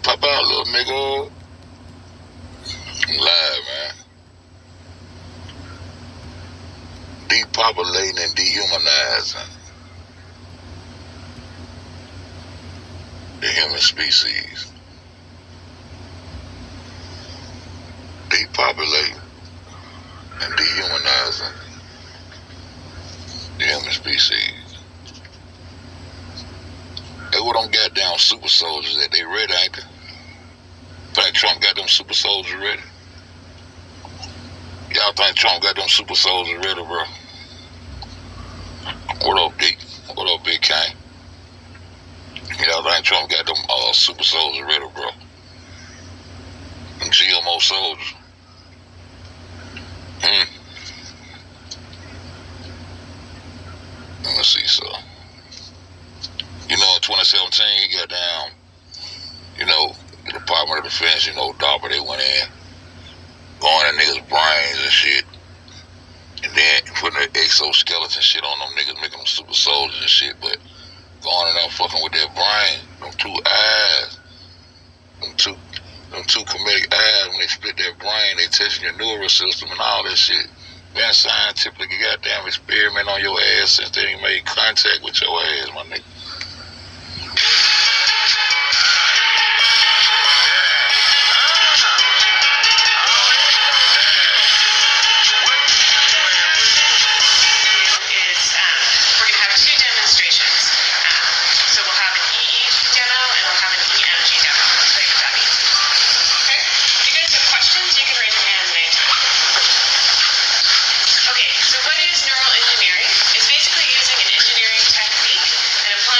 Pop out, little nigga. I'm live, man. Depopulating and dehumanizing the human species. Depopulating and dehumanizing the human species. They were them goddamn super soldiers that they ready, ain't they? Think Trump got them super soldiers ready? Y'all think Trump got them super soldiers ready, bro? What up, D? What up, Big King? Y'all think Trump got them super soldiers ready, bro? Them GMO soldiers. Let me see, so. You know, in 2017, he got down, you know, the Department of Defense, you know, DARPA, they went in, going in niggas' brains and shit, and then putting the exoskeleton shit on them niggas, making them super soldiers and shit, but going in there fucking with their brain, them two eyes, them two comedic eyes, when they split their brain, they testing your neural system and all that shit. Been scientifically goddamn experiment on your ass since they ain't made contact with your ass, my nigga. So what is neural engineering? It's basically using an engineering technique and applying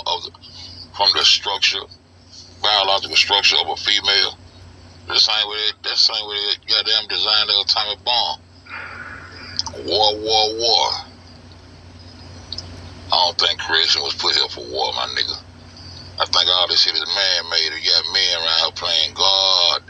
from the structure, biological structure of a female. That's the same way they goddamn designed the atomic bomb. War. I don't think creation was put here for war, my nigga. I think all this shit is man-made. We got men around here playing God.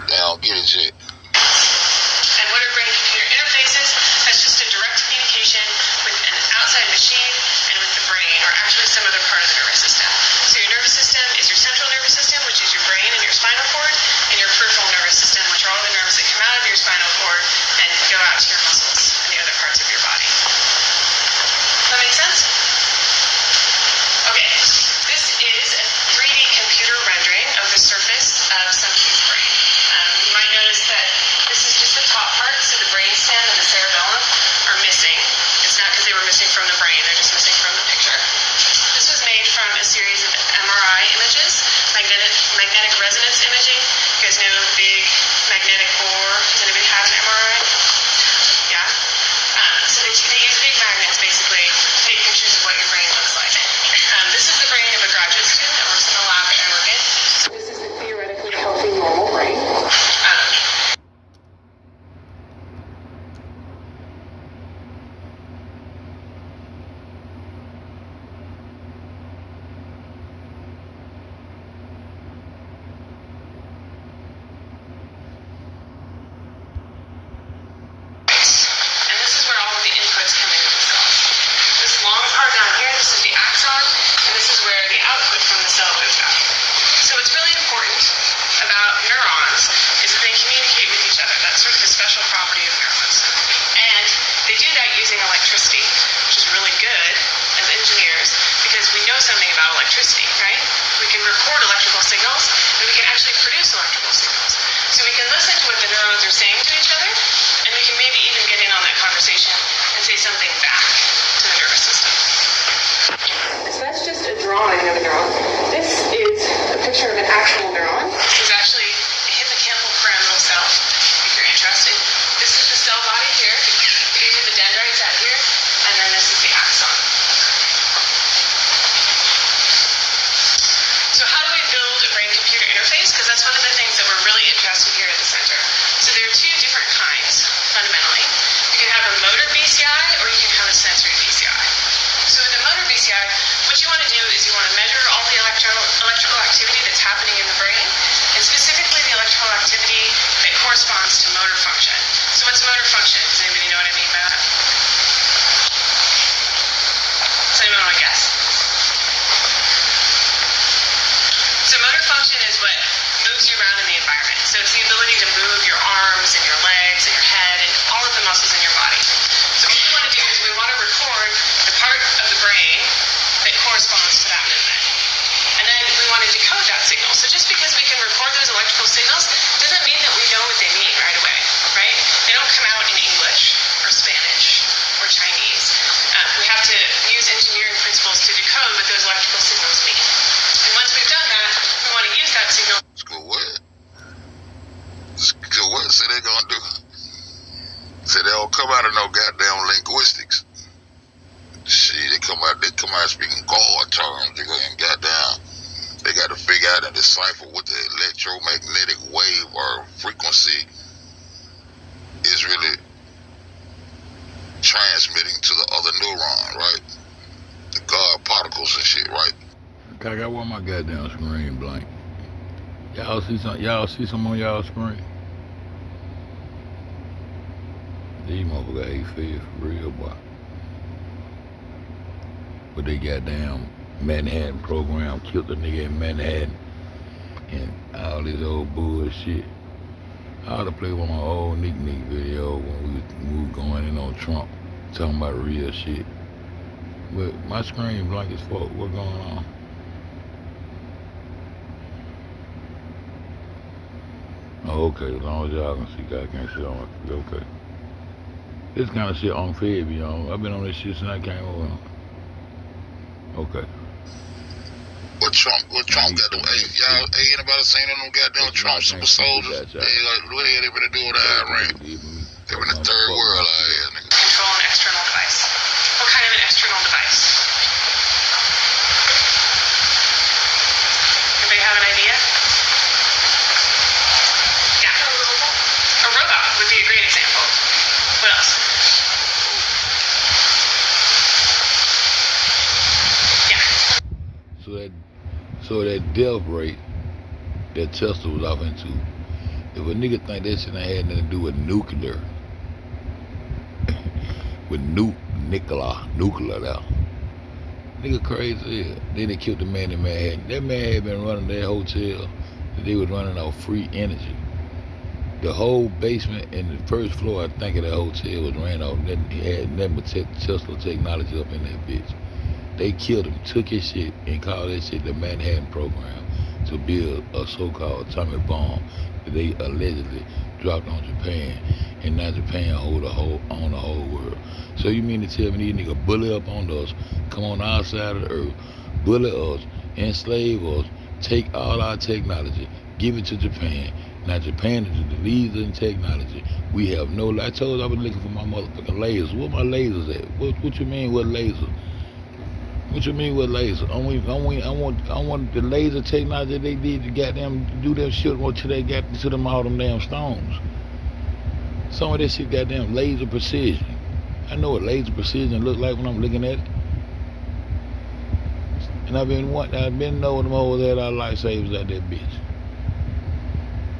They don't get it yet. And what are brain-computer interfaces? That's just a direct communication with an outside machine and with the brain, or actually some other part of the nervous system. So your nervous system is your central nervous system, which is your brain and your spinal cord, and your peripheral nervous system, which are all the nerves that come out of your spinal cord and go out to your muscles and the other parts of your body. That make sense? Okay, this is a 3D computer rendering of the surface of somebody's brain. You might notice that this is just the top part, so the brainstem and the cerebellum are missing. It's not because they were missing from the brain, they're just missing from the picture. This was made from a series of MRI images, magnetic resonance imaging. You guys know the big magnetic bore? Does anybody have an MRI? Yeah? So they use big magnets, basically, to take pictures of what your brain looks like. This is the brain of a graduate student that works in the lab that I work in. This is a theoretically healthy, normal brain. Y'all see some on y'all screen? These motherfuckers ain't fair for real, boy. But they goddamn Manhattan program killed the nigga in Manhattan and all this old bullshit. I ought to play one of my old Nick video when we was going in on Trump, talking about real shit. But my screen blank as fuck. What's going on? Oh, okay, as long as y'all can see, I can't see on it. Okay. This kind of shit on Fed be on. I've been on this shit since I came over. Okay. What Trump got them? Hey, y'all, anybody seen them goddamn Trump super soldiers? Hey, like, what the hell they been doing with Iran? They been in the third world out here, nigga. Control an external device. What kind of an external device? so that death rate that Tesla was off into. If a nigga think that shit ain't had nothing to do with nuclear, with nuclear now. Nigga crazy as hell. Then they killed the man in Manhattan. That man had been running that hotel that they was running off free energy. The whole basement and the first floor, I think, of that hotel was ran off. It had nothing but Tesla technology up in that bitch. They killed him, took his shit, and called that shit the Manhattan Program to build a so-called atomic bomb that they allegedly dropped on Japan, and now Japan on the whole world. So you mean to tell me these niggas bully up on us, come on our side of the earth, bully us, enslave us, take all our technology, give it to Japan. Now Japan is the leader in technology. We have no. I told you I was looking for my motherfucking lasers. Where my lasers at? What you mean with laser? What you mean with laser? I want the laser technology they did to goddamn do that shit until they got to them all them damn stones. Some of that shit goddamn laser precision. I know what laser precision look like when I'm looking at it. And I've been knowing them hoes had our lifesavers out that bitch.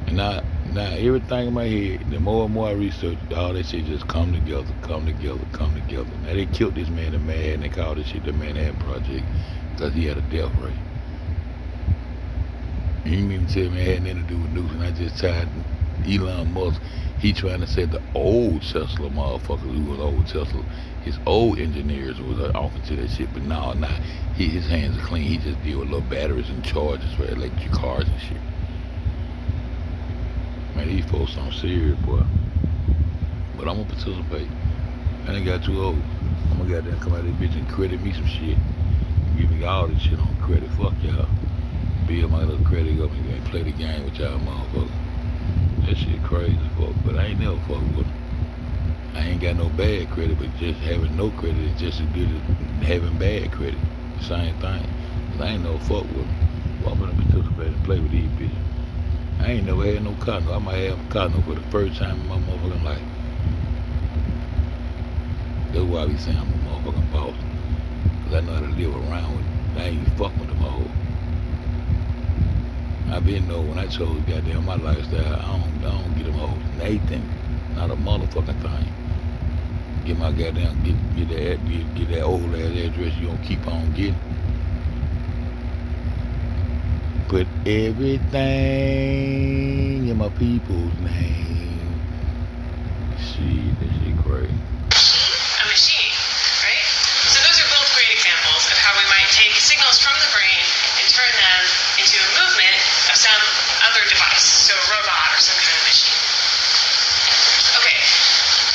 And now everything in my head, the more and more I research, all that shit just come together. Now they killed this man in Manhattan. They called this shit the Manhattan Project because he had a death rate. And you mean to tell me it had nothing to do with nukes? And I just tied Elon Musk. He trying to say the old Tesla motherfuckers who was old Tesla, his old engineers was off into that shit. But no, his hands are clean. He just deal with little batteries and charges for electric cars and shit. Man, these folks on serious, boy. But I'm gonna participate. I ain't got too old. I'm gonna goddamn come out of this bitch and credit me some shit. Give me all this shit on credit. Fuck y'all. Build my little credit up and play the game with y'all motherfuckers. That shit crazy, fuck. But I ain't never fuck with them. I ain't got no bad credit, but just having no credit is just as good as having bad credit. Same thing. Cause I ain't never fuck with them. Well, I'm gonna participate and play with these bitches. I ain't never had no car note. I might have a car note for the first time in my motherfucking life. That's why I be saying I'm a motherfucking boss. Cause I know how to live around with it. I ain't even fucking with them hoes. I been know when I chose goddamn my lifestyle, I don't get them hoes Nathan. Not a motherfucking thing. Get my goddamn, get that old ass address you gonna keep on getting. Put everything in my people's name. Shit, that shit crazy. A machine, right? So those are both great examples of how we might take signals from the brain and turn them into a movement of some other device, so a robot or some kind of machine. Okay,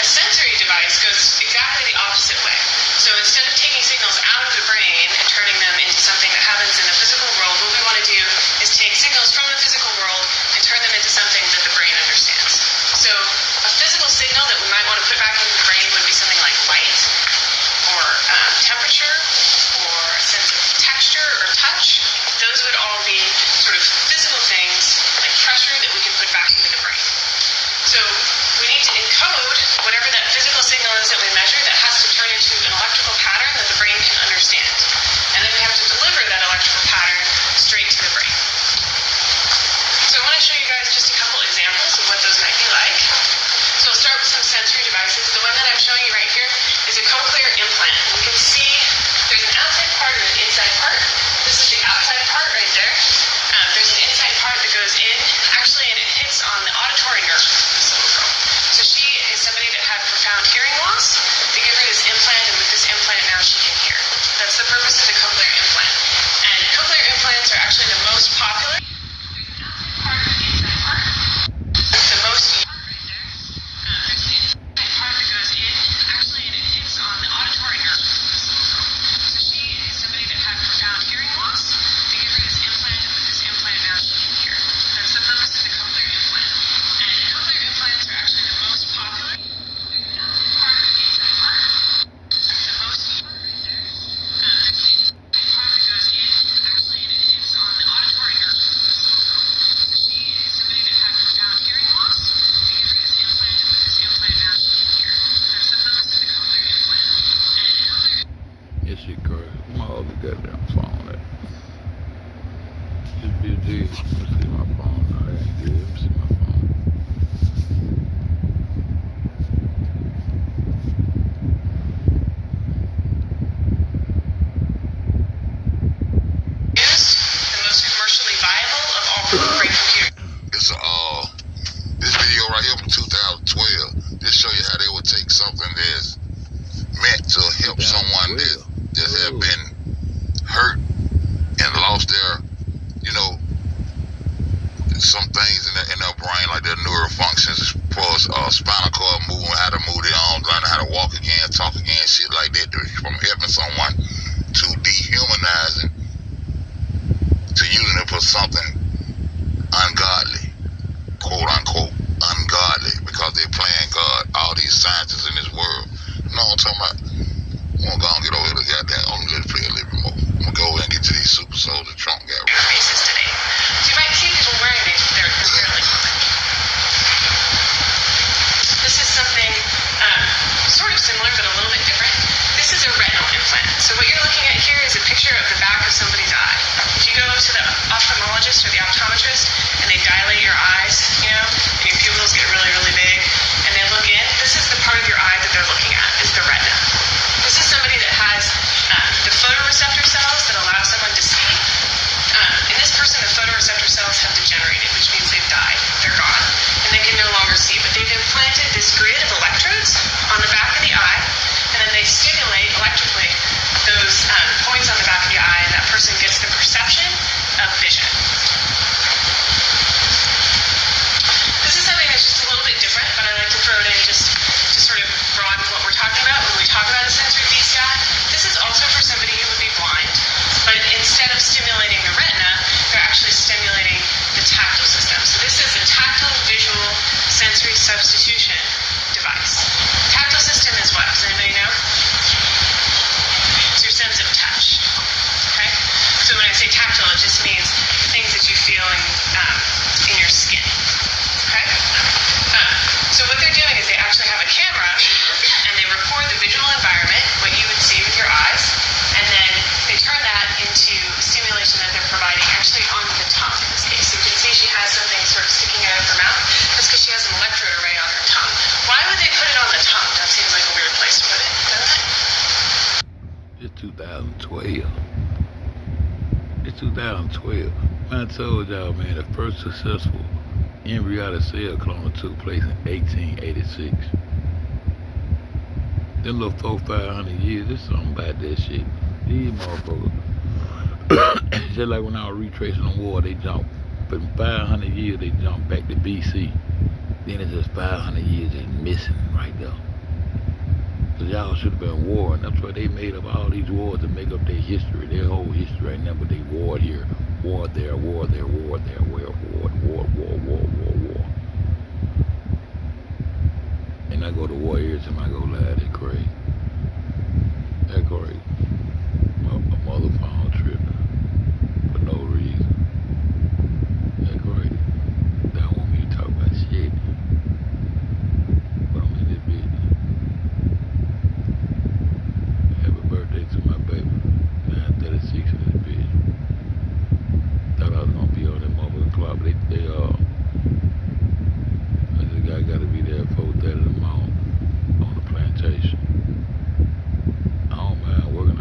a sensory device goes exactly the opposite way. So instead of taking signals out of the brain and turning them into something that happens in the physical world, what we want to do is take signals from the physical world and turn them into something that the brain understands. So a physical signal that we might want to put back into the brain would be something like light, or temperature, or a sense of texture or touch. Those would all be sort of physical things like pressure that we can put back into the brain. So we need to encode whatever that physical signal is that we measure that has to turn into an electrical pattern that the brain can understand. And then we have to deliver that electrical pattern straight to the brain. So I want to show you guys just a couple examples of what those might be like. So I'll start with some sensory devices. The one that I'm showing you right here is a cochlear implant. And you can see there's an outside part and an inside part. This is the outside part right there. There's an inside part that goes in, actually, and it hits on the auditory nerve of this little girl. So she is somebody that had profound hearing loss. They give her this implant, and with this implant now she can hear. That's the purpose of the cochlear implant. And cochlear implants are actually the most popular. There's an outside part and an inside part. The most right there. There's an inside part that goes in, actually, and it hits on the auditory nerve of this little girl. So she is somebody that had profound hearing loss. They give her this implant, and with this implant now she can hear. That's the purpose of the cochlear implant. And cochlear implants are actually the most popular. There's an outside part and an inside part. The most right there. There's an inside part that goes in, actually, and it hits on the auditory nerve of this little girl. So she is somebody that had profound hearing loss. They give her this implant, and with this implant now she can hear. That's the purpose of the cochlear implant. And cochlear That shit crazy. My other goddamn phone. see. Let me see my phone. No, that ain't good. Let me see my phone. The most commercially viable of all brain computers. This video right here from 2012. This show you how they would take something that's meant to help someone that have been hurt and lost their, you know, some things in their brain, like their neural functions, as far as spinal cord movement, how to move their arms, learning how to walk again, talk again, shit like that, from helping someone to dehumanizing to using it for something ungodly, quote unquote ungodly, because they're playing God. All these scientists in this world, you know what I'm talking about? I'm gonna go and get over here to goddamn, I'm gonna just play a little bit more. I'm gonna go over and get to these super soldiers Trump got. Faces today. So you might see people wearing these, but they're fairly common. This is something sort of similar, but a little bit different. This is a retinal implant. So what you're looking at here is a picture of the back of somebody's eye. If you go to the ophthalmologist or the optometrist and they dilate your eyes, you know, and your pupils get really, really big, and they look in, this is the part of your eye that they're looking at, is the retina. This is somebody that has the photoreceptor cells that allow someone to see. In this person, the photoreceptor cells have degenerated, which means they've died. They're gone, and they can no longer see. But they've implanted this grid of electrodes on the back of the eye, and then they stimulate electrically those points on the back of the eye, and that person gets the perception of vision. This is something that's just a little bit different, but I like to throw it in just to sort of broaden what we're talking about when we talk about a sensory VSAT. This is also for somebody who would be blind, but instead of stimulating the retina, they're actually stimulating the tactile system. So this is a tactile visual sensory substitution device. Tactile system is what? Does anybody know? It's your sense of touch. Okay? So when I say tactile, it just means the things that you feel in your skin. Okay? So what they're doing is they actually have a camera and they record the visual environment, what you would see with your eyes, and then they turn that into stimulation that they're providing actually on the tongue in this case. So you can see she has something sort of sticking out of her mouth. That's because she has an electrode array on her tongue. Why would they put it on the tongue? That seems like a weird place to put it, doesn't it? It's 2012. It's 2012. I told y'all, man, the first successful embryonic cell clone took place in 1886. Them little 400-500 years, there's something about that shit. These motherfuckers, just like when I was retracing the war, they jumped. But in 500 years, they jumped back to BC. Then it's just 500 years they missing right there. Because y'all should have been warring. That's why they made up all these wars to make up their history, their whole history right now. But they warred here, warred there, warred there, warred there, war. And I go to war every time I go live, they crazy. That crazy. A mother phone trip for no reason. That crazy. They don't want me to talk about shit. But I'm in this bitch. Happy birthday to my baby. 9:36 in this bitch. Thought I was gonna be on that motherfucking clock, but I gotta be there at 4:30 in the morning on the plantation. I don't mind working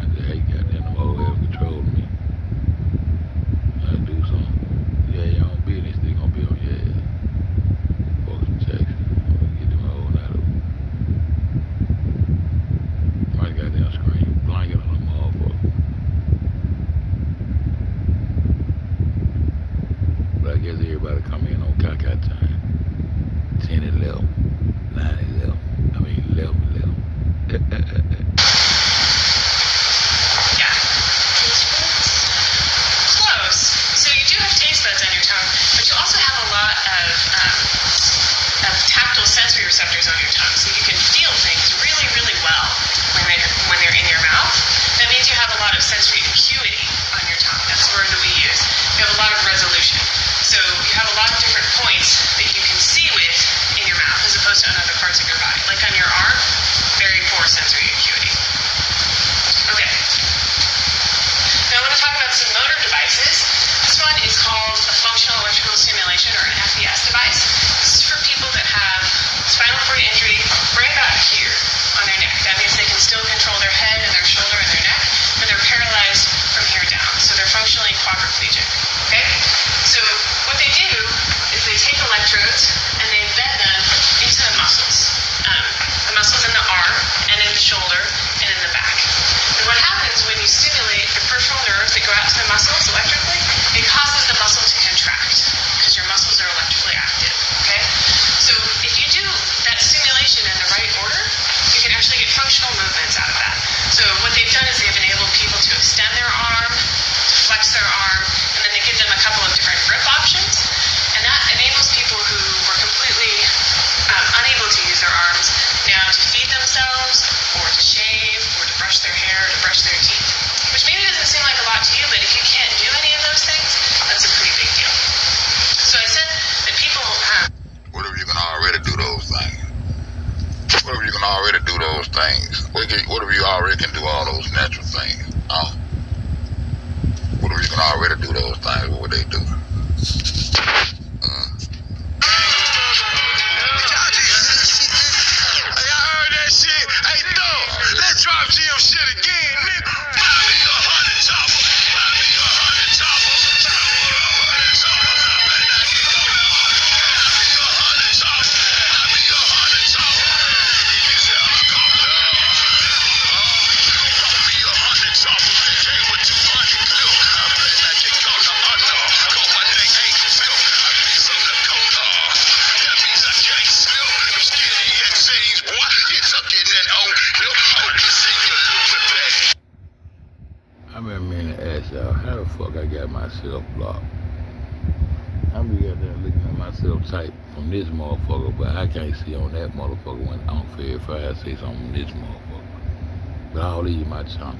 quadriplegic. Okay? So what they do is they take electrodes and they embed them into the muscles in the arm and in the shoulder and in the back. And what happens when you stimulate the peripheral nerves that go out to the muscles electrically, it causes the muscle to contract because your muscles are electrically active. Okay? So if you do that stimulation in the right order, you can actually get functional movements out of that. So what they've done is they've enabled people to extend their arm, to flex their arm, and then they give them a couple of different grip options. And that enables people who were completely unable to use their arms now to feed themselves, or to shave, or to brush their hair, or to brush their teeth. Which maybe doesn't seem like a lot to you, but if you can't do any of those things, that's a pretty big deal. So I said that people... What if you can already do those things? What if you can already do those things? What if you already can do all those natural things? What if you can already do those things? What would they do? Drop GM shit again, nigga. Buy me a 100 chopper. Buy me a 100 chopper. Buy me a 100 chopper. Buy me a 100 chopper. Buy me a 100 chopper. This helicopter. Buy me a 100 chopper. They came with 200 clip. I bet that you come to under. Call my name ain't Phil. I be some Dakota. That means I can't slip. Them skinny X80s, boy. You took it and on. I've been meaning to ask y'all, how the fuck I got myself blocked? I be out there looking at myself type from this motherfucker, but I can't see on that motherfucker when I'm verified. I say something on this motherfucker. But all these my channels.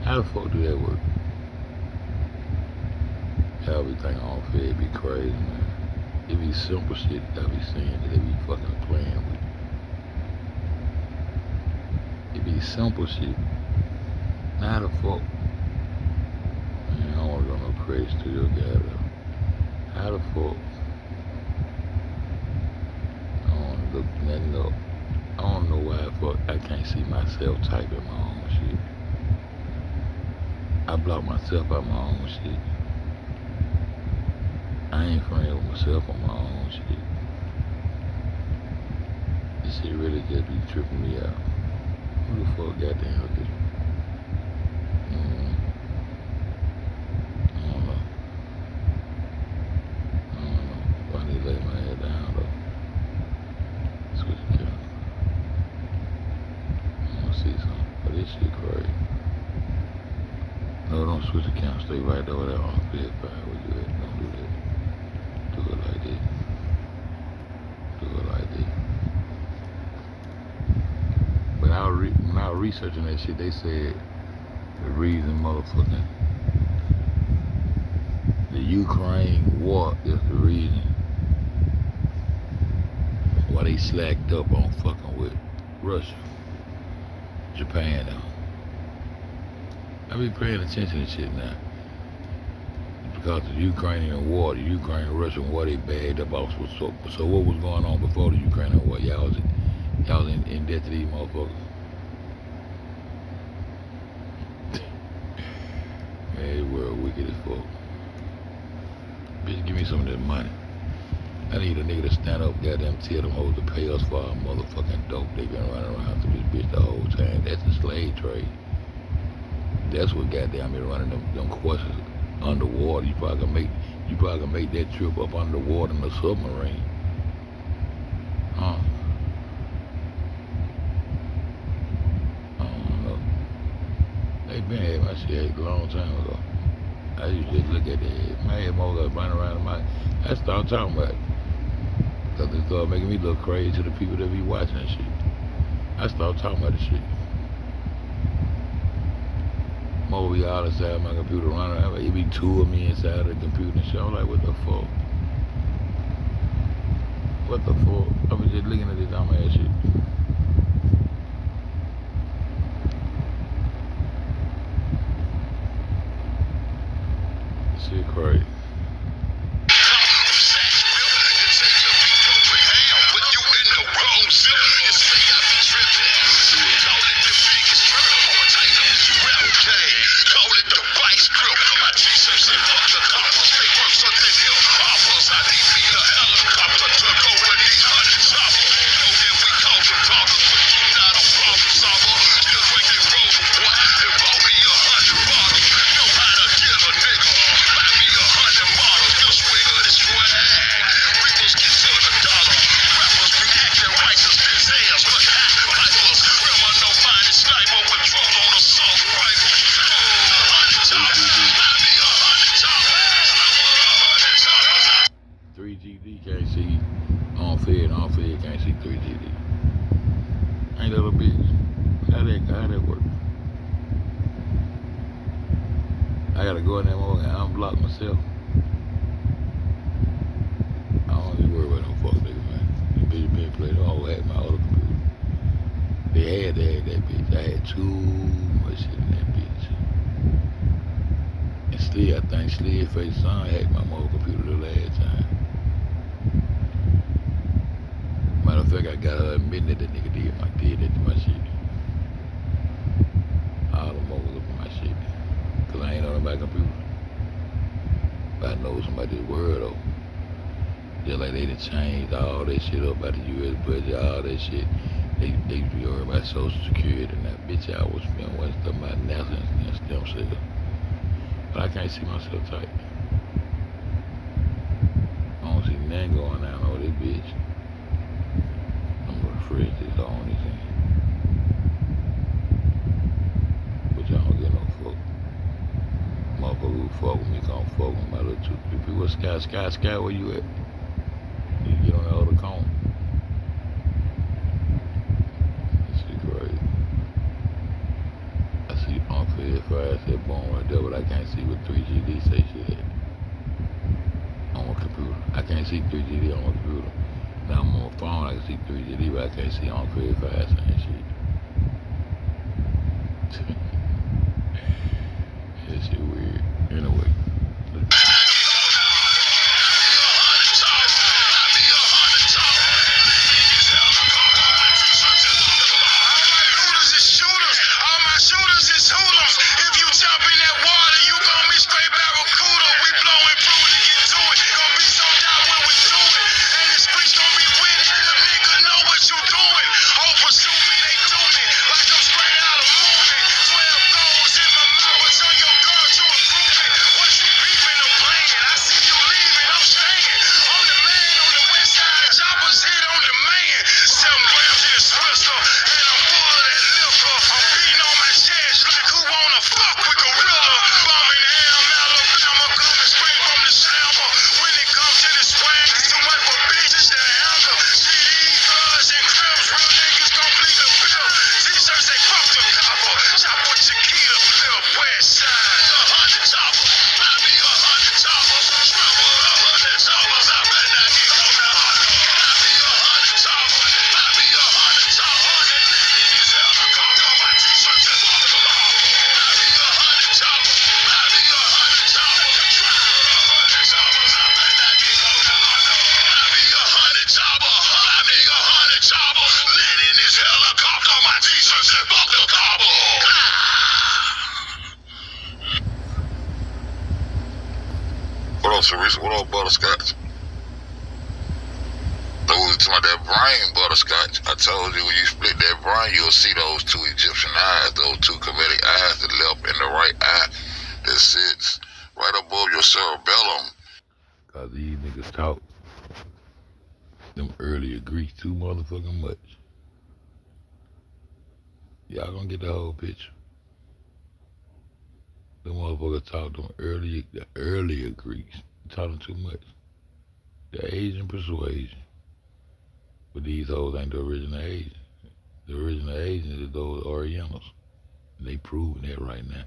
How the fuck do that work? Y'all be thinking on Fed be crazy, man. It be simple shit that I be saying that they be fucking playing with. It be simple shit. Now the fuck, man, I don't want to go no crazy studio guy though. How the fuck, I don't want to look nothing up. I don't know why the fuck I can't see myself typing my own shit. I block myself out my own shit. I ain't friends with myself on my own shit. This shit really just be tripping me out. Who the fuck goddamn this? I don't know. I need to lay my head down though. Switch the camera. I wanna see something. But this shit crazy. No, don't switch the camera. Stay right over there on the FEDZBACK. Where you at? Don't do that. Do it like this. Do it like this. But when I was researching that shit, they said the reason motherfucking the Ukraine war is the reason why they slacked up on fucking with Russia, Japan though. I be paying attention to shit now. Because the Ukrainian war, the Ukraine-Russian war, they bagged up off. So what was going on before the Ukrainian war? Y'all was in debt to these motherfuckers. Man, the world wicked as fuck. Bitch, give me some of that money. I need a nigga to stand up, goddamn, tell them hoes to pay us for our motherfucking dope. They been running around through this bitch the whole time. That's the slave trade. That's what goddamn been running them courses underwater. You probably can make that trip up underwater in a submarine. Huh? I don't know. They been had my shit a long time ago. I used to just look at that. My head more running around in my. I started talking about it. Because they started making me look crazy to the people that be watching that shit. I started talking about the shit. More be all inside my computer running around. It be two of me inside of the computer and shit. I'm like, what the fuck? What the fuck? I was just looking at this dumb ass shit. Shit crazy. Call it the vice grip. I gotta go in there and unblock myself. I don't even worry about no fuck nigga, man. The bitch been played all hack my other computer. They had that bitch. I had too much shit in that bitch. And still, I think Slid Face son hacked my mother computer the last time. Matter of fact, I got her admitting that nigga did that to my shit. All the moles up in my shit. Cause I ain't on my computer. But I know somebody did word though. Just like they done changed all that shit up by the US budget, all that shit. They be worried about Social Security and that bitch I was spending one stuff about NASA and stem cells. But I can't see myself tight. I don't see nothing going down over this bitch. I'm gonna refresh this on this thing. But y'all don't get no fuck. Motherfucker who fuck with me gon' fuck with my little 2, 3 people. What Sky, where you at? You get on the other cone. This shit crazy. I see Uncle F5 said boom right there, but I can't see what 3GD say shit at. On my computer. I can't see 3GD on my computer. Now I'm on my phone, I can see 3GD, but I can't see Uncle F5 saying shit. That shit weird. Anyway. Teresa, what up, butterscotch? Those to that brain, butterscotch. I told you when you split that brain, you'll see those 2 Egyptian eyes, those 2 Kemetic eyes, the left and the right eye that sits right above your cerebellum. Cause these niggas talk them earlier Greeks too motherfucking much. Y'all gonna get the whole picture. Them motherfuckers talk them the earlier Greeks. Talking too much. The Asian persuasion. But these hoes ain't the original Asians. The original Asians is those Orientals. They proving that right now.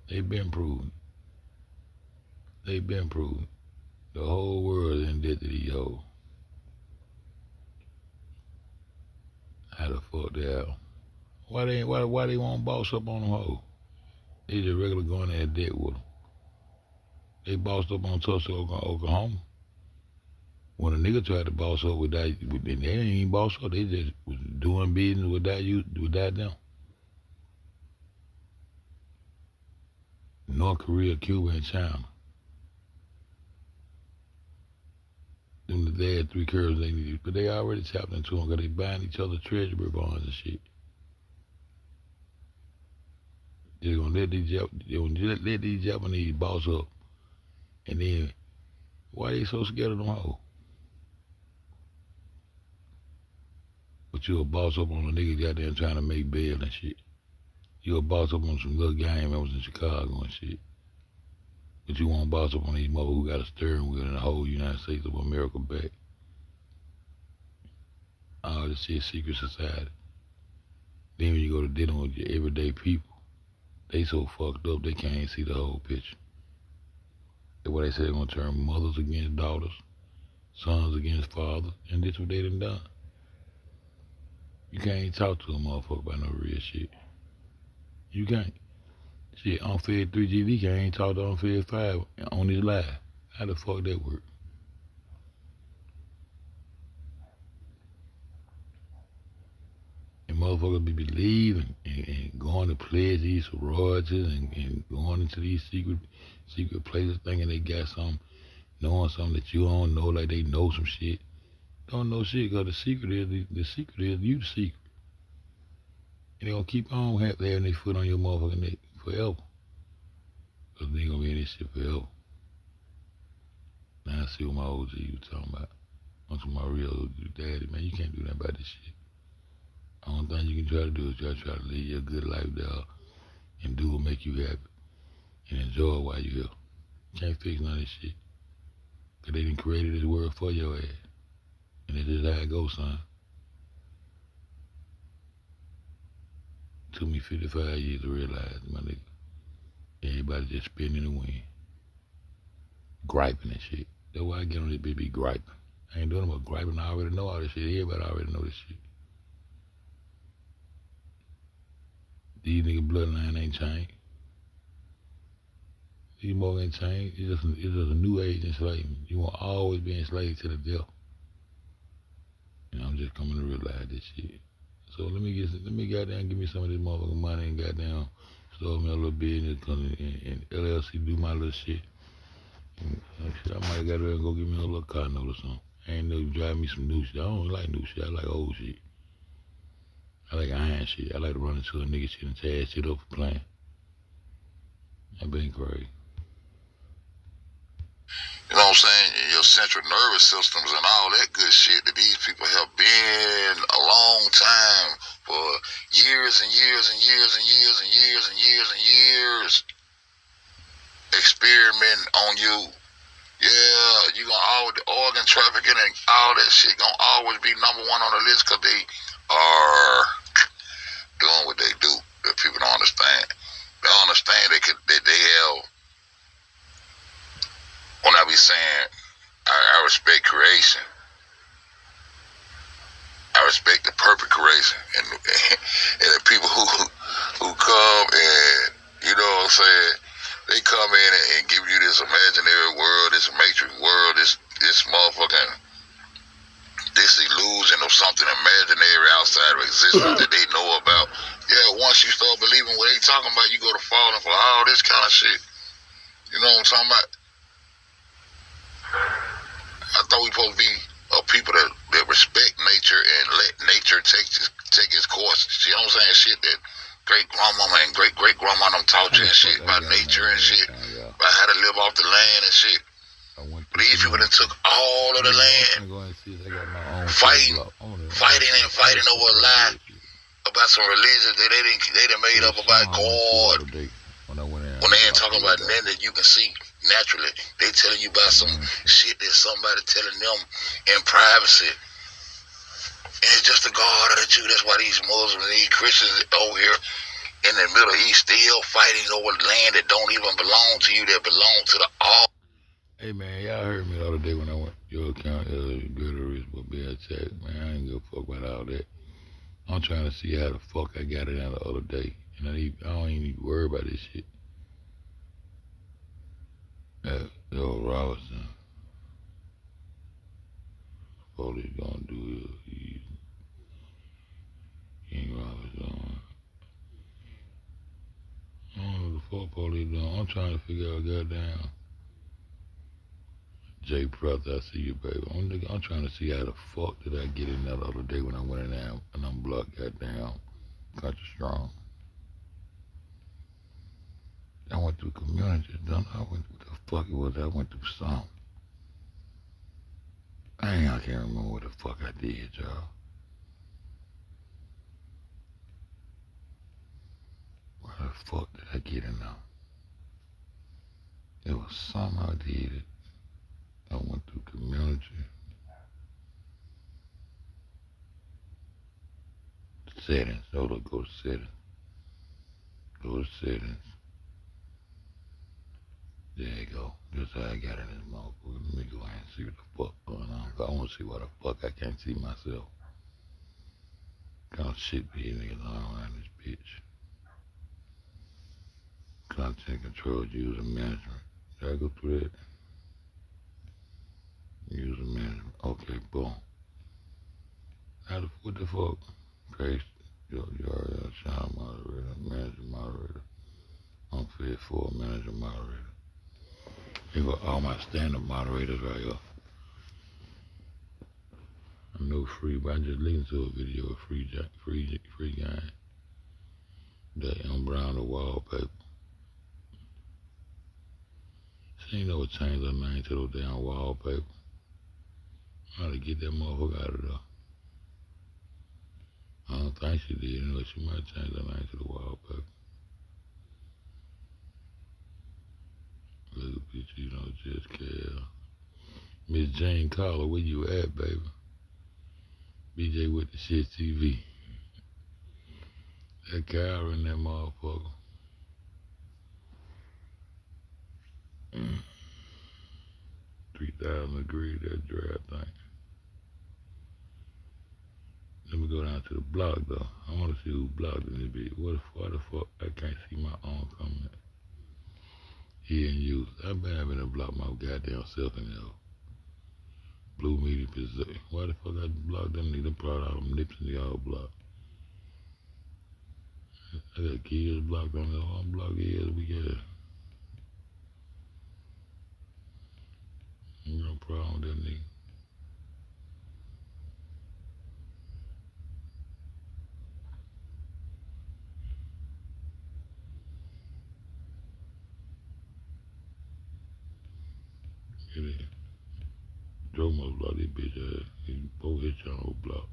They've been proven. They've been proven. The whole world is in debt to these hoes. How the fuck they out? Why they won't boss up on them hoes? They just regular going in debt with them. They bossed up on Tulsa, Oklahoma. When a nigga tried to boss up with that, they didn't even boss up. They just was doing business without them. North Korea, Cuba, and China. Them they had 3 curves they needed, but they already tapped into them because they buying each other treasury bonds and shit. They're gonna let these Japanese boss up. And then, why they so scared of them hoes? But you a boss up on a nigga goddamn trying to make bail and shit. You a boss up on some little gang members in Chicago and shit. But you won't boss up on these mother who got a steering wheel in the whole United States of America back. All this shit, secret society. Then when you go to dealing with your everyday people, They so fucked up they can't see the whole picture. That's why they say they're gonna turn mothers against daughters, sons against fathers, and this what they done. You can't talk to a motherfucker about no real shit. You can't. Shit, Unfed 3GV can't talk to Unfed 5 on his live. How the fuck that work? And motherfuckers be believing and going to pledge these sororities and going into these secret places thinking they got something, knowing something that you don't know, like they know some shit. Don't know shit, cause the secret is you the secret. And they gonna keep on having their foot on your motherfucking neck forever. Cause they gonna be in this shit forever. Now I see what my OG was talking about. I'm talking about my real OG daddy, man. You can't do nothing about this shit. The only thing you can try to do is try to live your good life there and do what make you happy and enjoy it while you're here. You can't fix none of this shit. Cause they done created this world for your ass. And it's just how it goes, son. Took me 55 years to realize, my nigga. Everybody just spinning the wind. Griping and shit. That's why I get on this bitch be griping. I ain't doing no griping. I already know all this shit. Everybody already know this shit. These niggas bloodline ain't changed. These more ain't changed. It's just a new age enslavement. You won't always be enslaved to the death. And I'm just coming to realize this shit. So let me goddamn give me some of this motherfucking money and goddamn start me a little business and LLC do my little shit. And shit, I might gotta go get me a little car note or something. I ain't know you drive me some new shit. I don't like new shit. I like old shit. I like iron shit. I like to run into a nigga shit and tear shit up for playing. That been crazy. You know what I'm saying? Your central nervous systems and all that good shit that these people have been a long time for years and years and years and years and years and years and years experimenting on you. Yeah, you gonna always, the organ trafficking and all that shit gonna always be number one on the list because they are doing what they do that people don't understand. They don't understand that they have. When I be saying I respect creation, I respect the perfect creation, and the people who come and, you know what I'm saying, they come in and give you this imaginary world, this matrix world, this motherfucking, this illusion of something imaginary outside of existence that they know about. Yeah, once you start believing what they talking about, you go to falling for all this kind of shit. You know what I'm talking about? I thought we supposed to be people that respect nature and let nature take its course. You know what I'm saying? Shit that great grandmama and great grandma them taught you and shit about nature and shit, about how to live off the land and shit. But these people that took all of the land, fighting over a lie about some religion that they done made up about God. When they ain't talking about nothing that you can see naturally, they telling you about some shit that somebody telling them in privacy. And it's just the God of the Jew. That's why these Muslims and these Christians over here in the Middle East still fighting over land that don't even belong to you, that belong to the all. Hey man, y'all heard me the other day when I went your account, good or rich, but be a check, man. I ain't give a fuck about all that. I'm trying to see how the fuck I got it out the other day. And I don't even need to worry about this shit. Yo, Robinson. All he's gonna do is King Robinson. I don't know what the fuck police doing. I'm trying to figure out goddamn Jay Brother, I see you, baby. I'm trying to see how the fuck did I get in that other day when I went in there and unblocked goddamn Country Strong. I went through community, I went through the fuck it was. I went through something. I can't remember what the fuck I did, y'all. Where the fuck did I get in there? It was something I did. I went through community. Settings. Go to settings. Go to settings. There you go. That's how I got in this motherfucker. Let me go ahead and see what the fuck going on. I want to see what the fuck I can't see myself. Kind of shit these niggas on around this bitch. Content control, user management. Did I go through that? User management. Okay, boom. What the fuck? Paste your URL, channel moderator, manager moderator. Unfit for manager moderator. Here go all my standard moderators right here. I know free, but I just listened to a video of free game. That brown the wallpaper. She ain't never changed her name to the damn wallpaper. I ought to get that motherfucker out of there. I don't think she did anyway. She might change her name to the wallpaper. Look at bitch, you know, just care. Miss Jane Collar, where you at, baby? BJ with the shit TV. That cow in that motherfucker. 3,000 degrees, that dry thing. Let me go down to the block though. I want to see who blocked in this bitch. Why the fuck I can't see my own comment? Here and you. I've been having to block my goddamn self in there. Blue media possession. Why the fuck I blocked them niggas? Them probably all them nips in the all blocked. I got kids blocked on there. I'm blocked kids. We got no problem with that nigga. Get it. Joe must block this bitch ass. He both hit y'all whole block.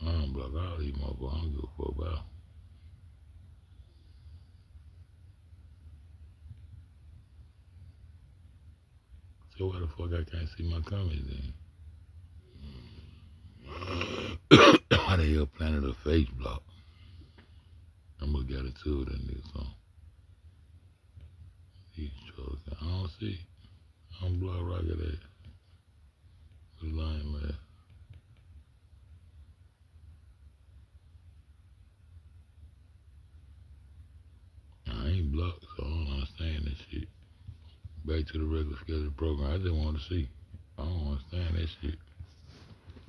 I don't block all these motherfuckers. I don't give a fuck about them. So why the fuck I can't see my comments then? Why the hell planted a face block? I'm gonna get into it in this song. I don't see. I'm block rocket at. The line, man. I ain't blocked, so I don't understand this shit. Back to the regular scheduled program. I just want to see. I don't understand that shit.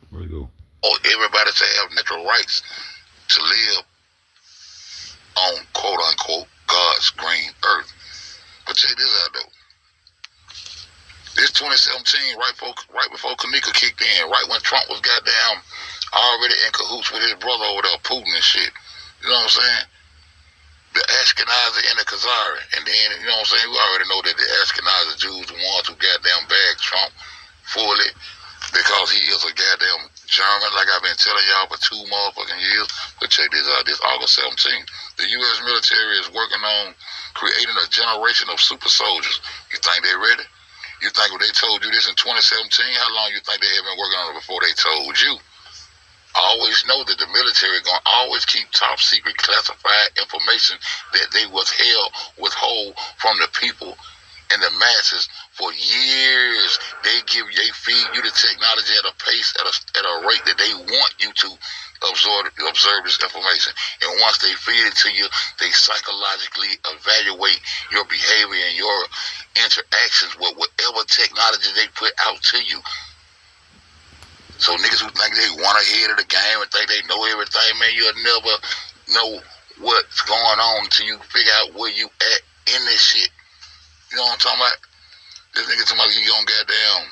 Where we go? Oh, everybody should have natural rights to live on quote unquote God's green earth. But check this out though. This 2017, right before Kanika kicked in, right when Trump was goddamn already in cahoots with his brother over there, Putin and shit. You know what I'm saying? The Ashkenazi and the Khazari. And then, you know what I'm saying? We already know that the Ashkenazi Jews, the ones who goddamn bagged Trump fully because he is a goddamn German, like I've been telling y'all for 2 motherfucking years. But check this out, this August 17th, the U.S. military is working on creating a generation of super soldiers. You think they ready? You think if they told you this in 2017, how long you think they have been working on it before they told you? Always know that the military going to always keep top secret classified information that they withhold from the people and the masses for years. They feed you the technology at a pace, at a rate that they want you to observe this information. And once they feed it to you, they psychologically evaluate your behavior and your interactions with whatever technology they put out to you. So niggas who think they want ahead of the game and think they know everything, man, you'll never know what's going on until you figure out where you at in this shit. You know what I'm talking about? This nigga talking about he gonna goddamn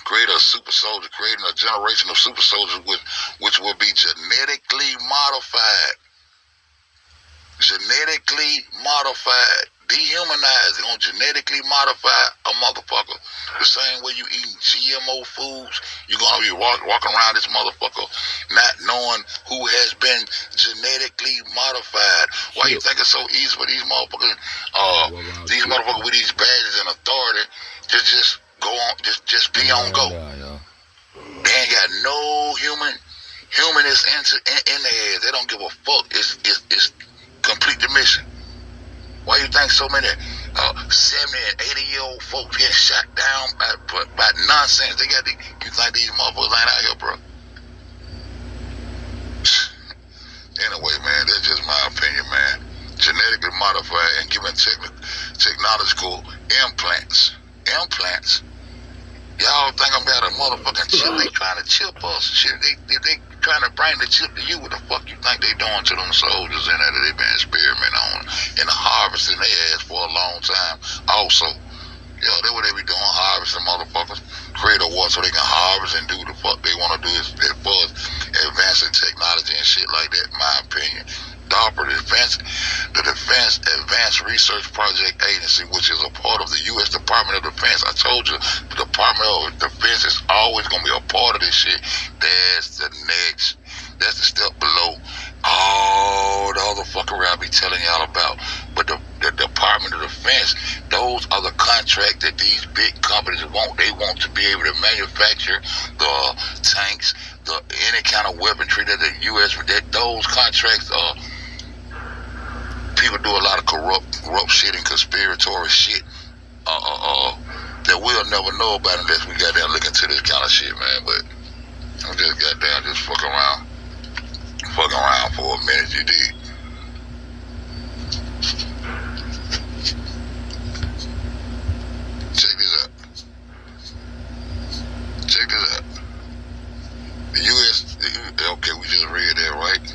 create a super soldier, creating a generation of super soldiers which will be genetically modified. Genetically modified. Dehumanized. They're gonna genetically modify a motherfucker. The same way you eating GMO foods, you're gonna be walking around this motherfucker not knowing who has been genetically modified. Why you think it's so easy for these motherfuckers, with these badges and authority to just go on, just be on go? They ain't no human is in their head. They don't give a fuck. It's complete the mission. Why you think so many 70 and 80-year-old folks getting shot down by nonsense? You think these motherfuckers ain't out here, bro? Anyway, man, that's just my opinion, man. Genetically modified and given technological implants. Y'all think I'm got a motherfucking chip? They trying to chip us. Shit, they trying to bring the chip to you. What the fuck you think they doing to them soldiers in there that they been experimenting on and harvesting their ass for a long time? Also, yeah, that's what they be doing, harvesting motherfuckers. Create a war so they can harvest and do the fuck they want to do as far as advancing technology and shit like that, in my opinion. DARPA, the Defense Advanced Research Project Agency, which is a part of the U.S. Department of Defense. I told you, the Department of Defense is always going to be a part of this shit. That's the step below all the other fuckery I be telling y'all about. But the Department of Defense, those are the contracts that these big companies want. They want to be able to manufacture the tanks, any kind of weaponry that the U.S. Those contracts are. People do a lot of corrupt shit and conspiratory shit that we'll never know about unless we goddamn look into this kind of shit, man. But I'm just goddamn just fucking around for a minute, you dig? Check this out. The U.S. Okay, we just read that, right?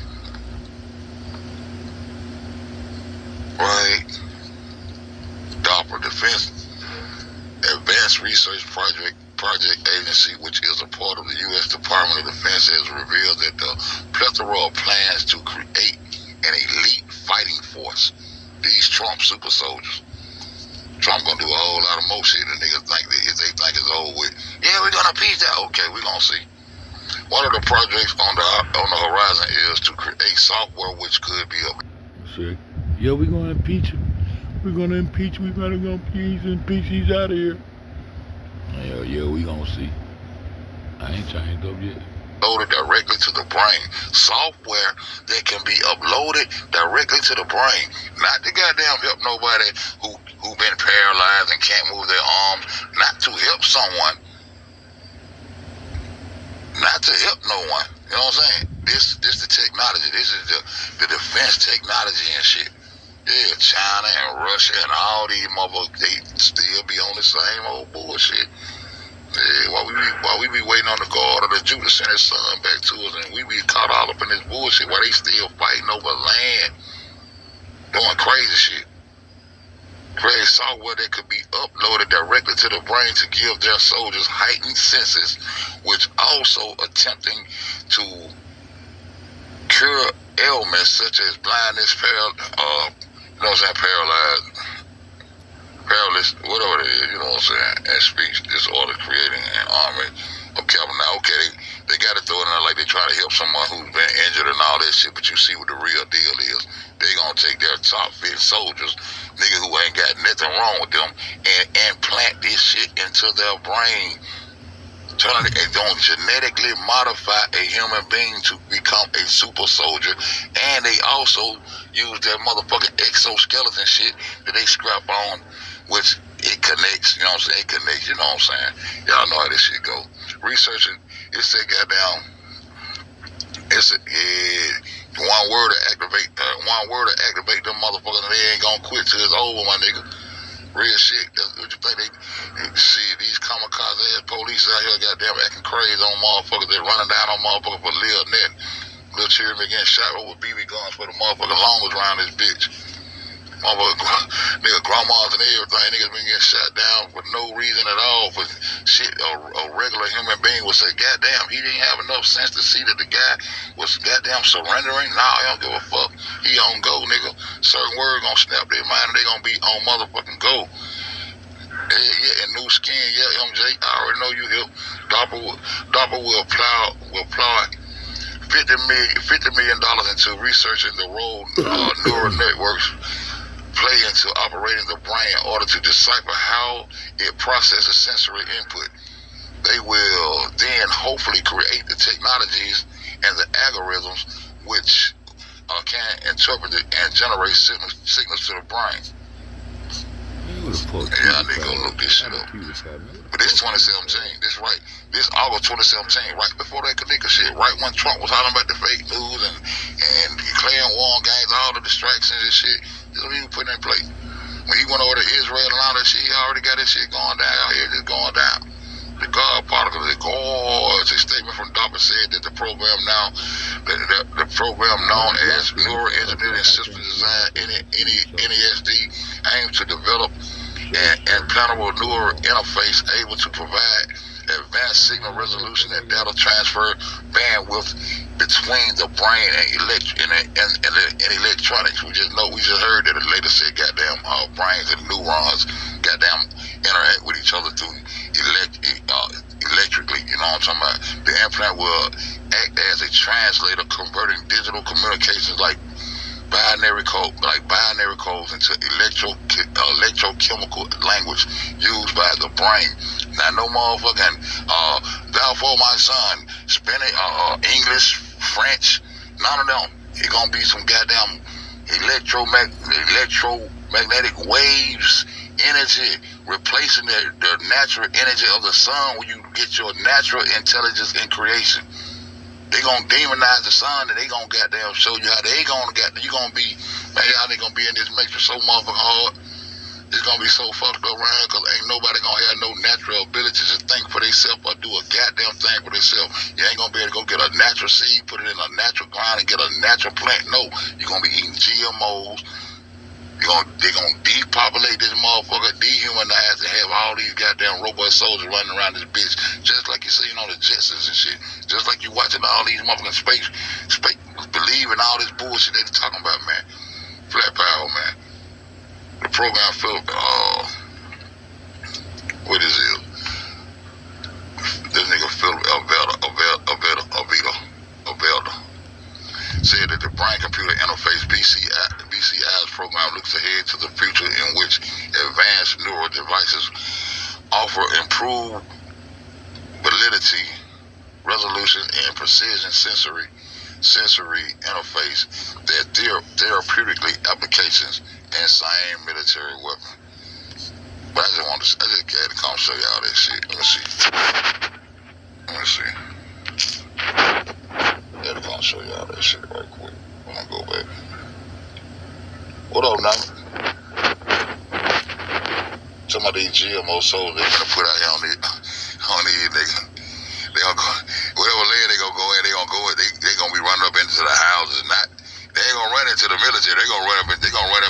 Right. DARPA, Defense Advanced Research Project Agency, which is a part of the U.S. Department of Defense, has revealed that the plethora of plans to create an elite fighting force. These Trump super soldiers. Trump gonna do a whole lot of more shit than niggas think they think it's over with. Yeah, we're gonna piece that. Okay, we're gonna see. One of the projects on the horizon is to create software which could be a. See? Yeah, we're gonna impeach him. We're gonna impeach. We gotta go impeach. He's out of here. Yeah, we gonna see. I ain't changed up yet. Loaded directly to the brain. Software that can be uploaded directly to the brain. Not to goddamn help nobody who been paralyzed and can't move their arms. Not to help someone. Not to help no one. You know what I'm saying? This the technology. This is the defense technology and shit. Yeah, China and Russia and all these motherfuckers, they still be on the same old bullshit. Yeah, while we be waiting on the God of the Jew to send his son back to us, and we be caught all up in this bullshit while they still fighting over land, doing crazy shit. Create software that could be uploaded directly to the brain to give their soldiers heightened senses, which also attempting to cure ailments such as blindness, paralysis, whatever it is, you know what I'm saying, and speech disorder, creating an army of cavalry. Now, okay, they got to throw it in there like they try to help someone who's been injured and all that shit, but you see what the real deal is. They gonna take their top fit soldiers, niggas who ain't got nothing wrong with them, and implant this shit into their brain. They don't genetically modify a human being to become a super soldier, and they also use that motherfucking exoskeleton shit that they scrap on, which it connects, you know what I'm saying? It connects, you know what I'm saying? Y'all know how this shit go. Researching, it said goddamn, one word to activate them motherfuckers, and they ain't gonna quit till it's over, my nigga. Real shit. That's what you think they see these kamikaze ass police out here goddamn acting crazy on motherfuckers. They running down on motherfuckers for Lil Net. Lil Cherry getting shot over BB guns for the motherfucking longest around this bitch. Motherfucker, nigga, grandmas and everything, niggas been getting shot down for no reason at all. For shit, a regular human being would say, goddamn, he didn't have enough sense to see that the guy was goddamn surrendering. Nah, I don't give a fuck. He on go, nigga. Certain words gonna snap their mind and they gonna be on motherfucking go. Yeah, and new skin, yeah, MJ, I already know you here. DARPA will apply $50 million into researching the role neural networks play into operating the brain in order to decipher how it processes sensory input. The they will then hopefully create the technologies and the algorithms which can interpret it and generate signals to the brain. Yeah, I need to go look this shit up. But this 2017, this right, this August 2017, right before that Kanika shit, right when Trump was hollering about the fake news and declaring war on gangs, all the distractions and shit, this is what he was putting in place. When he went over to Israel and all that shit, he already got that shit going down out here, just going down. The God particles, the gorge. A statement from DARPA said that the program now, the program known as Neural Engineering System Design, NESD, aims to develop an implantable neural interface able to provide advanced signal resolution and data transfer bandwidth between the brain and electronics. We just heard that the lady said goddamn brains and neurons goddamn interact with each other through electrically, you know what I'm talking about? The implant will act as a translator, converting digital communications like binary codes into electrochemical language used by the brain. Now, no motherfucking thou for my son, Spanish, English, French, none of them. It's gonna be some goddamn electromagnetic waves, energy, replacing the natural energy of the sun when you get your natural intelligence in creation. They gonna demonize the sun and they gonna goddamn show you how they gonna you gonna be, man, y'all they gonna be in this matrix so motherfucking hard. It's gonna be so fucked up around because ain't nobody gonna have no natural ability to think for themselves or do a goddamn thing for themselves. You ain't gonna be able to go get a natural seed, put it in a natural ground and get a natural plant. No, you're gonna be eating GMOs. They gonna depopulate this motherfucker, dehumanize, and have all these goddamn robot soldiers running around this bitch, just like you seen on the Jetsons and shit. Just like you watching all these motherfucking space believing all this bullshit they talking about, man. Flat power, man. The program Philip, what is it? This nigga Philip Alvelda said that the brain-computer interface BCI's program looks ahead to the future in which advanced neural devices offer improved validity, resolution, and precision sensory interface that therapeutically applications and same military weapon. But I just had to come show y'all that shit. Let me see. I had to come show y'all that shit right quick. I'm gonna go back. What up, now? Some of these GMO souls they gonna put out here on these niggas. They gonna go, whatever land they gonna go in, they gonna be running up into the houses. They ain't gonna run into the military. They gonna run up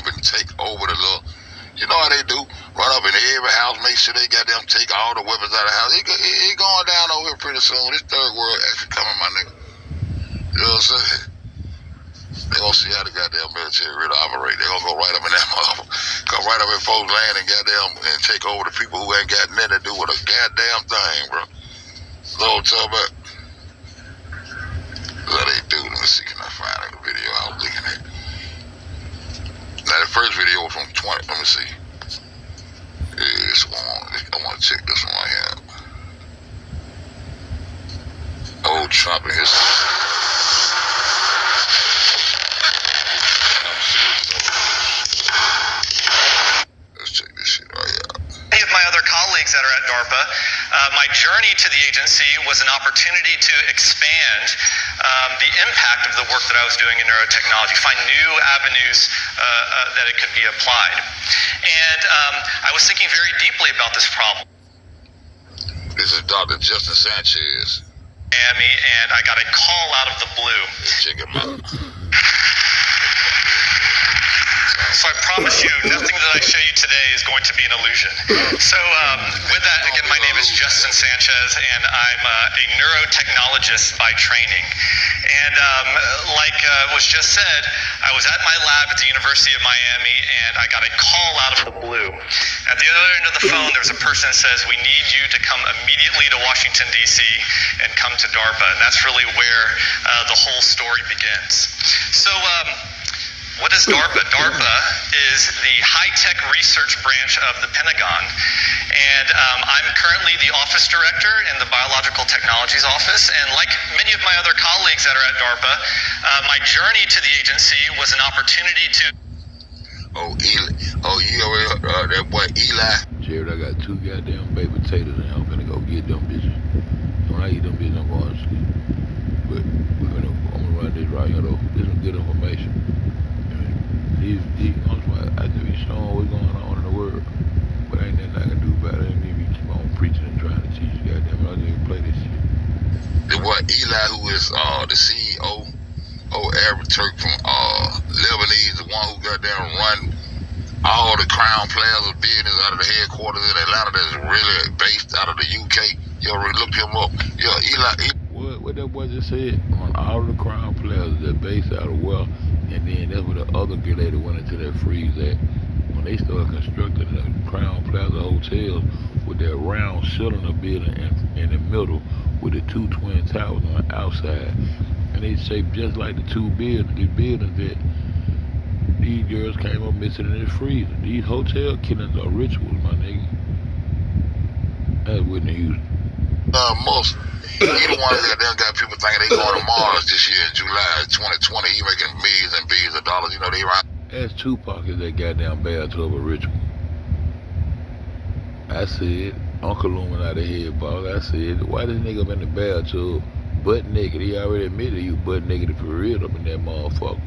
and take over the little. You know how they do? Run up in every house, make sure they got them take all the weapons out of the house. He going down over here pretty soon. This third world actually coming, my nigga. You know what I'm saying? They gonna see how the goddamn military really operate. They gonna go right up in that motherfucker, come right up in folks' land and goddamn and take over the people who ain't got nothing to do with a goddamn thing, bro. You know what I'm talking about? What they do? Let me see, can I find a video I was looking at? Now the first video was from 20. Let me see. Yeah, this one. I want to check this one right here. Old Trump and his. Let's check this shit right here. Many of my other colleagues that are at DARPA, my journey to the agency was an opportunity to expand the impact of the work that I was doing in neurotechnology, find new avenues that it could be applied. And I was thinking very deeply about this problem. This is Dr. Justin Sanchez. Miami, and I got a call out of the blue. Check him out. So I promise you, nothing that I show you today is going to be an illusion. So with that, again, my name is Justin Sanchez, and I'm a neurotechnologist by training. And like was just said, I was at my lab at the University of Miami, and I got a call out of the blue. At the other end of the phone, there was a person that says, we need you to come immediately to Washington, D.C. and come to DARPA. And that's really where the whole story begins. So What is DARPA? DARPA is the high-tech research branch of the Pentagon. And I'm currently the office director in the Biological Technologies Office. And like many of my other colleagues that are at DARPA, my journey to the agency was an opportunity to... Oh, Eli. Oh, you already, that boy Eli. Jared, I got 2 goddamn baked potatoes and I'm gonna go get them bitches. When I eat them bitches, I'm going to sleep. But I'm gonna run this right here though. This is good information. I just be showing what's going on in the world. But ain't nothing I can do about it. Ain't even keep on preaching and trying to teach you goddamn. I just play this shit. The boy Eli, who is the CEO, Arab Turk from Lebanese, the one who goddamn run all the Crown Plaza business out of the headquarters in Atlanta that's really based out of the UK. You already looked him up. Yeah, Eli. What that boy just said? On all of the Crown Plazas that based out of well, and then that's where the other good lady went into that freeze at. When they started constructing the Crown Plaza hotels with that round cylinder building in the middle with the 2 twin towers on the outside. And they shaped just like the 2 buildings that these girls came up missing in the freezer. These hotel killings are rituals, my nigga. That's Whitney Houston. Most. He the one that got people thinking they going to Mars this year in July 2020. He making millions and billions of dollars. You know, they right. That's Tupac is that goddamn bathtub of ritual. I said, Uncle Illuminati head boss. I said, why this nigga up in the bathtub butt naked? He already admitted he was butt naked for real up in that motherfucker.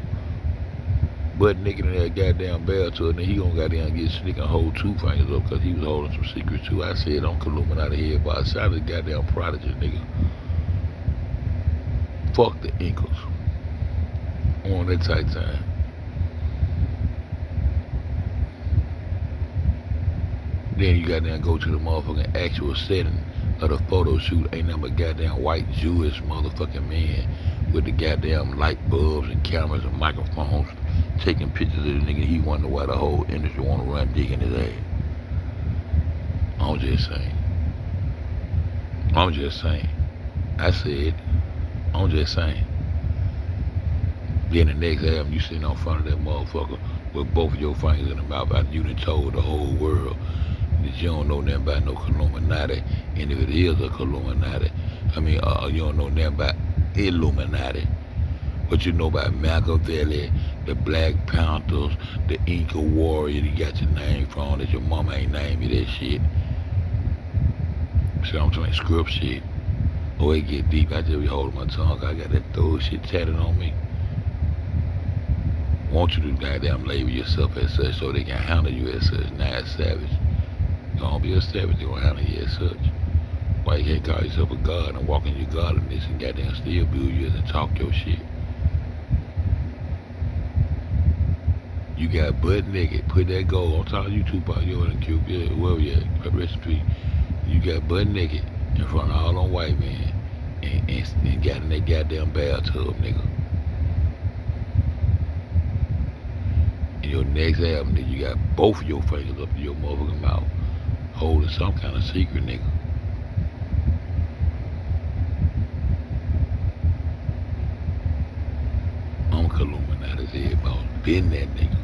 Butt naked in that goddamn bathtub, and then he gonna goddamn get sneak and hold 2 fingers up because he was holding some secrets too. I said, Uncle Illuminati head boss. Shout out to the goddamn prodigy, nigga. Fuck the Incas. On that tight time. Then you goddamn go to the motherfucking actual setting of the photo shoot. Ain't nothing but goddamn white Jewish motherfucking man with the goddamn light bulbs and cameras and microphones taking pictures of the nigga. He wonder why the whole industry wanna run digging his ass. I'm just saying. I said, I'm just saying. Then the next album, you sitting on front of that motherfucker with both of your fingers in the mouth after you done told the whole world that you don't know nothing about no Illuminati, and if it is a Illuminati, you don't know nothing about Illuminati, but you know about Machiavelli, the Black Panthers, the Inca warrior you got your name from that your mama ain't named you that shit. So I'm talking script shit. Oh, it get deep. I just be holding my tongue. I got that throw shit tatted on me. Want you to goddamn label yourself as such so they can handle you as such, not as savage. Don't be a savage, they gonna handle you as such. Why you can't call yourself a god and walk in your godliness and goddamn still build you and talk your shit? You got butt naked, put that gold on top of you, Tupac, you and Cube, yeah, whoever you at, recipe. You got butt naked in front of all them white men and got in that goddamn bathtub, nigga. In your next album, then you got both of your fingers up to your motherfucking mouth, holding some kind of secret, nigga. I'm Illuminati's head boss, been that nigga,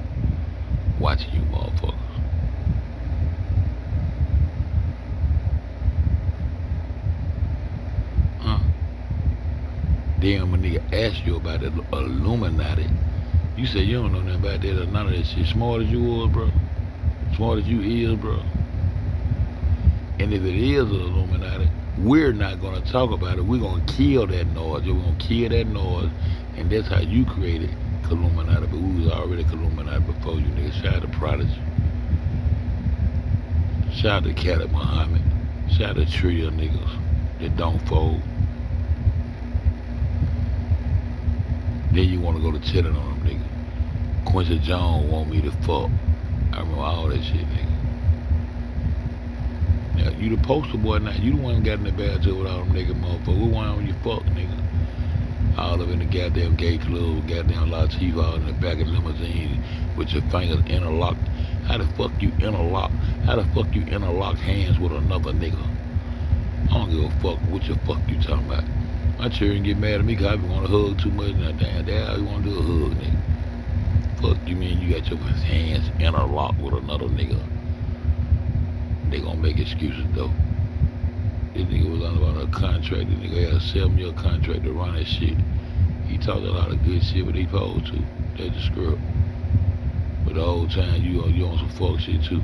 watching you motherfuckers. Damn, when nigga asked you about the Illuminati, you said you don't know nothing about that or none of that shit. Smart as you was, bro. Smart as you is, bro. And if it is an Illuminati, we're not gonna talk about it. We're gonna kill that noise. We're gonna kill that noise, and that's how you created Illuminati. But we was already Illuminati before you, nigga. Shout out to Prodigy. Shout out to Khaled Muhammad. Shout out to trio niggas that don't fold. Then you want to go to chilling on them, nigga. Quincy Jones want me to fuck. I remember all that shit, nigga. Now, you the poster boy now. You the one that got in the bathtub with all them nigga motherfuckers. What one you fuck, nigga? All up in the goddamn gay club, goddamn Latif, all in the back of the limousine with your fingers interlocked. How the fuck you interlock? How the fuck you interlock hands with another nigga? I don't give a fuck what the fuck you talking about. My children get mad at me because I be want to hug too much. Now, damn, all you want to do is hug, nigga. Fuck you mean you got your hands interlocked with another nigga? They gonna make excuses though. This nigga was under a contract. This nigga had a 7-year contract to run that shit. He talked a lot of good shit, but he supposed to. That's the script. But the whole time you on some fuck shit too.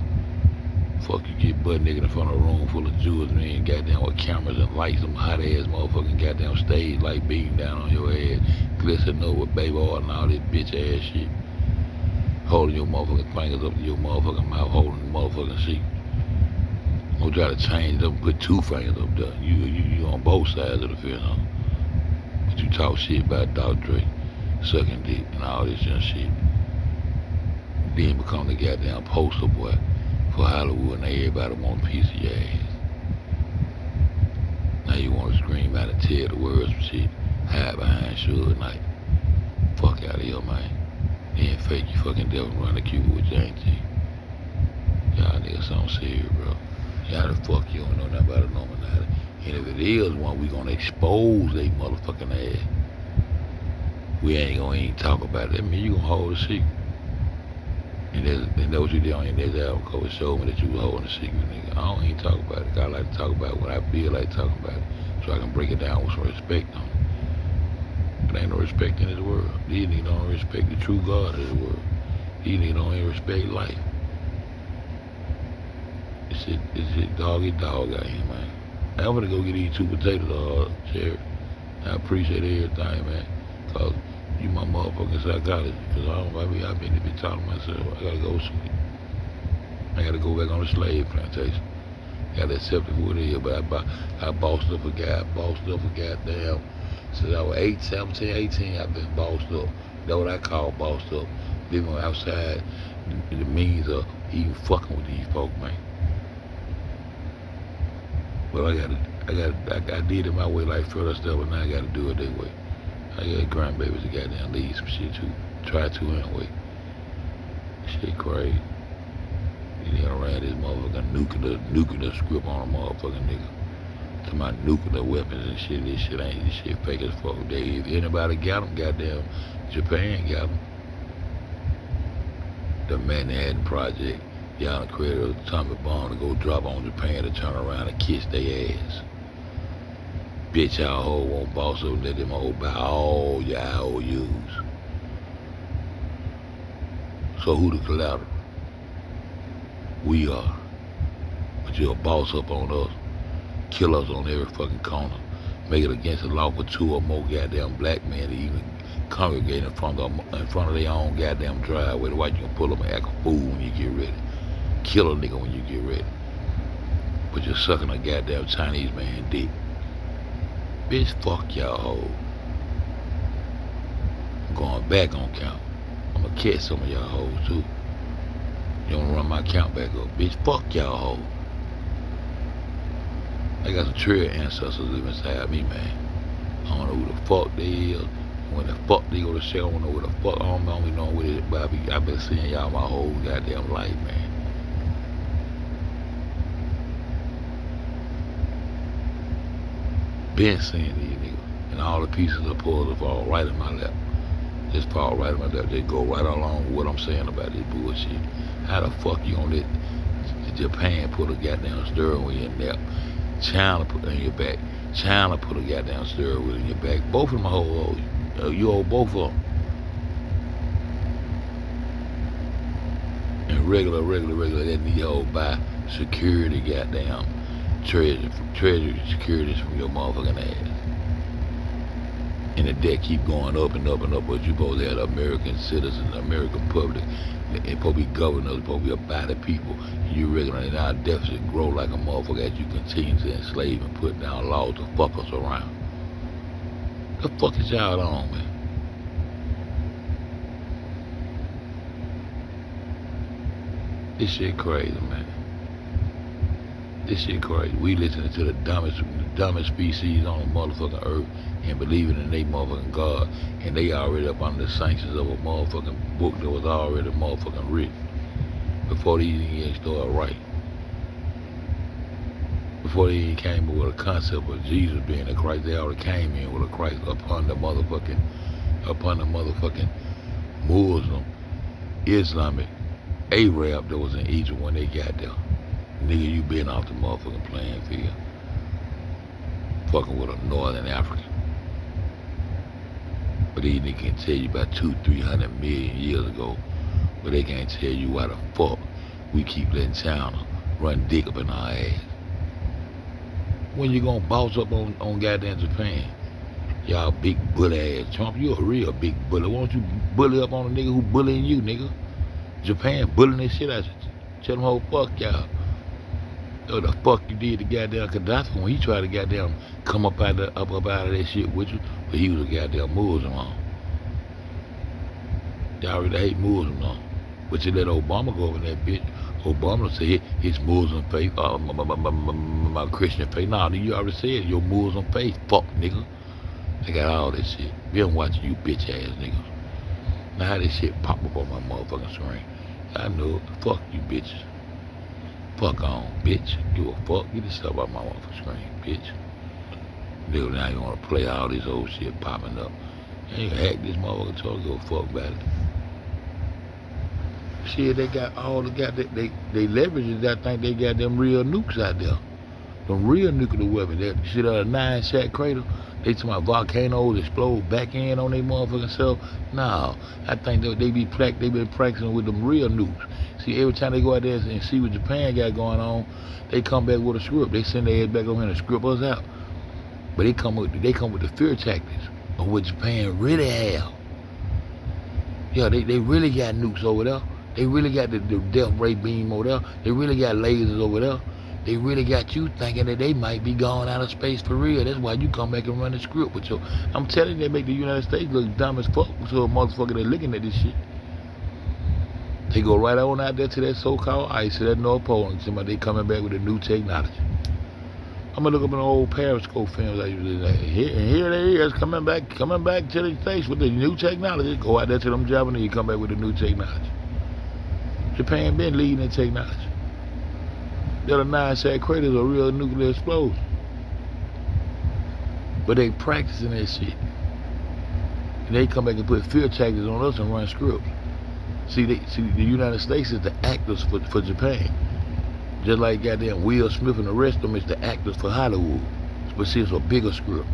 Fuck you get butt nigga in front of a room full of jewels, man, goddamn with cameras and lights, some hot ass motherfucking goddamn stage light beating down on your ass, glistening up with baby oil and all this bitch ass shit. Holding your motherfucking fingers up to your motherfucking mouth, holding the motherfucking seat. Don't try to change them, put 2 fingers up there. You on both sides of the fence, huh? But you talk shit about Dr. Dre, sucking dick and all this and shit. Then become the goddamn poster boy for Hollywood and everybody want a piece of your ass. Now you want to scream out and tell the world some shit, hide behind Suge Knight. Fuck out of here, man. Then fake you fucking devil run the Cuba with James T. Y'all niggas something serious, bro. Y'all the fuck you don't know nothing about a Illuminati. And if it is one, we gonna expose they motherfucking ass. We ain't gonna even talk about it. That mean you gonna hold a secret. And that's what you did on your next album cover. Showed me that you was holding a secret, nigga. I don't even talk about it. I like to talk about it when I feel like talking about it. So I can break it down with some respect on it. There ain't no respect in this world. These niggas don't respect the true God of this world. These niggas don't even respect life. This shit dog eat dog out here, man. I'm gonna go get these 2 potatoes, Jerry. I appreciate everything, man. Cause you my motherfucking psychologist. Cause I've been talking to myself. I gotta go sleep. I gotta go back on the slave plantation. Gotta accept it for what it is. But I bossed up a goddamn. Since I was 17, 18, I've been bossed up. That's what I call bossed up. Living outside the means of even fucking with these folk, man. But I did it my way like Fred stuff, but now I gotta do it that way. I got grandbabies that goddamn leave some shit too. Try to anyway. Shit crazy. You nigga ran this motherfucking nuclear script on a motherfucking nigga. To my nuclear weapons and shit, this shit fake as fuck. If anybody got them, goddamn Japan got them. The Manhattan Project. Y'all created an atomic bomb to go drop on Japan to turn around and kiss their ass. Bitch, y'all hoe won't boss up and let them hoe buy all your IOUs. So who the collateral? We are. But you'll boss up on us. Kill us on every fucking corner. Make it against the law for 2 or more goddamn black men to even congregate in front of their own goddamn driveway. The white you can pull them and act a fool when you get ready. Kill a nigga when you get ready. But you're sucking a goddamn Chinese man dick. Bitch, fuck y'all hoes. I'm going back on count. I'm gonna catch some of y'all hoes too. You don't run my count back up. Bitch, fuck y'all hoes. I got some trail ancestors living inside me, man. I don't know who the fuck they is. When the fuck they go to shit, I don't know where the fuck. I don't even know what it is, but I've been seeing y'all my whole goddamn life, man. Been seeing these niggas. And all the pieces of puzzle fall right in my lap. Just fall right in my lap. They go right along with what I'm saying about this bullshit. How the fuck you gonna let Japan put a goddamn steering wheel in there? China put it in your back. China put a goddamn steering wheel in your back. Both of them owe you owe both of them. And regular, that need hold by security goddamn treasury securities from your motherfucking ass. And the debt keep going up and up and up, but you supposed to have American citizens, American public, and supposed to be governors, supposed to be about the people. You regular and our deficit grow like a motherfucker as you continue to enslave and put down laws to fuck us around. The fuck is y'all on, man? This shit crazy, man. This shit crazy. We listening to the dumbest species on the motherfucking earth and believing in they motherfucking God, and they already up under the sanctions of a motherfucking book that was already motherfucking written before they even started writing. Before they even came up with a concept of Jesus being the Christ, they already came in with a Christ upon the motherfucking Muslim Islamic Arab that was in Egypt when they got there. Nigga, you been off the motherfucking playing field. Fucking with a Northern African. But these niggas can tell you about 200-300 million years ago. But they can't tell you why the fuck we keep letting China run dick up in our ass. When you gonna boss up on goddamn Japan? Y'all big bully ass. Trump, you a real big bully. Why don't you bully up on a nigga who bullying you, nigga? Japan bullying this shit out of you. Tell them, oh, fuck y'all. What the fuck you did to goddamn Gaddafi when he tried to goddamn come up out of that shit with you, but he was a goddamn Muslim on. Y'all really hate Muslims on. But you let Obama go over that bitch. Obama said his Muslim faith, my Christian faith. Nah, you already said your Muslim faith, fuck nigga. They got all this shit. Been watching you bitch ass niggas. Now how this shit pop up on my motherfucking screen. I know it. Fuck you bitches. Fuck on, bitch. Give a fuck. Get this stuff out my motherfucking screen, bitch. Nigga, now you wanna play all this old shit popping up. You ain't gonna hack this motherfucker talk, give a fuck about it. Shit, they got all the they leverage that think they got them real nukes out there. Them real nuclear weapons. That shit out of 9-shot crater. They talking about volcanoes explode back in on their motherfucking self. Nah, I think they been practicing with them real nukes. See, every time they go out there and see what Japan got going on, they come back with a script. They send their ass back over here and script us out. But they come with the fear tactics of what Japan really have. Yeah, they really got nukes over there. They really got the death ray beam over there. They really got lasers over there. They really got you thinking that they might be going out of space for real. That's why you come back and run the script with your... I'm telling you, they make the United States look dumb as fuck. So a motherfucker, they looking at this shit. They go right on out there to that so-called ice, to that North Pole, and somebody they coming back with a new technology. I'm gonna look up in the old Periscope films I usually like. Here they is coming back to the States with the new technology. Go out there to them Japanese, come back with the new technology. Japan been leading in technology. The 9-shot craters are real nuclear explosions. But they practicing that shit. And they come back and put fear tactics on us and run scripts. See, the United States is the actors for Japan. Just like goddamn Will Smith and the rest of them is the actors for Hollywood. But see, it's a bigger script.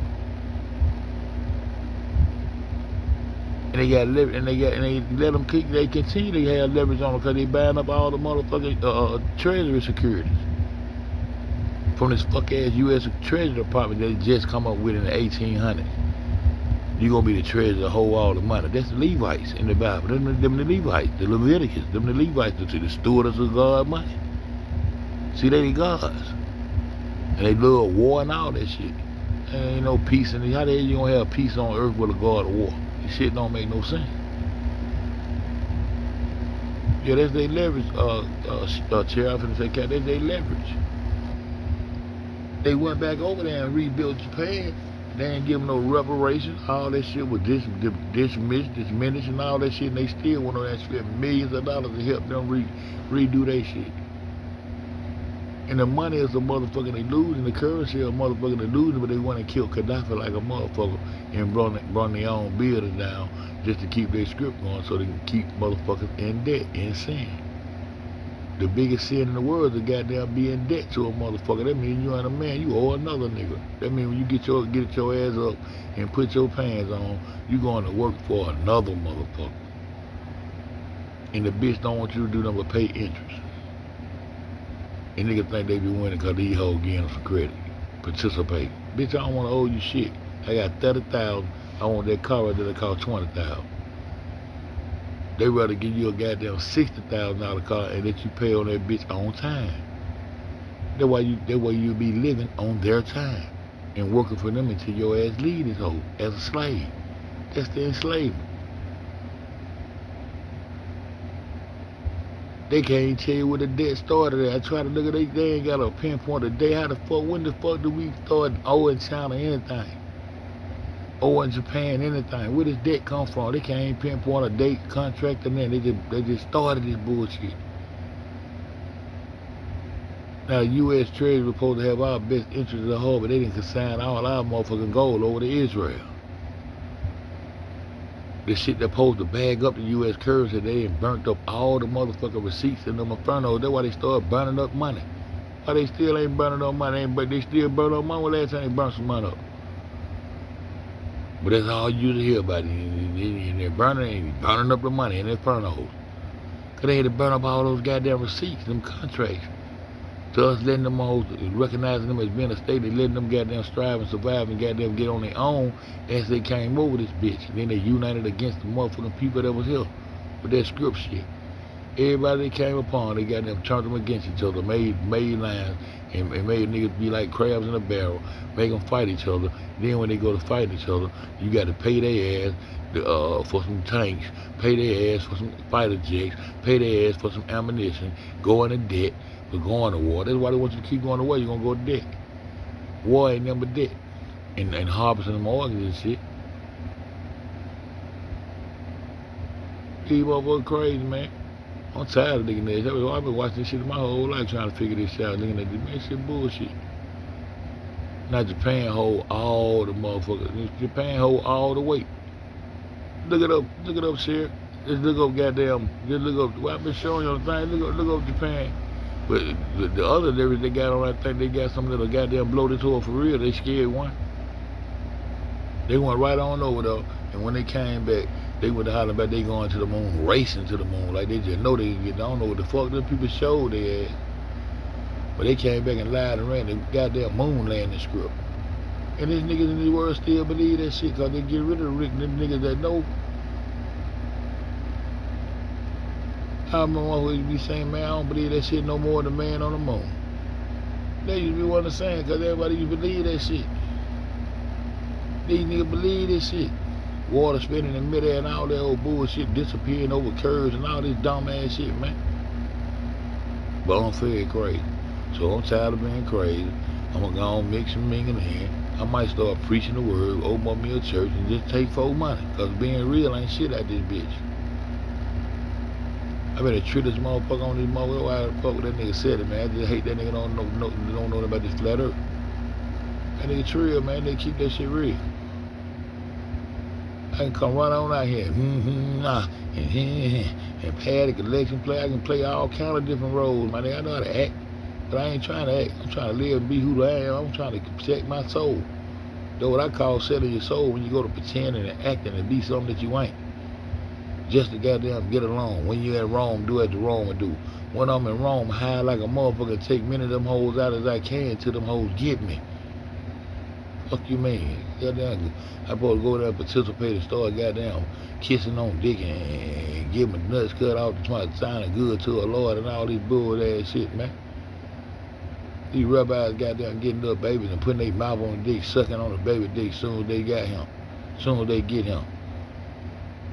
And they got leverage, and they let them keep. They continue to have leverage on them because they buying up all the motherfucking Treasury securities from this fuck ass U.S. Treasury Department they just come up with in the 1800s. You gonna be the treasurer to hold all the money. That's the Levites in the Bible. Them the Levites, the Leviticus. Them the Levites, the stewards of God's money. See, they the gods, and they love war and all that shit. There ain't no peace in it. How the hell you gonna have peace on earth with a god of war? This shit don't make no sense. Yeah, that's their leverage, Chair. I'm finna say, cat, that's their leverage. They went back over there and rebuilt Japan. They ain't give them no reparations. All that shit was diminished and all that shit, and they still want to spend millions of dollars to help them redo their shit. And the money is a motherfucker they lose, and the currency is a motherfucker they lose, but they want to kill Gaddafi like a motherfucker and run their own building down just to keep their script going so they can keep motherfuckers in debt, in sin. The biggest sin in the world is to goddamn be in debt to a motherfucker. That means you ain't a man, you owe another nigga. That means when you get your ass up and put your pants on, you going to work for another motherfucker. And the bitch don't want you to do nothing but pay interest. And niggas think they be winning because these hoes getting them some credit. Participate. Bitch, I don't want to owe you shit. I got 30,000. I want that car right there that cost 20,000. They rather give you a goddamn $60,000 car and let you pay on that bitch on time. That's why you be living on their time and working for them until your ass leave this hoe as a slave. That's the enslavement. They can't tell you where the debt started at. I try to look at they ain't got a pinpoint a day. How the fuck, when the fuck do we start owing China anything? Owing Japan anything? Where does debt come from? They can't pinpoint a date, contract, and then they just started this bullshit. Now, U.S. Treasury was supposed to have our best interests at heart, but they didn't consign all our motherfucking gold over to Israel. The shit that supposed to bag up the U.S. currency, they ain't burnt up all the motherfucking receipts in them infernos. That's why they started burning up money. Why they still ain't burning up money, but they still burn up money? Well, last time they burnt some money up. But that's all you hear about it. And they're burning up the money in the infernos. Because they had to burn up all those goddamn receipts, them contracts. To us letting them all, recognizing them as being a state, they letting them goddamn strive and survive and goddamn get on their own as they came over this bitch. And then they united against the motherfucking people that was here with that script shit. Everybody they came upon, they goddamn turned them against each other, made lines, and made niggas be like crabs in a barrel, make them fight each other. Then when they go to fight each other, you got to pay their ass for some tanks, pay their ass for some fighter jets, pay their ass for some ammunition, go into debt. For going to war. That's why they want you to keep going to war. You're going to go to debt. War ain't nothing but debt. And harvesting them organs and shit. These motherfuckers crazy, man. I'm tired of looking at this. I've been watching this shit my whole life trying to figure this out. Looking at this, man, shit bullshit. Now Japan hold all the motherfuckers. Japan hold all the weight. Look it up, Sir. Just look up goddamn, just look up, well, I've been showing you on the thing, look up Japan. But the other they got on that thing, they got some little goddamn bloated tour for real. They scared one. They went right on over though, and when they came back, they went to holler about they going to the moon, racing to the moon, like they just know they can get. I don't know what the fuck them people showed their ass. But they came back and lied and ran the goddamn moon landing script. And these niggas in this world still believe that shit, cause they get rid of them niggas that know. I remember always be saying, man, I don't believe that shit no more than man on the moon. They used to be what I'm saying, because everybody used to believe that shit. These niggas believe this shit. Water spinning in midair and all that old bullshit disappearing over curves and all this dumb ass shit, man. But I'm feeling crazy. So I'm tired of being crazy. I'm going to go on mix and mingle in. I might start preaching the word, open up me a church, and just take folk money. Because being real ain't shit out this bitch. I better treat this motherfucker on this motherfucker. Why the fuck that nigga said it, man? I just hate that nigga don't know about this flat earth. That nigga trill, man. They keep that shit real. I can come run on out here and pad the collection play. I can play all kind of different roles, man. I know how to act, but I ain't trying to act. I'm trying to live and be who I am. I'm trying to protect my soul. That's what I call selling your soul, when you go to pretending and acting and be something that you ain't. Just to goddamn get along. When you at Rome, do as the Roman do. When I'm in Rome, high like a motherfucker, take many of them hoes out as I can till them hoes get me. Fuck you mean? Goddamn, I supposed to go there and participate and start goddamn kissing on dick and get my nuts cut off to try to sound good to a Lord and all this bull ass shit, man. These rabbis goddamn getting up babies and putting their mouth on the dick, sucking on the baby dick soon as they got him. Soon as they get him.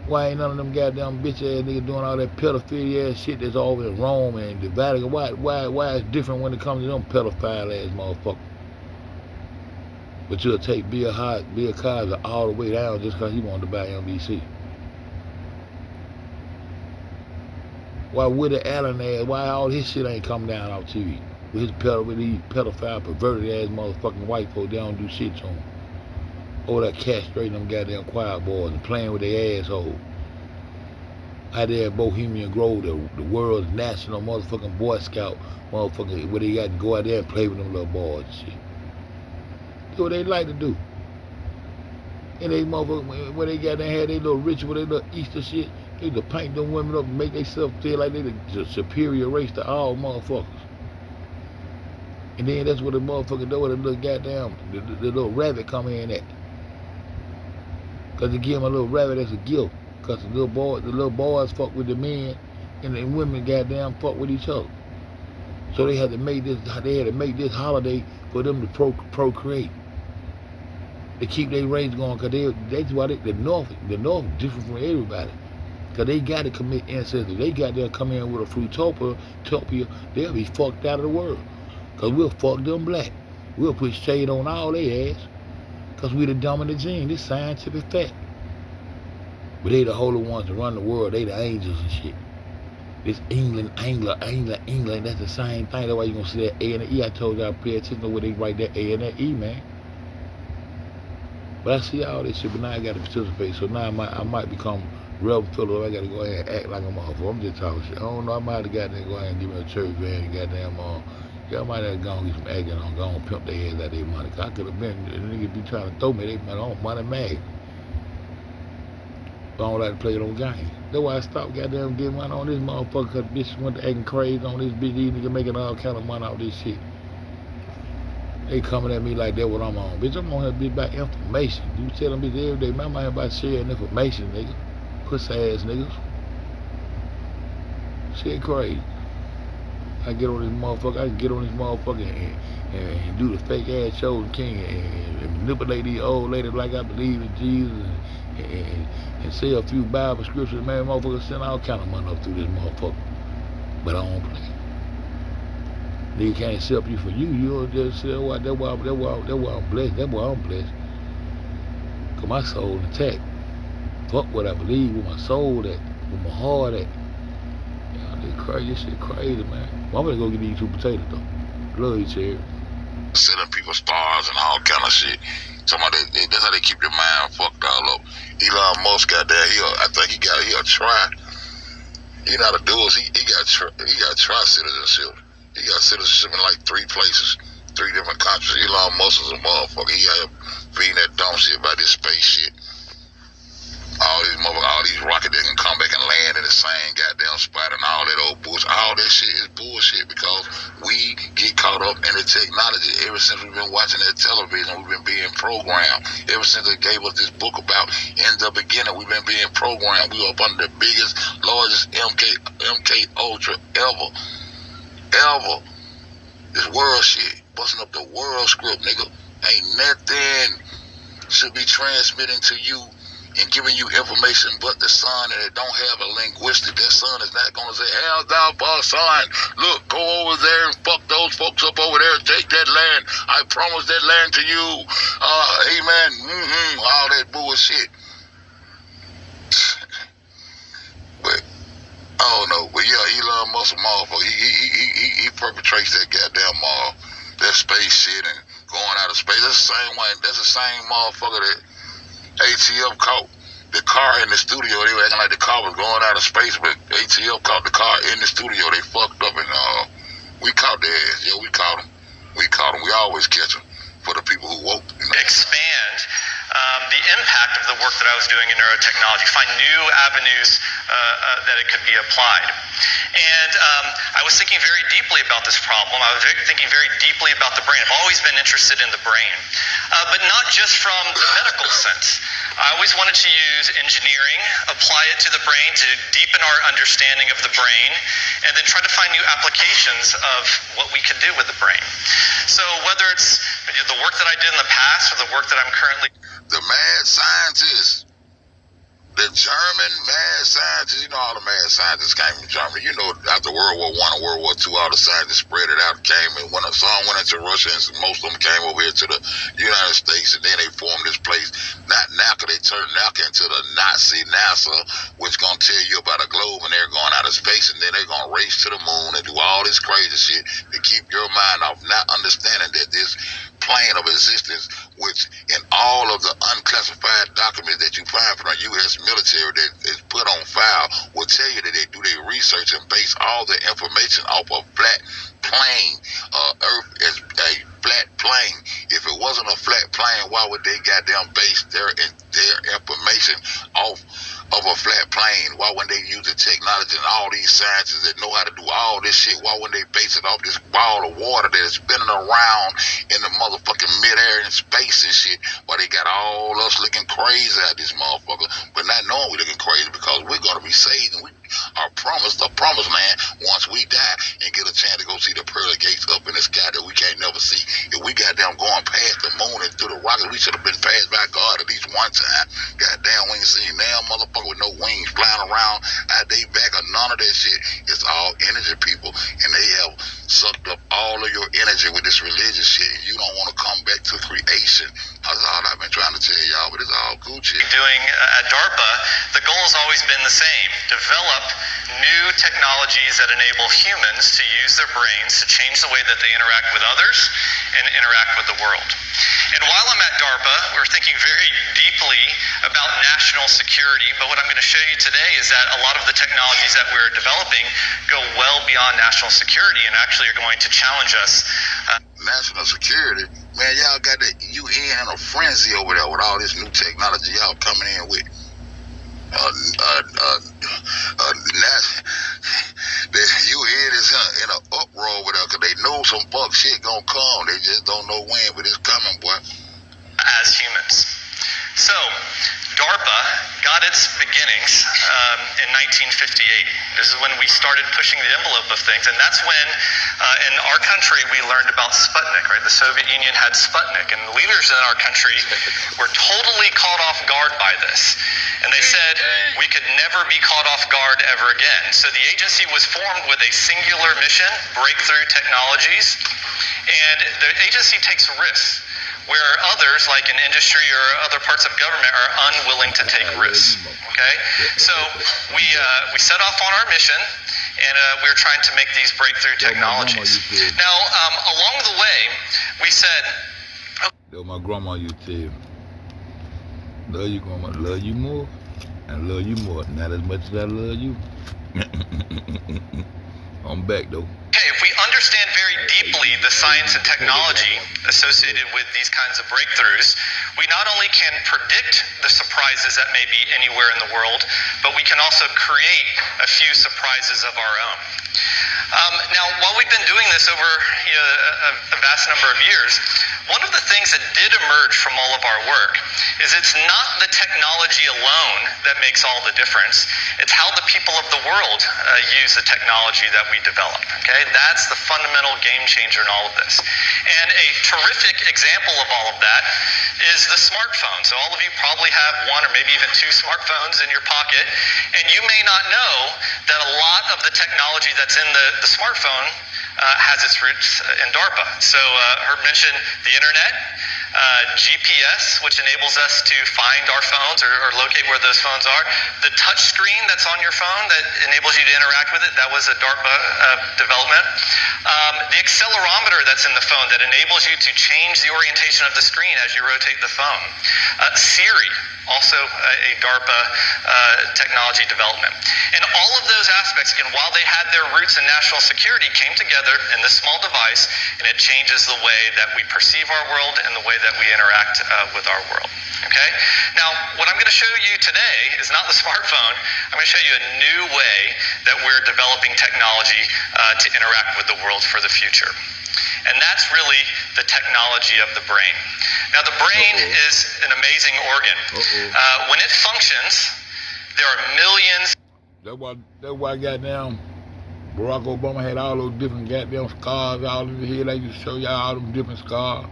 Why ain't none of them goddamn bitch ass niggas doing all that pedophilia ass shit that's over in Rome and the Vatican? Why it's different when it comes to them pedophile ass motherfuckers? But you'll take Bill Cosby all the way down just because he wanted to buy NBC. Why Woody Allen ass, why all his shit ain't come down off TV? With these pedophile, perverted ass motherfucking white folks, they don't do shit to them. Over there castrating them goddamn choir boys and playing with their asshole. Out there at Bohemian Grove, the world's national motherfucking Boy Scout motherfucker, where they got to go out there and play with them little boys and shit. That's what they like to do. And they motherfuckers, when they got there, had their little ritual, their little Easter shit, they to paint them women up and make themselves feel like they the superior race to all motherfuckers. And then that's what the motherfucker do with the little goddamn, the little rabbit come in at. Because they give him a little rabbit as a gift. Because the little boys fuck with the men and the women goddamn fuck with each other. So they had to make this holiday for them to procreate. They keep their race going because that's why the North is different from everybody. Because they got to commit ancestors. They got to come in with a fruitopia, they'll be fucked out of the world. Because we'll fuck them black. We'll put shade on all their ass. Because we the dominant gene. This scientific fact. But they the holy ones that run the world. They the angels and shit. This England, that's the same thing. That's why you going to see that A and the E. I told y'all pay attention to where they write that A and that E, man. But But I see all this shit, but now I got to participate. So now I might become Reverend Phillip. I got to go ahead and act like a motherfucker. I'm just talking shit. I don't know. I might have to goddamn go ahead and give me a church van and goddamn yeah, I might have to go and get some acting on, go and pimp their ass out their money. Cause I could have been, the niggas be trying to throw me their money on money mad. I don't like to play it on game. That's why I stopped goddamn getting money on this motherfucker, cause bitches went to acting crazy on this bitch. These niggas making all kind of money off this shit. They coming at me like that what I'm on. Bitch, I'm on here bitch about information. You tell them bitch every day, man, I'm here about sharing information, nigga. Pussy ass niggas. Shit crazy. I get on this motherfucker, and do the fake ass chosen king and manipulate these old ladies like I believe in Jesus and say a few Bible scriptures. Man, motherfucker send all kind of money up through this motherfucker. But I don't play. Nigga can't accept you for you. You'll just say, well, that's why I'm blessed. That's why I'm blessed. Cause my soul intact. Fuck what I believe with my soul at, with my heart at. This crazy, this shit crazy, man. I'm gonna go get these 2 potatoes though. Love you, Cherry. Sending people stars and all kind of shit. Somebody, that's how they keep your mind fucked all up. Elon Musk got that. I think he'll try. He know how to do it. He got try citizenship. He got citizenship in like 3 places, 3 different countries. Elon Musk is a motherfucker. He out feeding that dumb shit about this space shit. All these rockets that can come back and land in the same goddamn spot and all that old bullshit. All that shit is bullshit because we get caught up in the technology. Ever since we've been watching that television, we've been being programmed. Ever since they gave us this book about in the beginning, we've been being programmed. We were up under the biggest, largest MK Ultra ever. This world shit, busting up the world script, nigga. Ain't nothing should be transmitting to you and giving you information but the sun, and it don't have a linguistic. That sun is not going to say, hell thou for son, look, go over there and fuck those folks up over there and take that land. I promise that land to you. Amen. All that bullshit. But I don't know. But yeah, Elon Musk, motherfucker, he perpetrates that goddamn that space shit and going out of space. That's the same way. That's the same motherfucker that ATF caught the car in the studio. They were acting like the car was going out of space, but ATF caught the car in the studio. They fucked up and we caught their ass. Yeah, we caught them. We always catch them for the people who woke. You know? Expand the impact of the work that I was doing in neurotechnology, find new avenues that it could be applied. And I was thinking very deeply about this problem. I was thinking very deeply about the brain. I've always been interested in the brain, but not just from the medical sense. I always wanted to use engineering, apply it to the brain to deepen our understanding of the brain, and then try to find new applications of what we can do with the brain. So whether it's the work that I did in the past or the work that I'm currently... The mad scientists, the German mad scientists, you know all the mad scientists came from Germany. You know, after World War I and World War II, all the scientists spread it out, came and some went into Russia, and most of them came over here to the United States, and then they formed this place. Not NACA, they turned NACA into the Nazi NASA, which gonna tell you about a globe, and they're going out of space, and then they're gonna race to the moon and do all this crazy shit to keep your mind off, not understanding that this plane of existence, which in all of the unclassified documents that you find from the U.S. military that is put on file, will tell you that they do their research and base all their information off a flat plane. Earth is a flat plane. If it wasn't a flat plane, why would they goddamn base their information off of a flat plane? Why wouldn't they use the technology and all these scientists that know how to do all this shit? Why wouldn't they base it off this ball of water that is spinning around in the motherfucking midair in space and shit? Why they got all us looking crazy at this motherfucker, but not knowing we looking crazy because we're gonna be saved and we are promised the promised land once we die and get a chance to go see the pearly gates up in the sky that we can't never see. If we goddamn going past the moon and through the rockets, we should have been passed by God at least one time. Goddamn, we ain't seen damn motherfucker with no wings flying around out they back or none of that shit. It's all energy, people, and they have sucked up all of your energy with this religious shit, and you don't want to come back to creation. That's all I've been trying to tell y'all, but it's all Gucci. Doing at DARPA, the goal has always been the same: develop new technologies that enable humans to use their brains to change the way that they interact with others and interact with the world. And while I'm at DARPA, we're thinking very deeply about national security, but what I'm going to show you today is that a lot of the technologies that we're developing go well beyond national security and actually are going to challenge us. National security, man, y'all got the UN in a frenzy over there with all this new technology y'all coming in with. The UN is in an uproar over there because they know some fuck shit gonna come. They just don't know when, but it's coming, boy. As humans. So, DARPA got its beginnings in 1958. This is when we started pushing the envelope of things, and that's when in our country we learned about Sputnik, right? The Soviet Union had Sputnik, and the leaders in our country were totally caught off guard by this. And they said we could never be caught off guard ever again. So the agency was formed with a singular mission, breakthrough technologies, and the agency takes risks where others, like in industry or other parts of government, are unwilling to take risks. Okay, so we set off on our mission, and we were trying to make these breakthrough technologies. Now, along the way, we said, my grandma used to tell, love you, grandma, love you more, and love you more, not as much as I love you. I'm back though. Okay, if we understand very deeply the science and technology associated with these kinds of breakthroughs, we not only can predict the surprises that may be anywhere in the world, but we can also create a few surprises of our own. Now, while we've been doing this over a vast number of years, one of the things that did emerge from all of our work is it's not the technology alone that makes all the difference. It's how the people of the world use the technology that we develop. Okay, that's the fundamental game changer in all of this. And a terrific example of all of that is the smartphone. So all of you probably have one or maybe even two smartphones in your pocket, and you may not know that a lot of the technology that's in the smartphone has its roots in DARPA. So Herb mentioned the internet, GPS, which enables us to find our phones or locate where those phones are. The touch screen that's on your phone that enables you to interact with it, that was a DARPA development. The accelerometer that's in the phone that enables you to change the orientation of the screen as you rotate the phone. Siri, also a DARPA technology development. And all of those aspects, again, while they had their roots in national security, came together in this small device, and it changes the way that we perceive our world and the way that we interact with our world. Okay? Now, what I'm going to show you today is not the smartphone. I'm going to show you a new way that we're developing technology to interact with the world for the future. And that's really the technology of the brain. Now, the brain is an amazing organ. When it functions, there are millions. That's why goddamn Barack Obama had all those different goddamn scars all in his head. They used to show y'all all them different scars.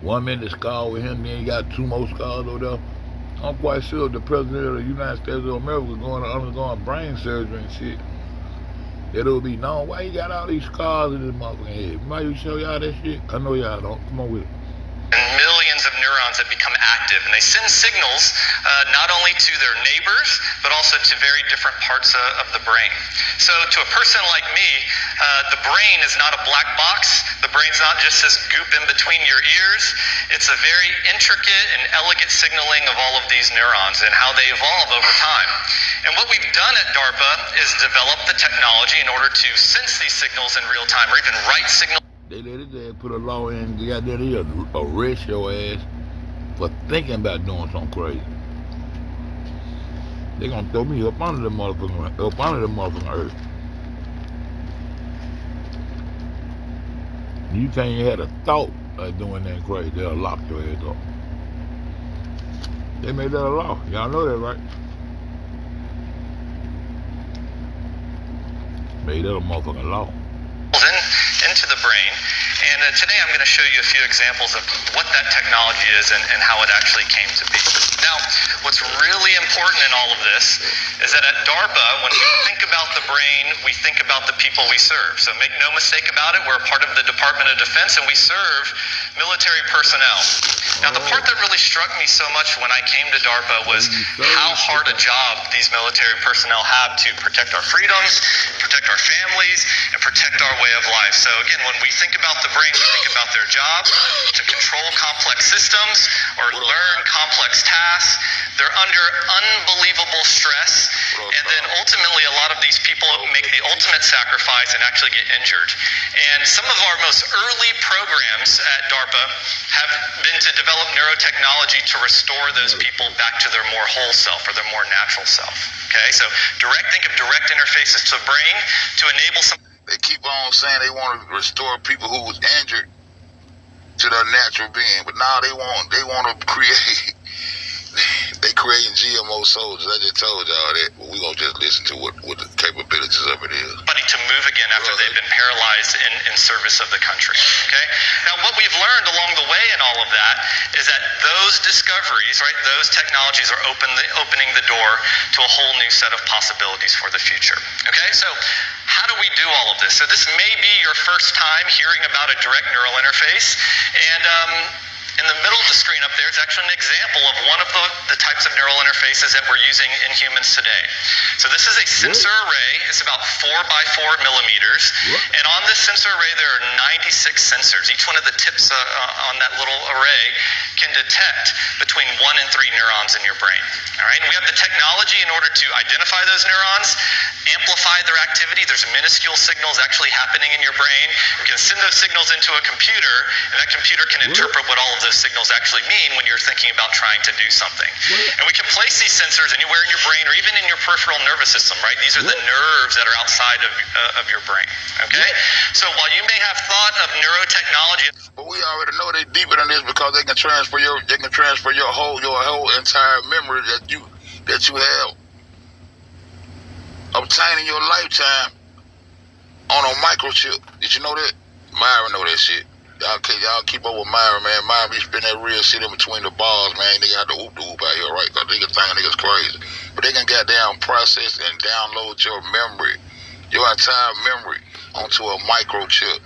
1 minute scar with him, then he got 2 more scars over there. I'm quite sure the president of the United States of America was undergoing brain surgery and shit. That would be known. Why he got all these scars in his motherfucking head? Might you show y'all that shit? I know y'all don't. Come on with it. And millions of neurons that become active, and they send signals not only to their neighbors, but also to very different parts of the brain. So to a person like me, the brain is not a black box. The brain's not just this goop in between your ears. It's a very intricate and elegant signaling of all of these neurons and how they evolve over time. And what we've done at DARPA is develop the technology in order to sense these signals in real time, or even write signals. They put a law in, they got there, arrest your ass for thinking about doing something crazy. They gonna throw me up under the motherfucking earth. You can't even have a thought of doing that crazy, they'll lock your ass up. They made that a law. Y'all know that, right? Made that a motherfucking law. Into the brain, and today I'm going to show you a few examples of what that technology is and how it actually came to be. Now, what's really important in all of this is that at DARPA, when we think about the brain, we think about the people we serve. So make no mistake about it, we're a part of the Department of Defense and we serve military personnel. Now, the part that really struck me so much when I came to DARPA was how hard a job these military personnel have to protect our freedoms, protect our families, and protect our way of life. So again, when we think about the brain, we think about their job to control complex systems or learn complex tasks. They're under unbelievable stress, and then ultimately a lot of these people make the ultimate sacrifice and actually get injured. And some of our most early programs at DARPA have been to develop neurotechnology to restore those people back to their more whole self or their more natural self. Okay, so think of direct interfaces to the brain to enable some. They keep on saying they want to restore people who was injured to their natural being, but now they want to create. They creating GMO soldiers. I just told y'all that, but we gonna just listen to what the capabilities of it is. To move again after they've been paralyzed in service of the country. Okay. Now, what we've learned along the way in all of that is that those discoveries, right, those technologies are opening the door to a whole new set of possibilities for the future. Okay. So, how do we do all of this? So, this may be your first time hearing about a direct neural interface, and in the middle of the screen up there is actually an example of one of the types of neural interfaces that we're using in humans today. So this is a sensor array. It's about 4 by 4 millimeters. And on this sensor array, there are 96 sensors. Each one of the tips on that little array can detect between 1 and 3 neurons in your brain. All right. And we have the technology in order to identify those neurons, amplify their activity. There's minuscule signals actually happening in your brain. We can send those signals into a computer, and that computer can interpret what all of those signals actually mean when you're thinking about trying to do something. And we can place these sensors anywhere in your brain or even in your peripheral nervous system, right? These are the nerves that are outside of your brain, okay? So while you may have thought of neurotechnology, but we already know they deeper than this because they can transfer your whole entire memory that you have obtained in your lifetime on a microchip. Did you know that? Myra know that shit. Y'all keep up with Myra, man. Myra be spinning that real shit in between the bars, man. They got the oop out here, right? Because niggas think niggas crazy. But they can goddamn process and download your memory, your entire memory, onto a microchip.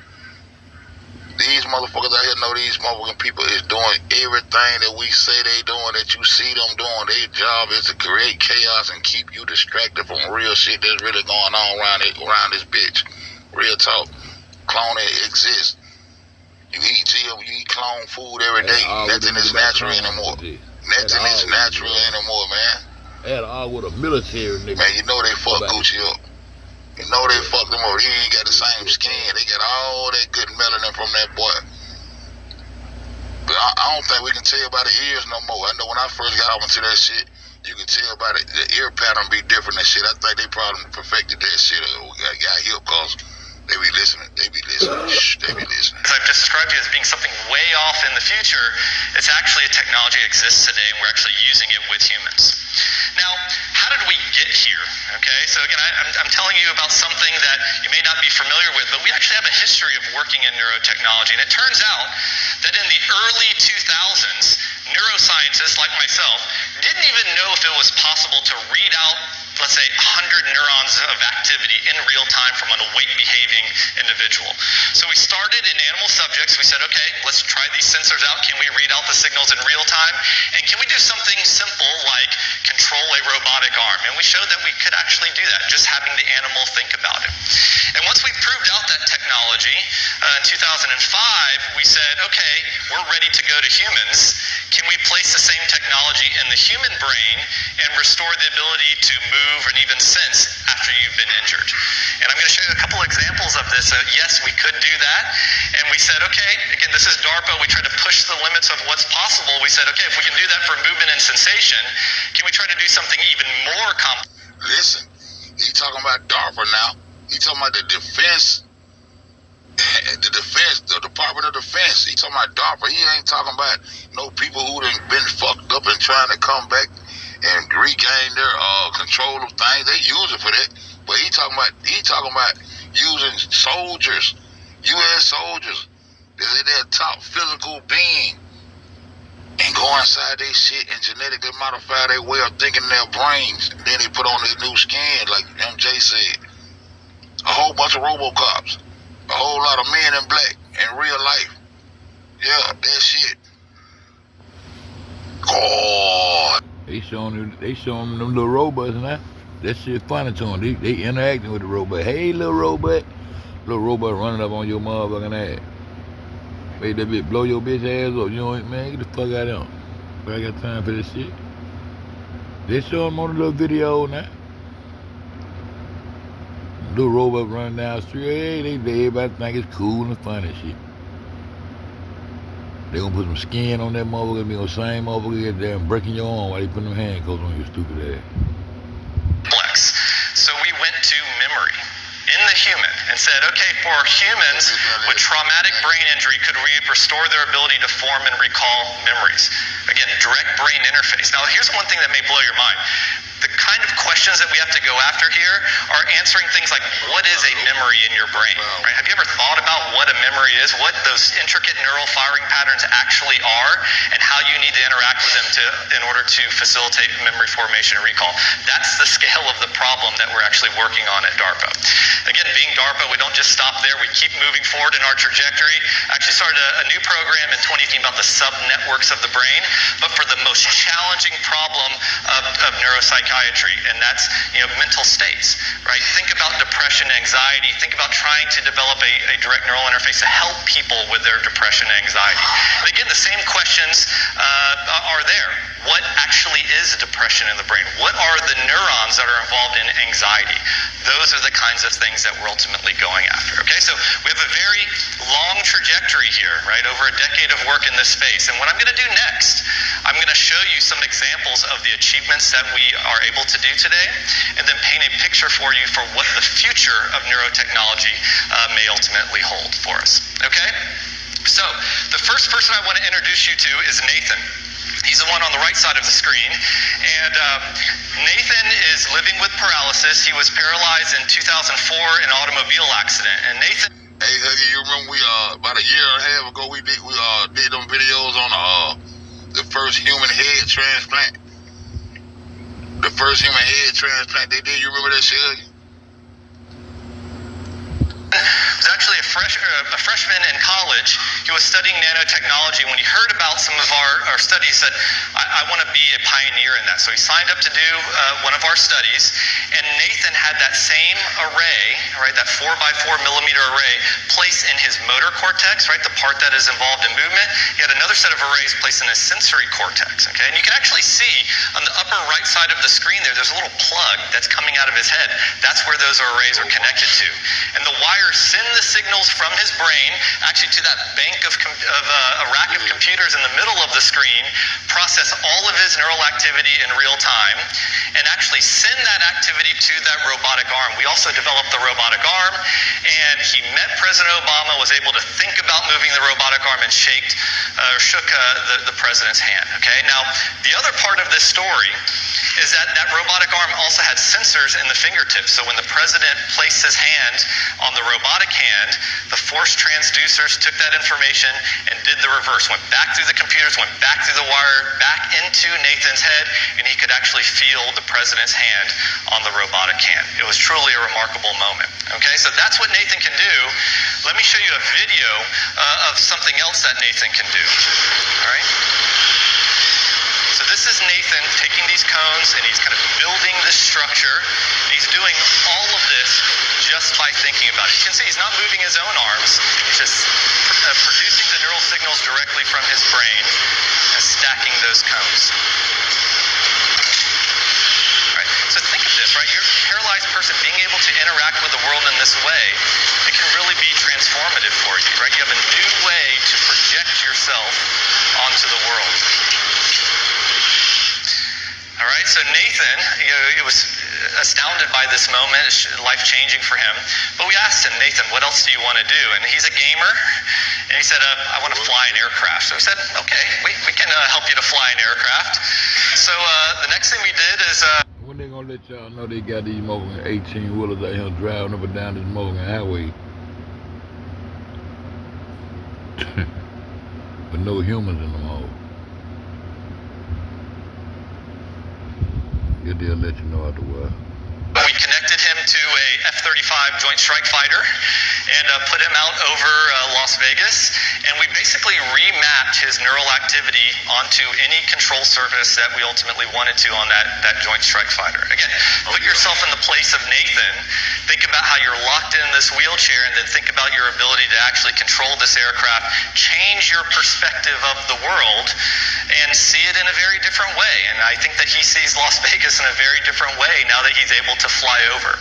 These motherfuckers out here know these motherfucking people is doing everything that we say they doing, that you see them doing. Their job is to create chaos and keep you distracted from real shit that's really going on around this bitch. Real talk. Cloning exists. You eat clone food every day. Nothing is natural anymore. Nothing is natural anymore, man. Had all with a military nigga. Man, you know they fuck Gucci up. You know they fucked them up. He ain't got the same skin. They got all that good melanin from that boy. But I don't think we can tell by the ears no more. I know when I first got off into that shit, you can tell by the ear pattern be different and shit. I think they probably perfected that shit. Got hip cause they be listening. Shh, they be listening. As I've just described it as being something way off in the future, it's actually a technology that exists today, and we're actually using it with humans. Now, how did we get here? Okay, so again, I'm telling you about something that you may not be familiar with, but we actually have a history of working in neurotechnology. And it turns out that in the early 2000s, neuroscientists like myself didn't even know if it was possible to read out, let's say, 100 neurons of activity in real time from an awake behaving individual. So we started in animal subjects. We said, okay, let's try these sensors out. Can we read out the signals in real time? And can we do something simple like control a robotic arm? And we showed that we could actually do that, just having the animal think about it. And once we proved out that technology in 2005, we said, okay, we're ready to go to humans. Can we place the same technology in the human brain and restore the ability to move and even sense after you've been injured? And I'm going to show you a couple examples of this. Yes, we could do that. And we said, okay, again, this is DARPA. We try to push the limits of what's possible. We said, okay, if we can do that for movement and sensation, can we try to do something even more complex? Listen, you talking about DARPA now. You talking about the defense, the Department of Defense. He talking about DARPA. He ain't talking about no people who done been fucked up and trying to come back and regain their control of things. They use it for that. But he talking about using soldiers, U.S. soldiers, that is their top physical being and go inside their shit and genetically modify their way of thinking in their brains. Then they put on this new skin, like MJ said. A whole bunch of RoboCops. A whole lot of men in black in real life. Yeah, that shit. God. They showing them little robots now. That shit funny to them. They interacting with the robot. Hey, little robot. Little robot running up on your motherfucking ass. Make that bitch blow your bitch ass up. You know what, man? Get the fuck out of them. But I got time for this shit. They show them on the little video now. Little robot running down the street. Hey, everybody think it's cool and fun and shit. They gonna put some skin on that motherfucker, be on the same motherfucker get there and breaking your arm while they put them handcuffs on your stupid ass. Complex. So we went to memory in the human and said, okay, for humans with traumatic brain injury, could we restore their ability to form and recall memories? Again, direct brain interface. Now, here's one thing that may blow your mind. The kind of questions that we have to go after here are answering things like, what is a memory in your brain? Right? Have you ever thought about what a memory is, what those intricate neural firing patterns actually are, and how you need to interact with them in order to facilitate memory formation and recall? That's the scale of the problem that we're actually working on at DARPA. Again, being DARPA, we don't just stop there. We keep moving forward in our trajectory. I actually started a new program in 2018 about the sub-networks of the brain, but for the most challenging problem of neuropsychiatry, and that's mental states, right? Think about depression, anxiety. Think about trying to develop a direct neural interface to help people with their depression and anxiety. And again, the same questions are there. What actually is depression in the brain? What are the neurons that are involved in anxiety? Those are the kinds of things that we're ultimately going after. Okay, so we have a very long trajectory here, right? Over a decade of work in this space. And what I'm going to do next, I'm going to show you some examples of the achievements that we are able to do today, and then paint a picture for you for what the future of neurotechnology may ultimately hold for us. Okay? So, the first person I want to introduce you to is Nathan. He's the one on the right side of the screen, and Nathan is living with paralysis. He was paralyzed in 2004 in an automobile accident, and Nathan... Hey, Huggy, you remember we about a year and a half ago we did them videos on the first human head transplant. The first human head transplant they did. You remember that shit, Huggy? He was actually a freshman in college. He was studying nanotechnology. When he heard about some of our studies, he said, I want to be a pioneer in that. So he signed up to do one of our studies, and Nathan had that same array, right, that 4x4 millimeter array placed in his motor cortex, right, the part that is involved in movement. He had another set of arrays placed in his sensory cortex, okay? And you can actually see on the upper right side of the screen there's a little plug that's coming out of his head. That's where those arrays are connected to. And the wires send the signals from his brain actually to that bank of a rack of computers in the middle of the screen, process all of his neural activity in real time, and actually send that activity to that robotic arm. We also developed the robotic arm, and he met President Obama, was able to think about moving the robotic arm, and shook the president's hand. Okay, now the other part of this story is that robotic arm also had sensors in the fingertips. So when the president placed his hand on the robotic hand, the force transducers took that information and did the reverse, went back through the computers, went back through the wire, back into Nathan's head, and he could actually feel the president's hand on the robotic hand. It was truly a remarkable moment. Okay, so that's what Nathan can do. Let me show you a video of something else that Nathan can do. All right? So this is Nathan taking these cones and he's kind of building this structure. He's doing all of this just by thinking about it. You can see he's not moving his own arms. He's just producing the neural signals directly from his brain and stacking those cones. All right, so think of this, right? You're a paralyzed person being able to interact with the world in this way. It can really be transformative for you, right? You have a new way to project yourself onto the world. All right, so Nathan, he was astounded by this moment. It's life-changing for him. But we asked him, Nathan, what else do you want to do? And he's a gamer, and he said, I want to fly an aircraft. So we said, okay, we can help you to fly an aircraft. So the next thing we did is... When they gonna let y'all know they got these motherfucking 18-wheelers out here driving up and down this motherfucking highway? With no humans in them hoes. They'll let you know afterward. We connected him to a F-35 Joint Strike Fighter and put him out over Las Vegas, and we basically remapped his neural activity onto any control surface that we ultimately wanted to on that Joint Strike Fighter. Again, put yourself in the place of Nathan, think about how you're locked in this wheelchair, and then think about your ability to actually control this aircraft, change your perspective of the world, and see it in a very different way. And I think that he sees Las Vegas in a very different way now that he's able to fly over.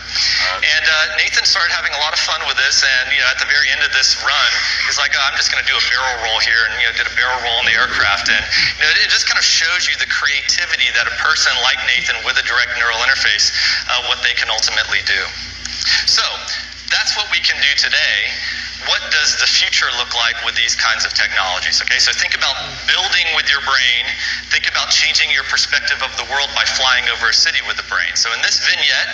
And Nathan started having a lot of fun with this, and at the very end of this run, he's like, I'm just going to do a barrel roll here, and did a barrel roll in the aircraft. And it just kind of shows you the creativity that a person like Nathan with a direct neural interface, what they can ultimately do. So that's what we can do today. What does the future look like with these kinds of technologies? Okay, so think about building with your brain. Think about changing your perspective of the world by flying over a city with the brain. So in this vignette,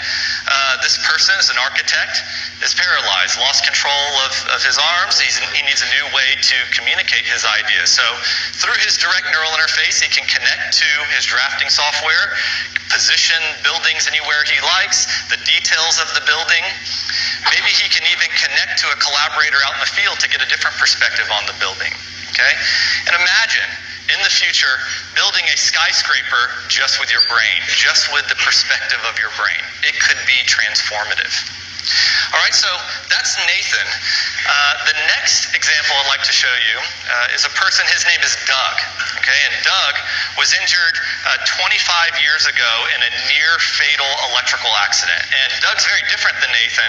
this person is an architect, is paralyzed, lost control of his arms. He needs a new way to communicate his ideas. So through his direct neural interface, he can connect to his drafting software, position buildings anywhere he likes, the details of the building. Maybe he can even connect to a collaborator out in the field to get a different perspective on the building, okay? And imagine, in the future, building a skyscraper just with your brain, just with the perspective of your brain. It could be transformative. All right, so that's Nathan. The next example I'd like to show you is a person, his name is Doug, okay? And Doug was injured 25 years ago in a near-fatal electrical accident. And Doug's very different than Nathan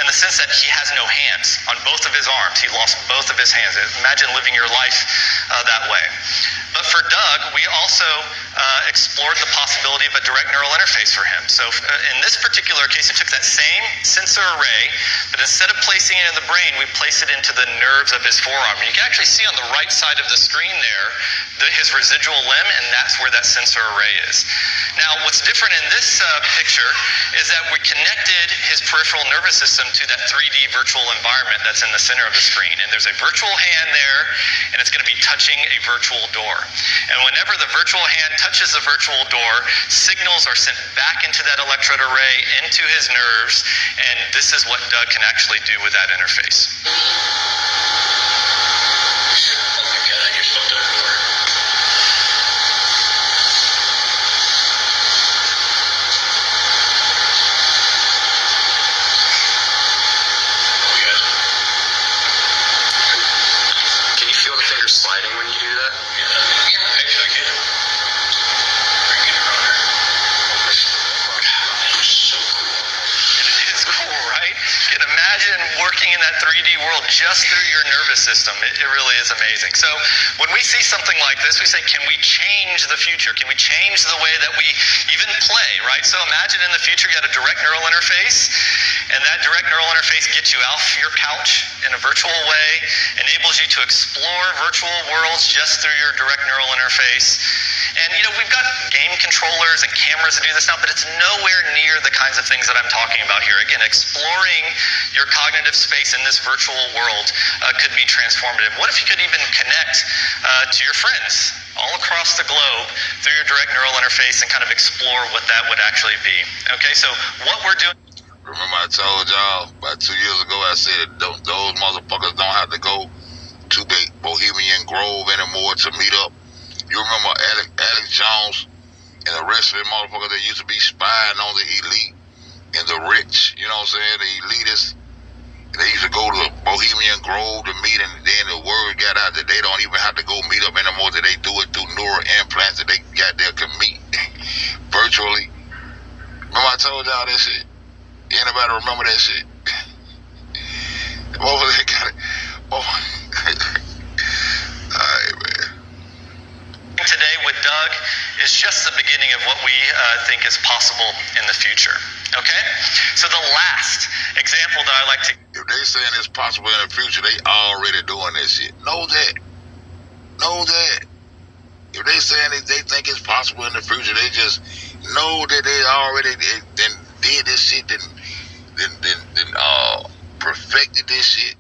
in the sense that he has no hands on both of his arms. He lost both of his hands. Imagine living your life that way. But for Doug, we also explored the possibility of a direct neural interface for him. So in this particular case, we took that same sensor array, but instead of placing it in the brain, we place it into the nerves of his forearm. And you can actually see on the right side of the screen there his residual limb, and that's where that sensor array is. Now, what's different in this picture is that we connected his peripheral nervous system to that 3D virtual environment that's in the center of the screen. And there's a virtual hand there, and it's going to be touching a virtual door. And whenever the virtual hand touches the virtual door, signals are sent back into that electrode array, into his nerves, and this is what Doug can actually do with that interface. Sliding when you do that? Yeah, actually I can. Bring it around. God, so cool. It is cool, right? You can imagine working in that 3D world just through your nervous system. It really is amazing. So when we see something like this, we say, can we change the future? Can we change the way that we even play, right? So imagine in the future you had a direct neural interface, and that direct neural interface gets you off your couch in a virtual way, enables you to explore virtual worlds just through your direct neural interface. And we've got game controllers and cameras to do this now, but it's nowhere near the kinds of things that I'm talking about here. Again, exploring your cognitive space in this virtual world could be transformative. What if you could even connect to your friends all across the globe through your direct neural interface and kind of explore what that would actually be? Okay, so what we're doing... Remember I told y'all about 2 years ago, I said those motherfuckers don't have to go to the Bohemian Grove anymore to meet up. You remember Alex Jones and the rest of the motherfuckers that used to be spying on the elite and the rich, you know what I'm saying, the elitists. They used to go to the Bohemian Grove to meet, and then the word got out that they don't even have to go meet up anymore, that they do it through neural implants, that they got there to meet virtually. Remember I told y'all that shit? Anybody remember that shit? Over there got it. Oh. Alright, man. Today with Doug is just the beginning of what we think is possible in the future. Okay? So the last example that I like to... If they saying it's possible in the future, they already doing this shit. Know that. Know that. If they saying they think it's possible in the future, they just know that they already did this shit, then perfected this shit,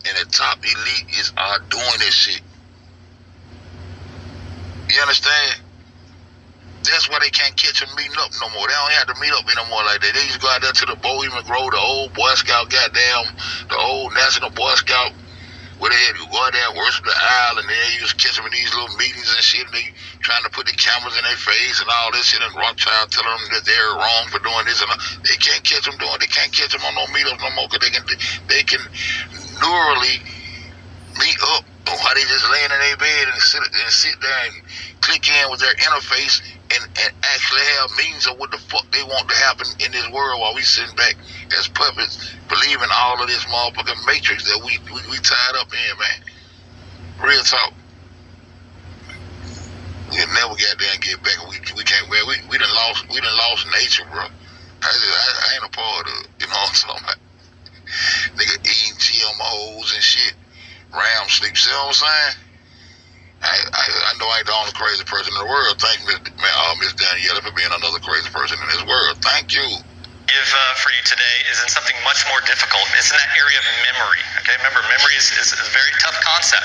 and the top elite are doing this shit. You understand? That's why they can't catch catch them meeting up no more. They don't have to meet up anymore like that. They used to go out there to the Bohemian Grove, the old Boy Scout, the old National Boy Scout, where they had to go out there and worship the aisle, and then you just catch them in these little meetings and shit, and they trying to put the cameras in their face and all this shit, and Rothschild telling them that they're wrong for doing this, and they can't catch them doing. They can't catch them on no meetups no more, because they can neurally meet up on how they just laying in their bed and sit there and click in with their interface and actually have means of what the fuck they want to happen in this world, while we sitting back as puppets believing all of this motherfucking matrix that we tied up in, man. Real talk. We'll never get there and get back. We can't. We done lost nature, bro. I ain't a part of it. You know what I'm talking about? Nigga eating GMOs and shit. Ram sleep. See what I'm saying? I know I ain't the only crazy person in the world. Thank Miss Daniela for being another crazy person in this world. Thank you. For you today is in something much more difficult. It's in that area of memory. Okay, remember, memory is a very tough concept.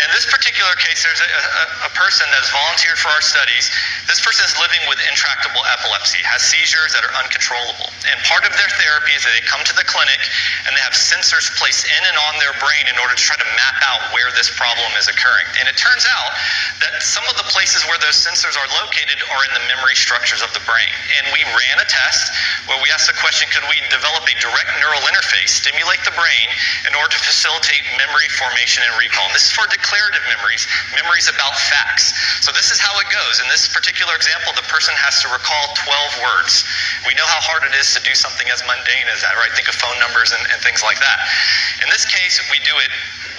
In this particular case, there's a person that has volunteered for our studies. This person is living with intractable epilepsy, has seizures that are uncontrollable. And part of their therapy is that they come to the clinic and they have sensors placed in and on their brain in order to try to map out where this problem is occurring. And it turns out that some of the places where those sensors are located are in the memory structures of the brain. And we ran a test where we asked the question, could we develop a direct neural interface, stimulate the brain in order to facilitate memory formation and recall? And this is for declarative memories about facts. So this is how it goes. In this particular example, the person has to recall 12 words. We know how hard it is to do something as mundane as that, right? Think of phone numbers and things like that. In this case, we do it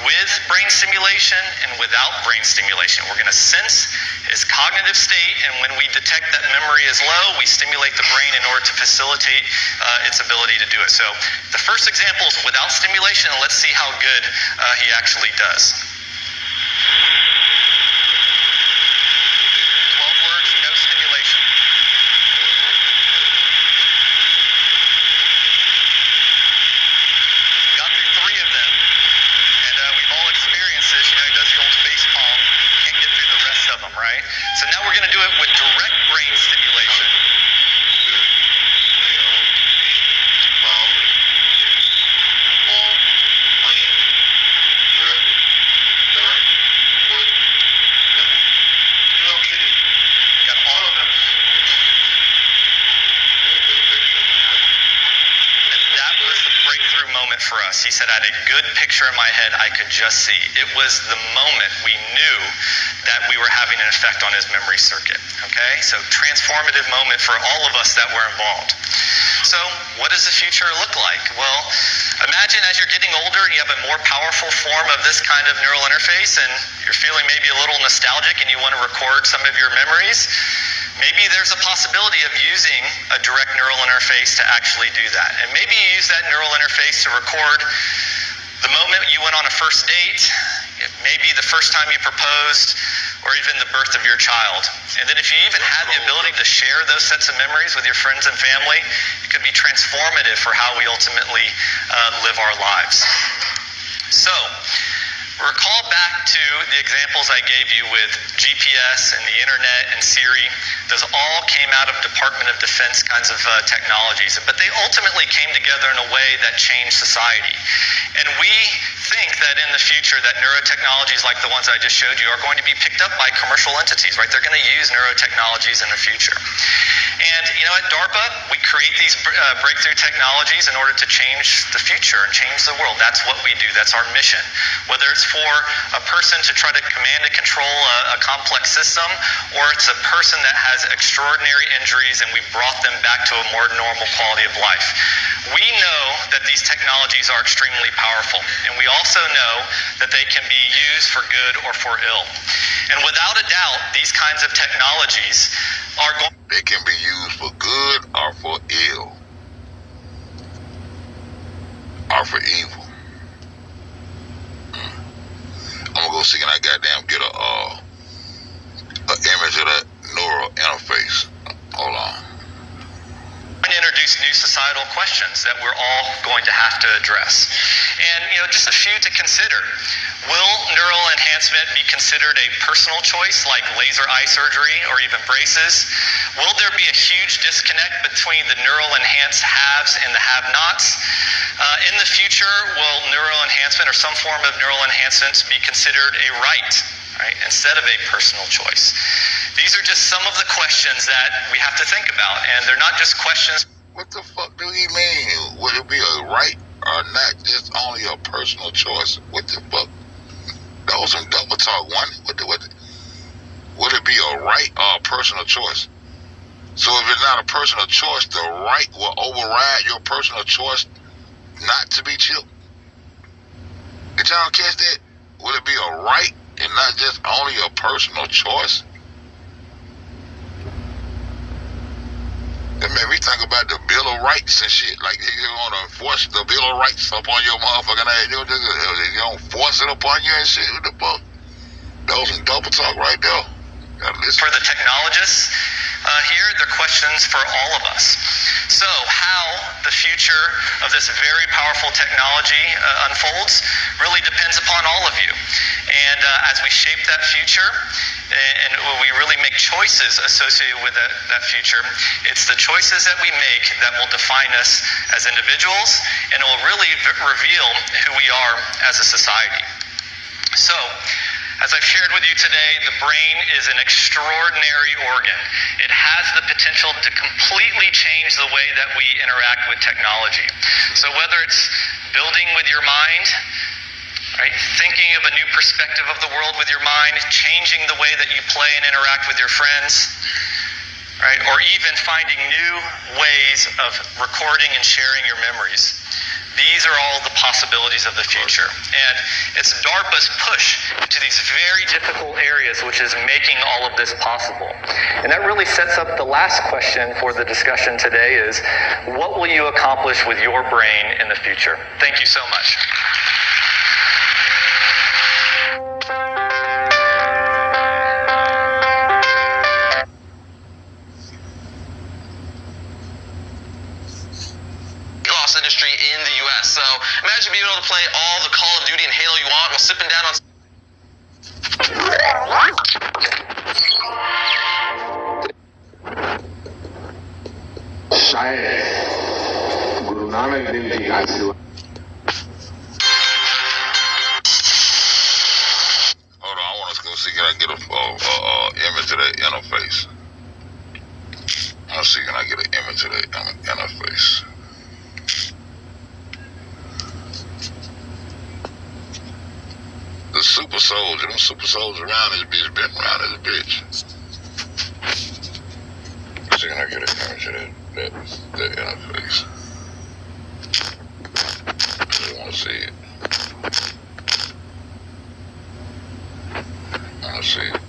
with brain stimulation and without brain stimulation. We're going to sense his cognitive state, and when we detect that memory is low, we stimulate the brain in order to facilitate its ability to do it. So the first example is without stimulation, and let's see how good he actually does. 12 words, no stimulation. Got through 3 of them, and we've all experienced this. You know, he does the old face palm, can't get through the rest of them, right? So now we're going to do it with direct brain stimulation. For us, he said, I had a good picture in my head I could just see. It was the moment we knew that we were having an effect on his memory circuit. Okay, so transformative moment for all of us that were involved. So what does the future look like? Well, imagine as you're getting older and you have a more powerful form of this kind of neural interface, and you're feeling maybe a little nostalgic and you want to record some of your memories. Maybe there's a possibility of using a direct neural interface to actually do that. And maybe you use that neural interface to record the moment you went on a first date, maybe the first time you proposed, or even the birth of your child. And then if you even had the ability to share those sets of memories with your friends and family, it could be transformative for how we ultimately live our lives. So, recall back to the examples I gave you with GPS and the internet and Siri. Those all came out of Department of Defense kinds of technologies, but they ultimately came together in a way that changed society. And we think that in the future that neurotechnologies like the ones I just showed you are going to be picked up by commercial entities, right? They're going to use neurotechnologies in the future. And, you know, at DARPA, we create these breakthrough technologies in order to change the future and change the world. That's what we do. That's our mission. Whether it's for a person to try to command and control a complex system, or it's a person that has extraordinary injuries and we brought them back to a more normal quality of life. We know that these technologies are extremely powerful, and we also know that they can be used for good or for ill. And without a doubt, these kinds of technologies are going... They can be used for good or for ill. Or for evil. I'm gonna go see, can I goddamn get a image of that neural interface. Hold on. I'm going to introduce raise new societal questions that we're all going to have to address. And, just a few to consider. Will neural enhancement be considered a personal choice like laser eye surgery or even braces? Will there be a huge disconnect between the neural enhanced haves and the have-nots? In the future, will neural enhancement or some form of neural enhancements be considered a right, instead of a personal choice? These are just some of the questions that we have to think about, and they're not just questions. What the fuck do he mean? Would it be a right or not? It's only a personal choice. What the fuck? That was some double talk. Would it be a right or a personal choice? So if it's not a personal choice, the right will override your personal choice not to be chipped. Did y'all catch that? Would it be a right and not just only a personal choice? That made me think about the Bill of Rights and shit. Like, you want to enforce the Bill of Rights upon your motherfucking ass. You don't force it upon you and shit. What the fuck? That was some double talk right there. For the technologists here, they're questions for all of us. So how the future of this very powerful technology unfolds really depends upon all of you. And as we shape that future, and we really make choices associated with that future, it's the choices that we make that will define us as individuals, and it will really reveal who we are as a society. So, as I've shared with you today, the brain is an extraordinary organ. It has the potential to completely change the way that we interact with technology. So whether it's building with your mind, thinking of a new perspective of the world with your mind, changing the way that you play and interact with your friends, or even finding new ways of recording and sharing your memories. These are all the possibilities of the future. And it's DARPA's push into these very difficult areas which is making all of this possible. And that really sets up the last question for the discussion today is, what will you accomplish with your brain in the future? Thank you so much. Industry in the US. So imagine being able to play all the Call of Duty and Halo you want while sipping down on Guru Nanak Dev Ji Ashirwad. Hold on, I want to go see, can I get a image of that interface? I want to see, can I get an image of that interface? The super soldier, them super soldiers around this bitch, been around this bitch. See, can I get an image of that interface? I just want to see it. I want to see it.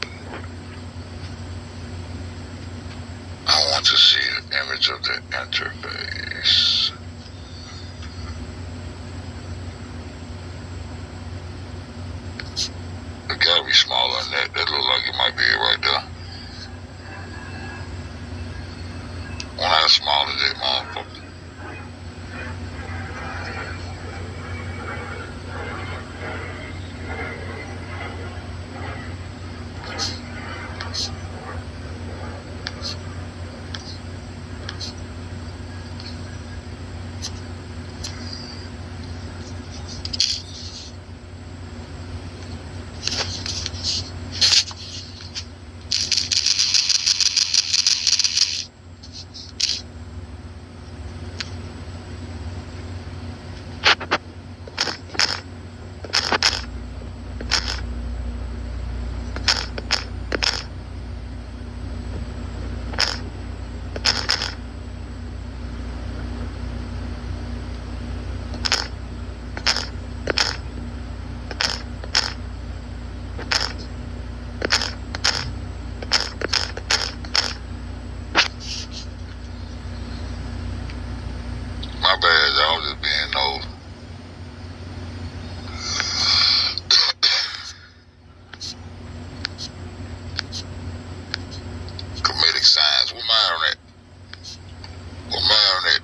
I want to see the image of the interface. It gotta be smaller than that. That look like it might be it right there. When how small is that motherfucker? My bad, y'all, just being nosy. Comedic science. What mine on that? What mine on that?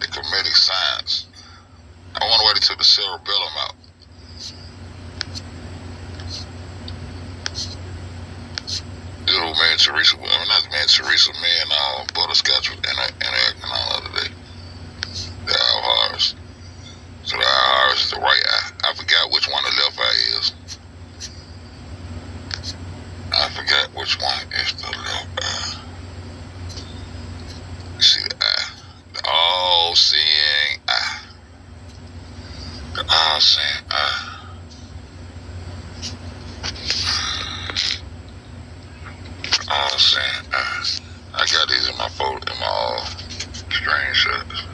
all seeing eye. The all seeing eye. All seeing eye. I got these in my photo, in my screenshots.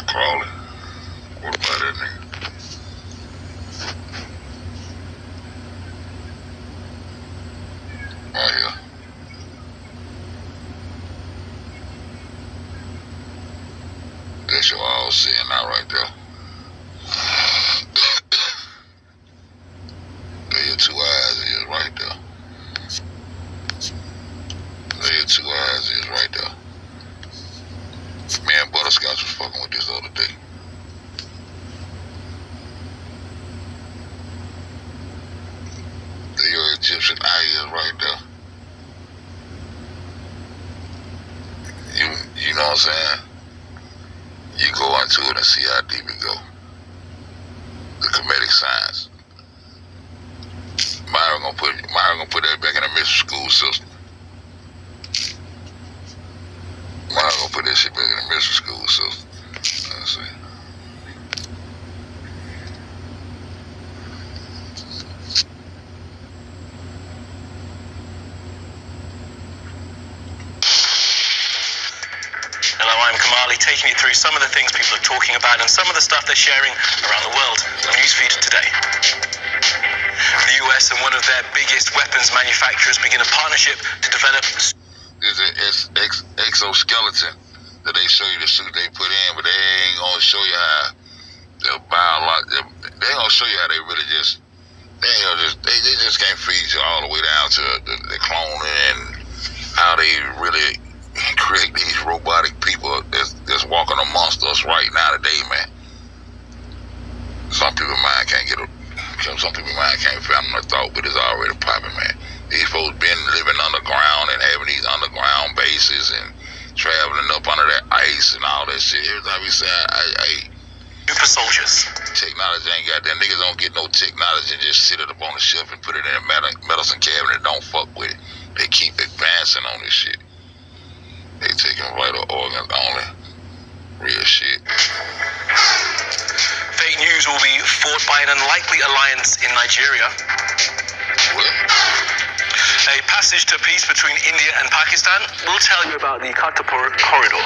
Crawling. What about that nigga? Right here. That's your all seeing now right there. There your two eyes is right there. There your two eyes is right there. Me and Butterscotch was fucking with this the other day. There your Egyptian eye is right there. You know what I'm saying? You go into it and see how deep it go. The comedic science. Myron gonna put that back in the middle school system. Myron gonna put that shit back in the middle school system. Let's see. Hello, I'm Kamali, taking you through some of the things people are talking about and some of the stuff they're sharing around the world on Newsfeed today. The US and one of their biggest weapons manufacturers begin a partnership to develop... There's an exoskeleton that they show you the suit they put in, but they ain't gonna show you how they'll they ain't gonna show you how they really just, they just can't feed you all the way down to the cloning and how they really create these robotic people that's walking amongst us right now today, man. Some people's mind can't get some people's mind can't fathom the thought, but it's already popping, man. These folks been living underground and having these underground bases and traveling up under that ice and all that shit. Every time we say, Super soldiers. Technology ain't got that. Niggas don't get no technology and just sit it up on the shelf and put it in a medicine cabinet and don't fuck with it. They keep advancing on this shit. They taking vital organs only. Real shit. Fake news will be fought by an unlikely alliance in Nigeria. What? A passage to peace between India and Pakistan will tell you about the Kartarpur corridor.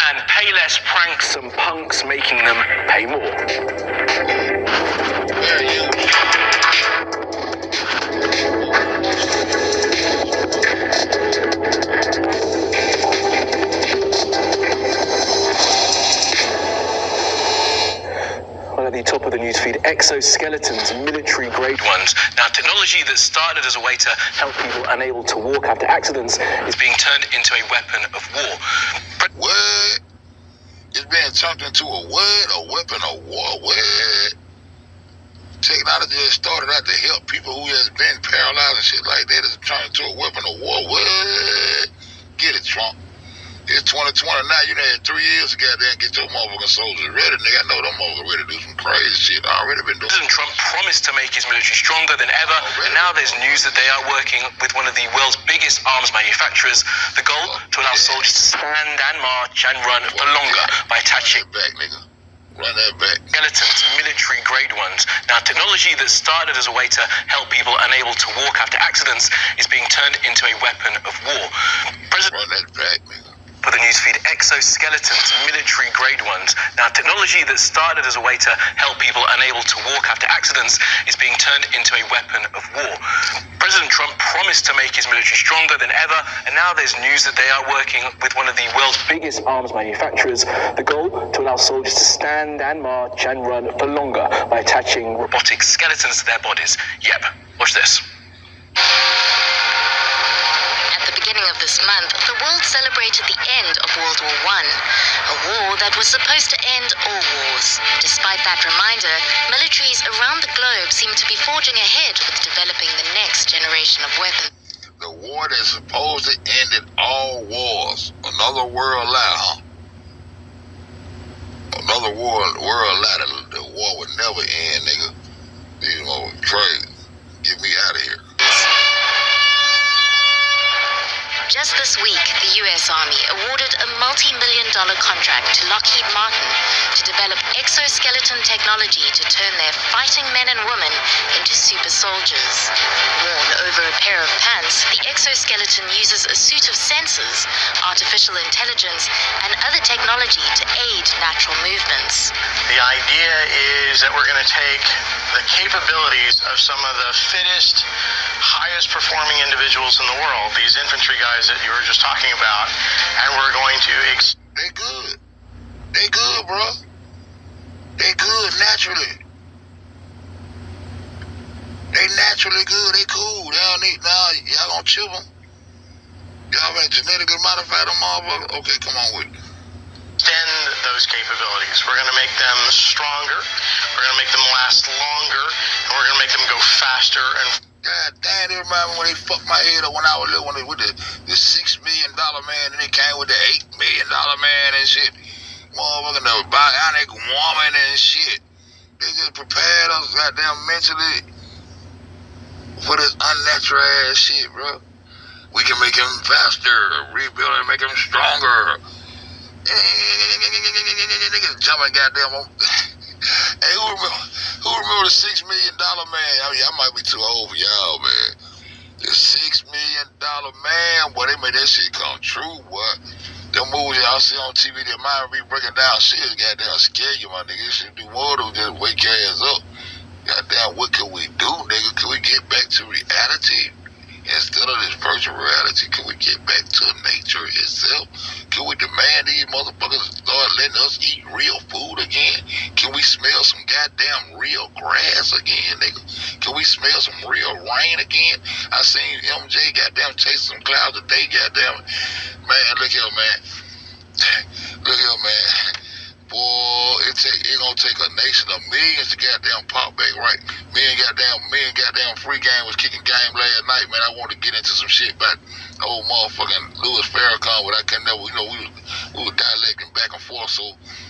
And pay less pranks some punks, making them pay more. At the top of the newsfeed, exoskeletons, military-grade ones. Now, technology that started as a way to help people unable to walk after accidents is being turned into a weapon of war. What? It's being turned into a what? A weapon of war? What? Technology that started out to help people who has been paralyzed and shit like that is turned into a weapon of war? What? Get it, Trump. It's 2020 now. You done had 3 years to goddamn get your motherfucking soldiers ready, nigga. I know them motherfuckers ready to do some crazy shit. Already been doing. President Trump promised to make his military stronger than ever, and now there's news that they are working with one of the world's biggest arms manufacturers. The goal to allow soldiers to stand and march and run for longer by attaching back, nigga. Run that back. Skeletons, military-grade ones. Now, technology that started as a way to help people unable to walk after accidents is being turned into a weapon of war. Run that back, nigga. For the newsfeed, exoskeletons, military-grade ones. Now, technology that started as a way to help people unable to walk after accidents is being turned into a weapon of war. President Trump promised to make his military stronger than ever, and now there's news that they are working with one of the world's biggest arms manufacturers. The goal to allow soldiers to stand and march and run for longer by attaching robotic skeletons to their bodies. Yep, watch this. At the beginning of this month, the world celebrated the end of World War I, a war that was supposed to end all wars. Despite that reminder, militaries around the globe seem to be forging ahead with developing the next generation of weapons. The war that's supposed to end all wars. Another world lie, huh? Another world lie. The war would never end, nigga. You know, Trey, get me out of here. Just this week, the U.S. Army awarded a multi-million-dollar contract to Lockheed Martin to develop exoskeleton technology to turn their fighting men and women into super soldiers. Worn over a pair of pants, the exoskeleton uses a suit of sensors, artificial intelligence, and other technology to aid natural movements. The idea is that we're going to take the capabilities of some of the fittest, highest performing individuals in the world, these infantry guys that you were just talking about, and we're going to... They good. They good, bro. They good naturally. They naturally good. They cool. They don't need... Nah, y'all gonna chip them. Y'all been genetically modified them motherfuckers? Okay, come on with it. Extend those capabilities. We're going to make them stronger. We're going to make them last longer. And we're going to make them go faster and... God damn, they remind me when they fucked my head up when I was little, with the $6 million man, and they came with the $8 million man and shit. Motherfucking the bionic woman and shit. They just prepared us goddamn mentally for this unnatural ass shit, bro. We can make him faster, rebuild and make him stronger. Niggas jumping goddamn on. Hey, who remember the $6 million man? I mean, I might be too old for y'all, man. The $6 million man, boy, they made that shit come true, boy. Them movies y'all see on TV, that mind be breaking down shit, goddamn scare you, my nigga. This shit do more than just wake your ass up. Goddamn, what can we do, nigga? Can we get back to reality? Instead of this virtual reality, can we get back to nature itself? Can we demand these motherfuckers start letting us eat real food again? Can we smell some goddamn real grass again, nigga? Can we smell some real rain again? I seen MJ goddamn chase some clouds today, goddamn. Man, look here, man. Look here, man. Boy, it gonna take a nation of millions to goddamn pop back, right? Me and goddamn Free Game was kicking game last night, man. I wanted to get into some shit about old motherfucking Louis Farrakhan, but I couldn't never, you know, we were dialecting back and forth, so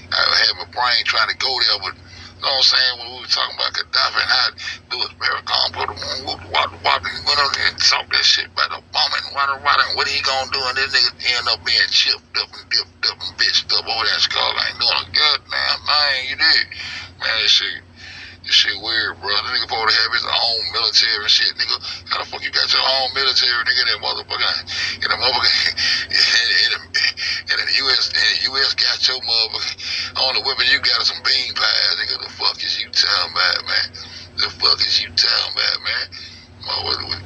I had my brain trying to go there, but you know what I'm saying, when we were talking about Gaddafi and how Louis Farrakhan put him on, went on there and talked that shit about Obama and what he gonna do, and this nigga end up being chipped up and dipped up and bitched up over there in Chicago. I ain't doing a goddamn thing, you did. Man, this shit weird, bro. The nigga supposed to have his own military and shit, nigga. How the fuck you got your own military, nigga? That motherfucker, and the U.S. got your motherfucker. On the weapon you got some bean pies, nigga. The fuck is you talking about, man? The fuck is you talking about, man?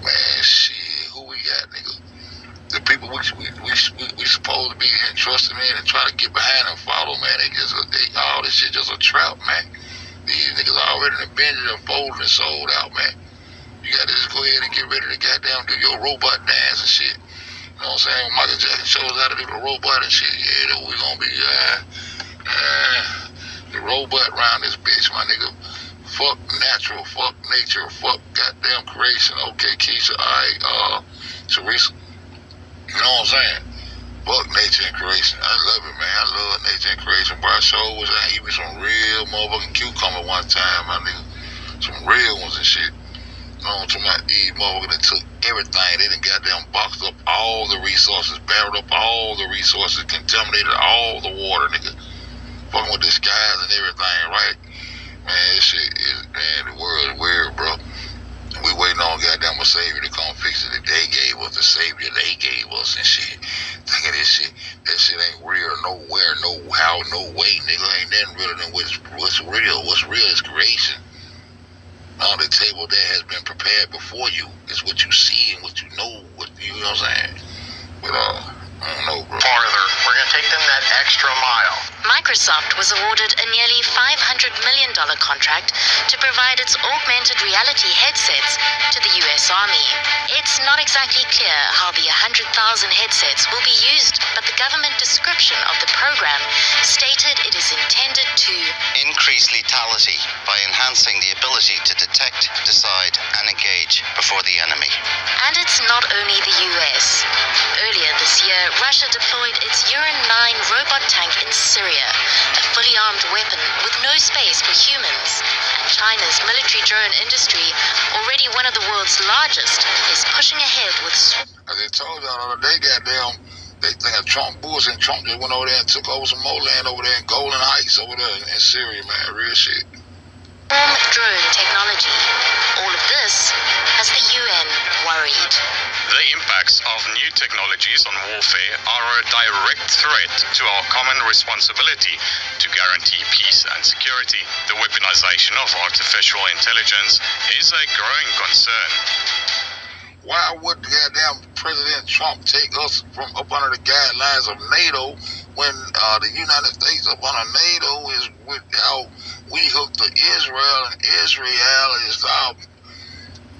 Man, shit. Who we got, nigga? The people we supposed to be entrusted in and try to get behind and follow, man. All this shit just a trap, man. These niggas already been and folded and sold out, man. You gotta just go ahead and get ready to goddamn do your robot dance and shit. You know what I'm saying? When Michael Jackson shows how to do the robot and shit, yeah, we gonna be the robot around this bitch, my nigga. Fuck natural, fuck nature, fuck goddamn creation. Okay, Keisha, alright, Teresa. You know what I'm saying? Fuck nature and creation. I love it, man. I love nature and creation. But I sure was I eating some real motherfucking cucumber one time, my nigga. Some real ones and shit. You know what I'm talking about? These motherfuckers that took everything. They done goddamn boxed up all the resources, barreled up all the resources, contaminated all the water, nigga. Fucking with the skies and everything, right? Man, this shit is, man, the world is weird, bro. We waiting on goddamn a savior to come fix it. They gave us the savior they gave us and shit. Think of this shit. That shit ain't real nowhere, no how, no way, nigga. Ain't nothing realer than what's real. What's real is creation. On the table that has been prepared before you is what you see and what you know. You know what I'm saying? But I don't know, bro. farther. We're going to take them that extra mile. Microsoft was awarded a nearly $500 million contract to provide its augmented reality headsets to the US Army. It's not exactly clear how the 100,000 headsets will be used, but the government description of the program stated it is intended to increase lethality by enhancing the ability to detect, decide, and engage before the enemy. And it's not only the US. Earlier this year, Russia deployed its Uran-9 robot tank in Syria, a fully armed weapon with no space for humans. And China's military drone industry, already one of the world's largest, is pushing ahead with As I told y'all the other day, goddamn, they think of Trump Bush, and Trump just went over there and took over some more land over there in Golan Heights over there in Syria, man. Real shit. swarm drone technology. All of this has the UN worried. The impacts of new technologies on warfare are a direct threat to our common responsibility to guarantee peace and security. The weaponization of artificial intelligence is a growing concern. Why would goddamn President Trump take us from up under the guidelines of NATO when the United States up under NATO is with how we hooked to Israel, and Israel is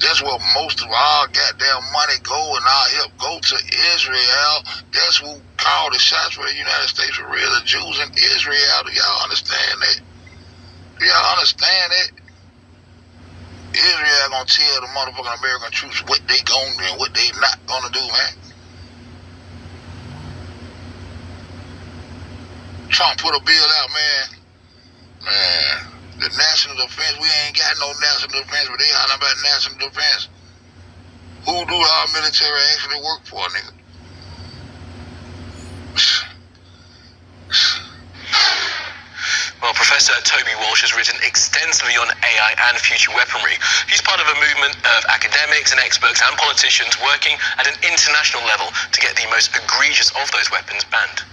that's where most of our goddamn money go, and our help go to Israel. That's who called the shots for the United States for real, the Jews in Israel. Do y'all understand that? Do y'all understand that? Israel gonna tell the motherfucking American troops what they gonna do and what they not gonna do, man. Trump put a bill out, man. Man, the national defense, we ain't got no national defense, but they hollering about national defense. Who do our military actually work for, nigga? Well, Professor Toby Walsh has written extensively on AI and future weaponry. He's part of a movement of academics and experts and politicians working at an international level to get the most egregious of those weapons banned.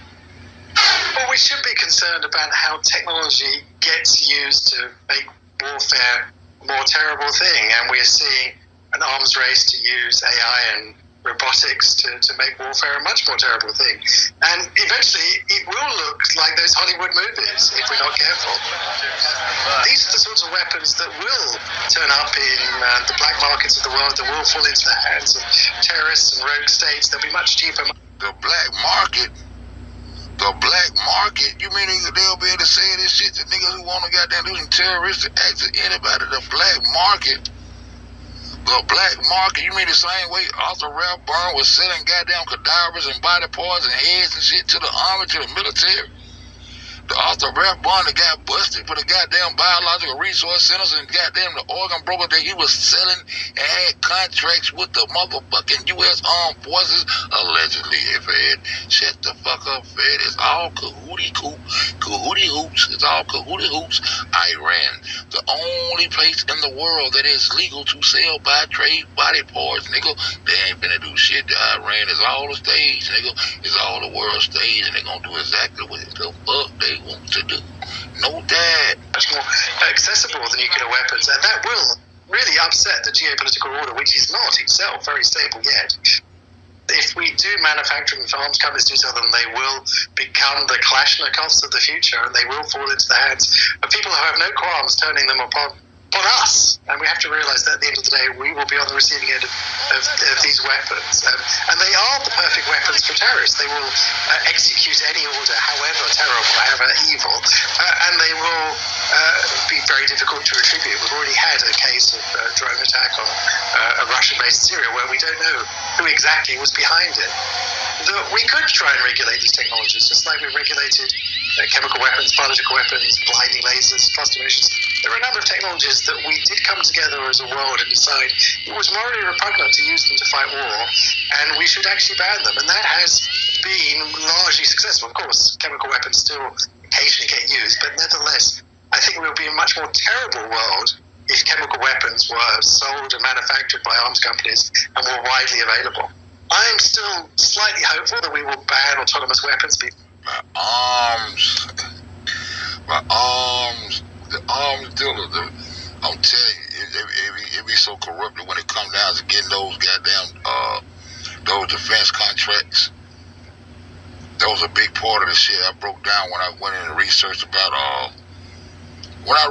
Well, we should be concerned about how technology gets used to make warfare a more terrible thing, and we're seeing an arms race to use AI and robotics to make warfare a much more terrible thing. And eventually it will look like those Hollywood movies if we're not careful. These are the sorts of weapons that will turn up in the black markets of the world, that will fall into the hands of terrorists and rogue states. They'll be much cheaper. The black market? The black market? You mean they'll be able to say this shit to niggas who want to goddamn do some terroristic acts to anybody? The black market? The black market? You mean the same way Arthur Rathbun was selling goddamn cadavers and body parts and heads and shit to the army, to the military? The Arthur Rathbun that got busted for the goddamn biological resource centers and goddamn the organ broker that he was selling and had contracts with the motherfucking U.S. Armed Forces, allegedly, Fed. Shut the fuck up, Fed. It's all cahooty hoops. It's all cahooty hoops. Iran, the only place in the world that is legal to sell by trade body parts, nigga. They ain't finna do shit to Iran. It's all a stage, nigga. It's all the world stage, and they gonna do exactly what the fuck they want to do. No doubt. Much more accessible than nuclear weapons, and that will really upset the geopolitical order, which is not itself very stable yet. If we do manufacture them, if arms companies do sell them, they will become the Kalashnikovs of the future, and they will fall into the hands of people who have no qualms turning them upon us. And we have to realize that at the end of the day, we will be on the receiving end of these weapons. And they are the perfect weapons for terrorists. They will execute any order, however terrible, however evil, and they will be very difficult to attribute. We've already had a case of drone attack on a Russian base in Syria where we don't know who exactly was behind it. We could try and regulate these technologies, just like we've regulated chemical weapons, biological weapons, blinding lasers, cluster munitions. There are a number of technologies that we did come together as a world and decide it was morally repugnant to use them to fight war, and we should actually ban them. And that has been largely successful. Of course, chemical weapons still occasionally get used, but nevertheless, I think we would be a much more terrible world if chemical weapons were sold and manufactured by arms companies and were widely available. I'm still slightly hopeful that we will ban autonomous weapons. The arms dealer, I'm telling you, it be so corrupted when it comes down to getting those goddamn those defense contracts. that was a big part of the shit I broke down when I went in and researched about when I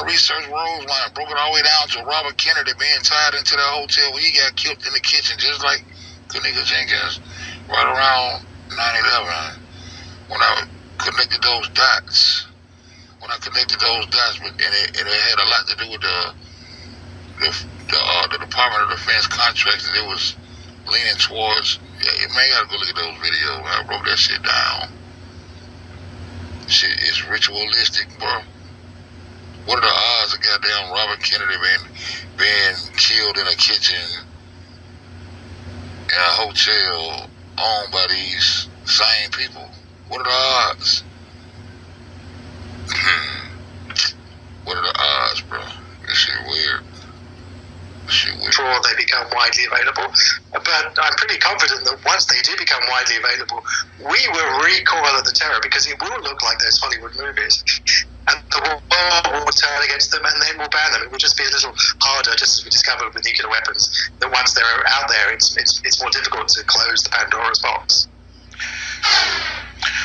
researched Roseline, I broke it all the way down to Robert Kennedy being tied into that hotel where he got killed in the kitchen, just like Kanika Jenkins, right around 9/11. When I connected those dots, but it had a lot to do with the Department of Defense contracts that it was leaning towards. Yeah, man, you gotta go look at those videos. I broke that shit down. Shit is ritualistic, bro. What are the odds of goddamn Robert Kennedy being killed in a kitchen in a hotel owned by these same people? What are the odds? What are the odds, bro? This shit weird. Before they become widely available. But I'm pretty confident that once they do become widely available, we will recoil at the terror because it will look like those Hollywood movies. And the world will turn against them and then we'll ban them. It will just be a little harder, just as we discovered with nuclear weapons, that once they're out there, it's more difficult to close the Pandora's box.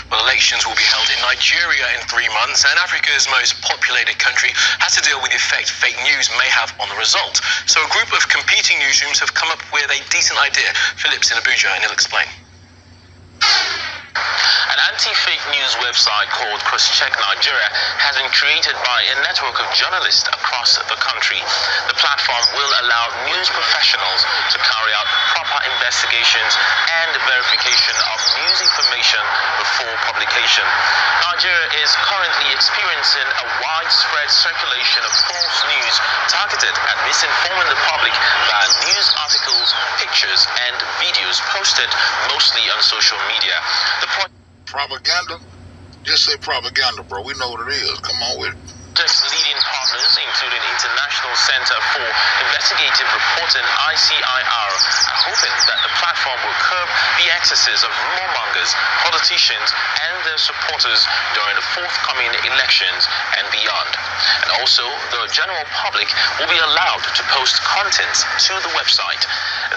Well, elections will be held in Nigeria in 3 months, and Africa's most populated country has to deal with the effect fake news may have on the result. So a group of competing newsrooms have come up with a decent idea. Philip's in Abuja, and he'll explain. An anti-fake news website called Crosscheck Nigeria has been created by a network of journalists across the country. The platform will allow news professionals to carry out proper investigations and verification of news information before publication. Nigeria is currently experiencing a widespread circulation of false news targeted at misinforming the public via news articles, pictures, and videos posted mostly on social media. Propaganda? Just say propaganda, bro. We know what it is. Come on with it. Leading partners, including International Center for Investigative Reporting, ICIR, are hoping that the platform will curb the excesses of rumormongers, politicians, and their supporters during the forthcoming elections and beyond. And also, the general public will be allowed to post content to the website.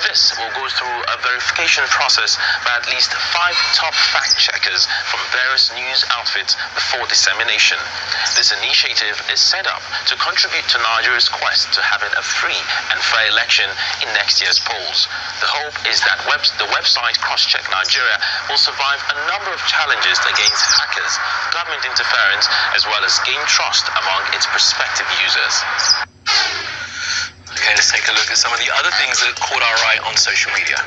This will go through a verification process by at least 5 top fact-checkers from various news outfits before dissemination. This initiative is set up to contribute to Nigeria's quest to having a free and fair election in next year's polls. The hope is that the website Crosscheck Nigeria will survive a number of challenges against hackers, government interference, as well as gain trust among its prospective users. Okay, let's take a look at some of the other things that caught our eye on social media.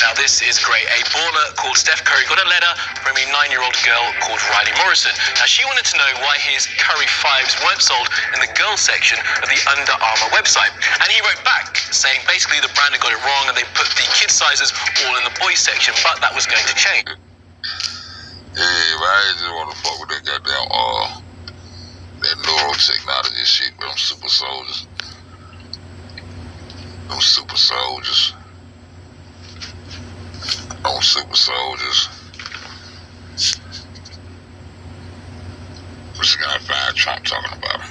Now this is great. A baller called Steph Curry got a letter from a 9-year-old girl called Riley Morrison. Now she wanted to know why his Curry 5s weren't sold in the girls section of the Under Armour website. And he wrote back saying basically the brand had got it wrong and they put the kids sizes all in the boys section, but that was going to change. Yeah, but I just want to fuck with that goddamn that neurotechnology shit, but them super soldiers. Them super soldiers. I'm just gonna find Trump talking about it.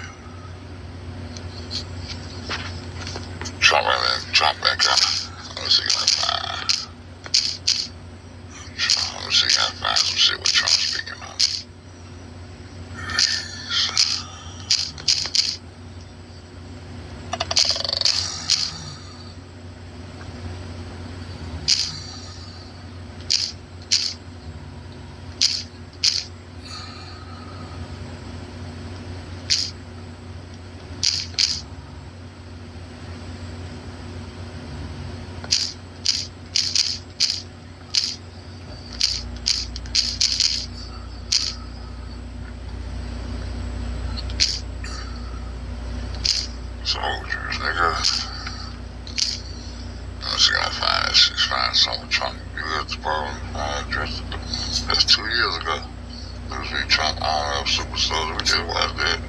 Trump and kind of. Let me see if I can find some shit with Trump speaking on. Soldiers, nigga. I'm just gonna find something Trump U.S. Department addressed. That's 2 years ago. Newsweek Trump Army of Super Soldiers. We just watched that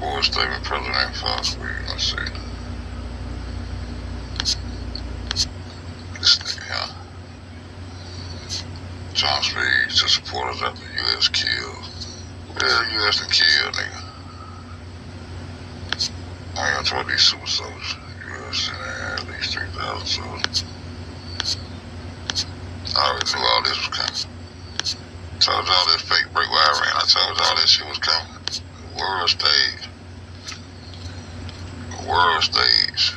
board statement President Fox Week. Let's see. This nigga here. Trump speaks to supporters after the U.S. killed. Yeah, the U.S. done killed, nigga. I ain't gonna talk these super soldiers. U.S. at least 3,000 soldiers. I already knew all this was coming. was all that shit was coming. World stage. World stage.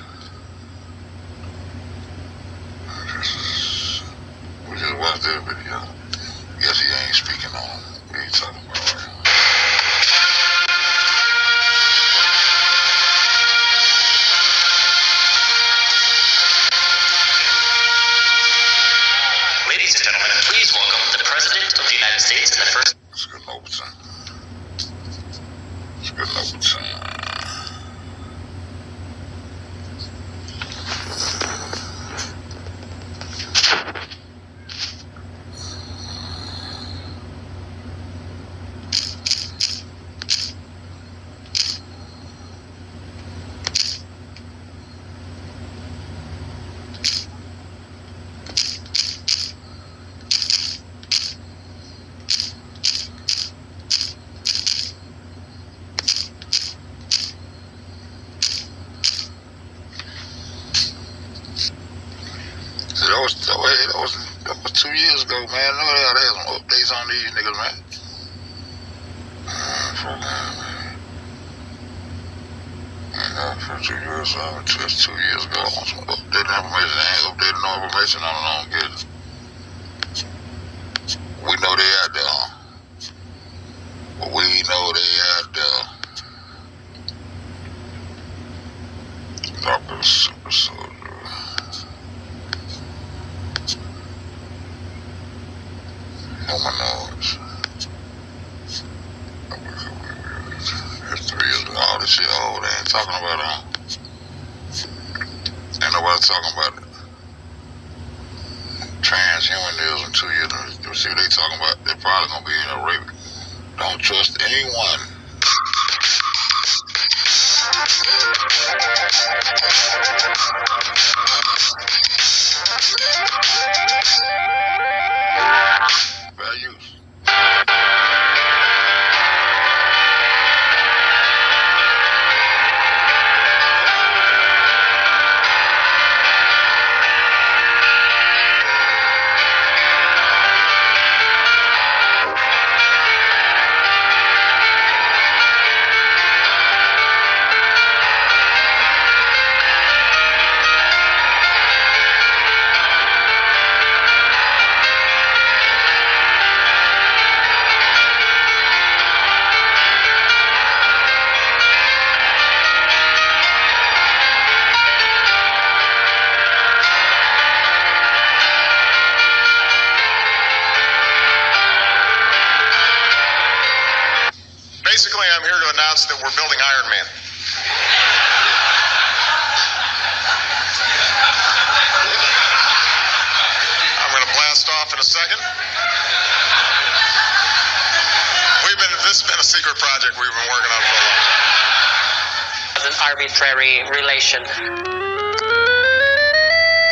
We just watched that video. Guess he ain't speaking on it. What are you talking about right now? Ladies and gentlemen, please welcome the President of the United States and the First... It's good overtime. It's good overtime. That was 2 years ago, man. Look at that. They had some updates on these niggas, man. For 2 years, just 2 years ago, I want some updated information. I ain't updated no information. I don't get it. We know they out there, huh? But we know they out there. Drop a super soldier. No one knows. That's 3 years ago. All this shit old. They ain't talking about it, huh? Ain't nobody talking about it. Transhumanism 2 years. You see what they talking about? They're probably gonna be in a rape. Don't trust anyone. Values. Basically, I'm here to announce that we're building Iron Man. I'm going to blast off in a second. This has been a secret project we've been working on for a long time. An arbitrary relation.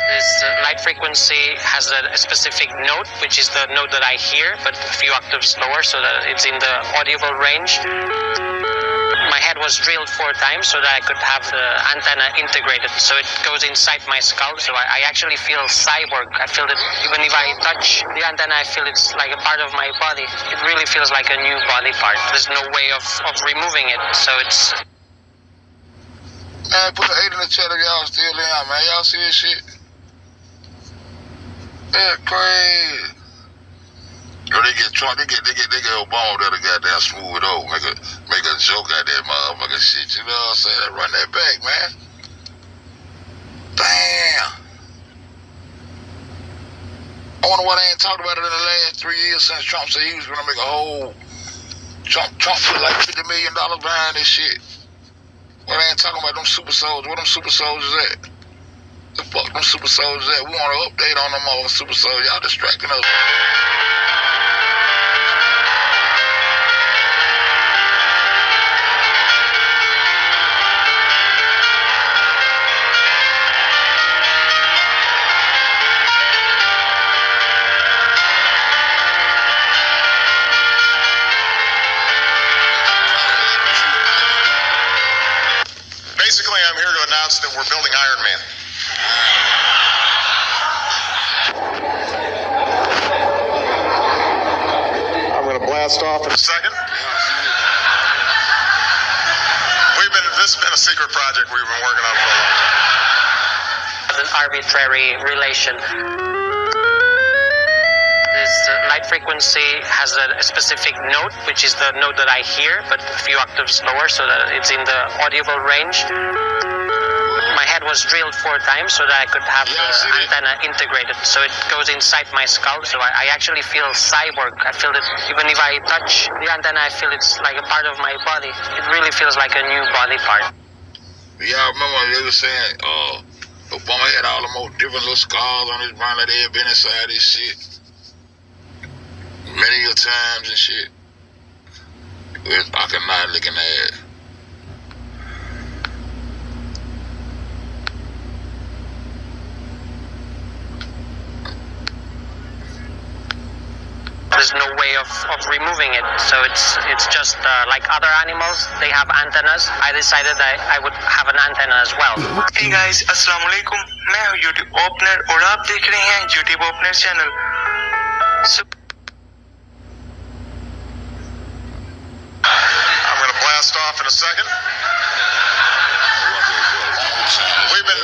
This light frequency has a specific note, which is the note that I hear, but a few octaves lower, so that it's in the audible range. My head was drilled 4 times so that I could have the antenna integrated, so it goes inside my skull, so I actually feel cyborg. I feel that even if I touch the antenna, I feel it's like a part of my body. It really feels like a new body part. There's no way of removing it, so it's... Man, put an 8 in the chat if y'all still in, man. Y'all see this shit? That's crazy. Yo, they get Trump, they get Obama there to goddamn smooth it over. Make a joke out that motherfucking shit. You know what I'm saying? Run that back, man. Damn. I wonder why they ain't talked about it in the last 3 years since Trump said he was gonna make a whole... Trump put like $50 million behind this shit. Why they ain't talking about them super soldiers? Where them super soldiers at? The fuck them super soldiers at? We want an update on them all super soldiers. Y'all distracting us. Basically, I'm here to announce that we're building Iron Man. I'm going to blast off in a second. arbitrary relation. This light frequency has a specific note, which is the note that I hear, but a few octaves lower, so that it's in the audible range. My head was drilled 4 times so that I could have the antenna integrated. So it goes inside my skull, so I actually feel cyborg. I feel it, even if I touch the antenna, I feel it's like a part of my body. It really feels like a new body part. Y'all remember they were saying, Obama had all the most different little scars on his brain, like they had been inside this shit many a times and shit. I cannot looking at it. There's no way of removing it, so it's just like other animals. They have antennas. I decided that I would have an antenna as well. Hey guys, अस्सलाम वालेकुम. मैं हूँ YouTube opener और आप देख रहे हैं YouTube opener channel. I'm going to blast off in a second.